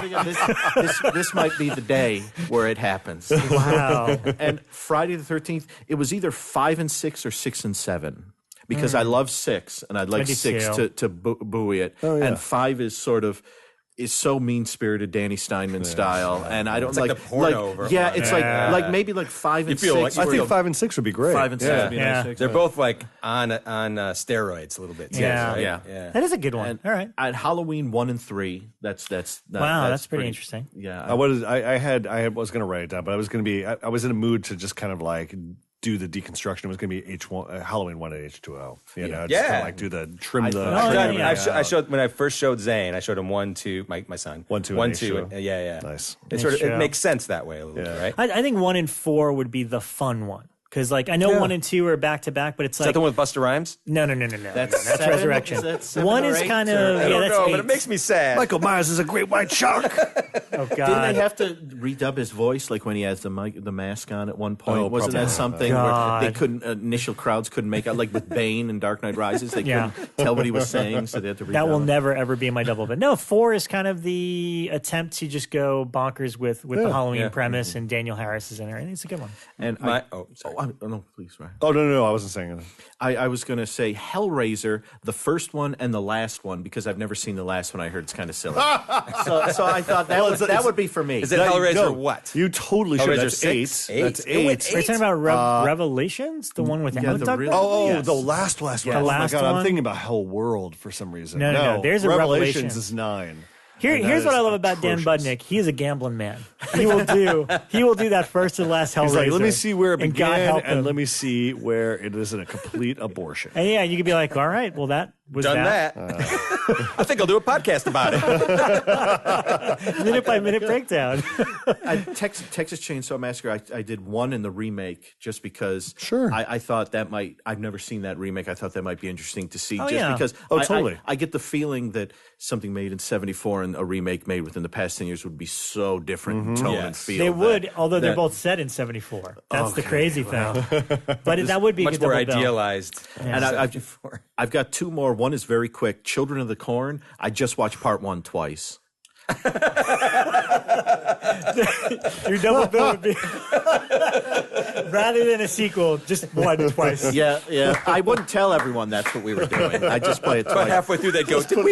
This might be the day where it happens. Wow. And Friday the 13th, it was either 5 and 6 or 6 and 7. Because I love 6, and I'd like 6 to buoy it. And 5 is sort of so mean-spirited Danny Steinman style, and I don't like the porno version. Yeah, it's like maybe like 5 and 6. I think 5 and 6 would be great. 5 and 6 would be nice. 6. They're both like on steroids a little bit. Yeah. That is a good one. All right. At Halloween 1 and 3, that's pretty interesting. Yeah, I was going to write it down, but I was going to be. I was in a mood to just kind of like do the deconstruction. It was going to be H1 Halloween 1 and H2O. You know, just kind of like do the trim. I showed when I first showed Zane. I showed him 1, 2. My son 1, 2, 1, and 2. H2O. Yeah. Nice. It makes sense that way a little bit, right? I think 1 and 4 would be the fun one. Because, like, I know 1 and 2 are back to back, but it's like. Is that the one with Busta Rhymes? No. That's Resurrection. One is kind of. I don't that's know, 8. but it makes me sad. Michael Myers is a great white shark. Oh, God. Didn't they have to redub his voice, like when he has the mask on at one point? Wasn't probably. that something where they couldn't, initial crowds couldn't make out, like with Bane and Dark Knight Rises, they couldn't tell what he was saying, so they had to redub That will it. never, ever be my double. But no, 4 is kind of the attempt to just go bonkers with the Halloween premise, and Daniel Harris is in there. And it's a good one. And no, please, right. Oh, no, I wasn't saying anything. I was going to say Hellraiser, the first one and the last one, because I've never seen the last one. I heard it's kind of silly. so I thought that would be for me. Is it Hellraiser what? You totally should. That's 8. That's 8. We're talking about Revelations, the one with the Alan Tudyk? The last one. The last God, one? I'm thinking about Hell World for some reason. No. There's a Revelations is 9. Here's what I love about Dan Budnick. He is a gambling man. He will do that first and last Hellraiser. He's like, let me see where it and God began, help him. and let me see where it is a complete abortion. And you could be like, all right, well, that was done that. I think I'll do a podcast about it. Minute by minute breakdown. Texas Chainsaw Massacre, I did 1 in the remake just because Sure. I thought that I've never seen that remake. I thought that might be interesting to see because totally. I get the feeling that something made in 74 and a remake made within the past 10 years would be so different in tone and feel. They would, although they're both set in 74. That's the crazy thing. But that would be a much good more double bill. idealized. And I've got 2 more. One is very quick. Children of the Corn. I just watched part 1 twice. Your double bill would be rather than a sequel, just one twice. Yeah. I wouldn't tell everyone that's what we were doing. I just play it twice. But halfway through, they'd go, did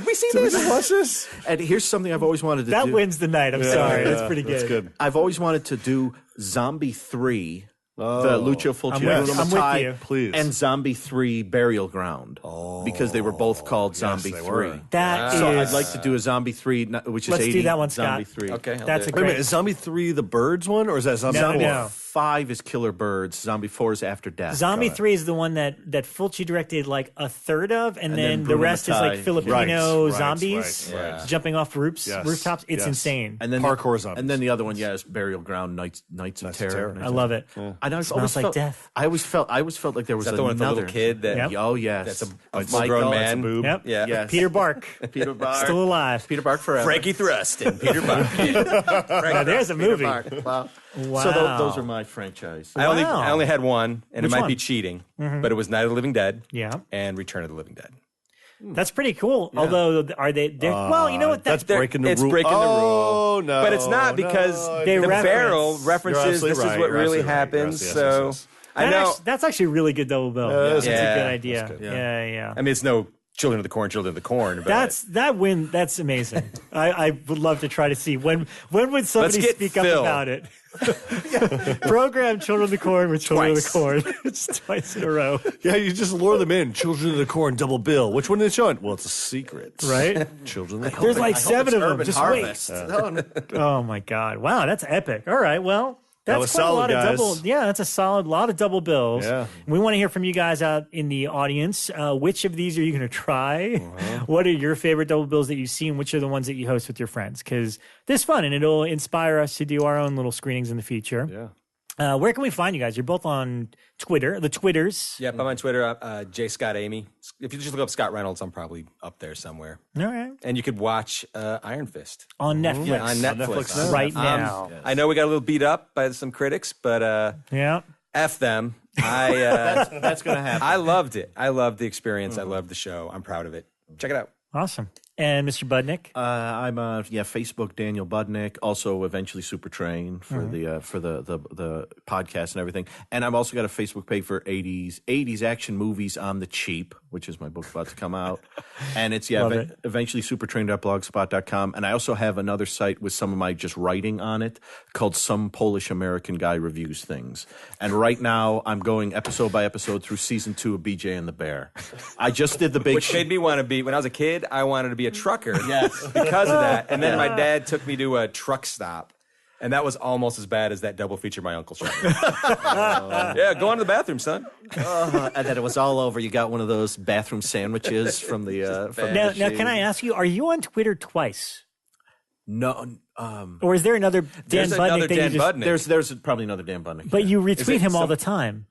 we see this? Did we watch this? And here's something I've always wanted to do. That wins the night. I'm sorry. That's pretty good. That's good. I've always wanted to do Zombie 3, the Lucio Fulci, I'm with you. Please. and Zombie 3 Burial Ground, because they were both called Zombie they 3. were. That So is- I'd like to do a Zombie 3, which is Let's 80. do that one, Scott. Zombie 3. Okay. That's a Wait a minute, great. is Zombie 3 the Birds one, or is that Zombie 4? No. 5 is Killer Birds. Zombie 4 is After Death. Zombie 3 is the one that Fulci directed like a third of, and then the Bruno rest is like Mattei. Filipino Right, zombies right. jumping off rooftops. Yes, It's yes. insane. And then Parkour zombies. And then the other one, is Burial Ground, Nights of Terror. I love it. And I always Smells like felt, death. I always felt like there was Is that the one with the another little kid that? Yep. Oh yes, That's a Michael, full-grown man. boob. Yep. Yeah. Yes. Peter Bark, Peter Bark, still alive. Peter Bark forever. Frankie Thrust and Peter Buck. Now, there's a movie. Wow. Wow. So those are my franchise. I only had one, and Which it might one? be cheating, but it was Night of the Living Dead. Yeah. And Return of the Living Dead. That's pretty cool. Although, are they? Well, you know what? That's breaking the It's rule. breaking the rule. Oh, no. But it's not because They the reference- barrel You're references absolutely this is right. what You're really absolutely right. happens. Yes, So yes. I know. That's actually a really good double bill. that's That's a good. good idea. That's good. Yeah. I mean, it's no Children of the Corn, but That's amazing. I would love to try to see when would somebody get speak Phil. up about it. Program Children of the Corn with Children Twice. of the Corn. It's twice in a row, Yeah, you just lure them in. Children of the Corn double bill. Which one is it showing? Well, it's a secret. right? Children of the Corn. There's like 7 of them. Urban Just Harvest. wait. Oh my God! Wow, that's epic. All right, well. That's was quite solid, a lot guys. of double. Yeah, that's a solid lot of double bills. Yeah. We want to hear from you guys out in the audience. Which of these are you going to try? What are your favorite double bills that you've seen? Which are the ones that you host with your friends? Because this is fun and it'll inspire us to do our own little screenings in the future. Yeah. Where can we find you guys? You're both on Twitter, the Twitters. Yep, I'm on Twitter, J Scott Amy. If you just look up Scott Reynolds, I'm probably up there somewhere. All right. And you could watch Iron Fist On Netflix. on Netflix Right now. I know we got a little beat up by some critics, but Yeah. F them. I That's going to happen. I loved it. I loved the experience. I loved the show. I'm proud of it. Check it out. Awesome. And Mr. Budnick? I'm Facebook Daniel Budnick, also eventually Supertrain for the podcast and everything. And I've also got a Facebook page for 80s action movies on the cheap, which is my book about to come out. And it's Love it. eventually supertrain.blogspot.com. And I also have another site with some of my just writing on it called Some Polish American Guy Reviews Things. And right now I'm going episode by episode through season 2 of BJ and the Bear. I just did the big Which made me want to be, when I was a kid, I wanted to be a trucker because of that. And then my dad took me to a truck stop. And that was almost as bad as that double feature my uncle shot me. Yeah, go on to the bathroom, son. and then it was all over. You got one of those bathroom sandwiches from the Now, can I ask you, are you on Twitter twice? No, Or is there another Dan There's Budnick another that Dan you just... Budnick. there's probably another Dan Budnick. But you retweet it him all some- the time.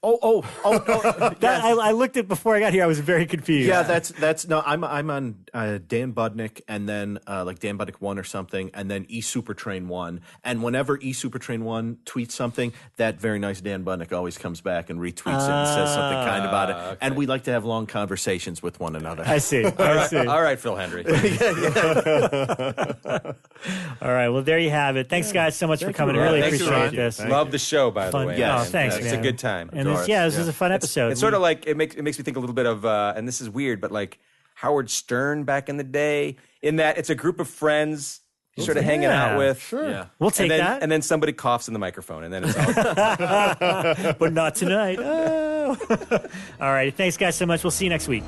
oh, I looked at before I got here. I was very confused. yeah. That's no. I'm on Dan Budnick, and then like Dan Budnick 1 or something, and then Supertrain 1. And whenever Supertrain 1 tweets something, that very nice Dan Budnick always comes back and retweets it and says something kind about it. okay. And we like to have long conversations with one another. I see. I see. All right, Phil Hendry. All right. Well, there you have it. Thanks, guys, so much for coming. I really Thanks, appreciate Ron. this. Love the show, by the Fun. way. Yeah, And, thanks, It's man. a good time. And this was a fun episode. It's sort of like it makes me think a little bit of, and this is weird, but like Howard Stern back in the day. In that it's a group of friends you're sort of hanging out with. Sure. Yeah. We'll take and then, that. And then somebody coughs in the microphone, and then it's all. But not tonight. Oh. All right. Thanks, guys, so much. We'll see you next week.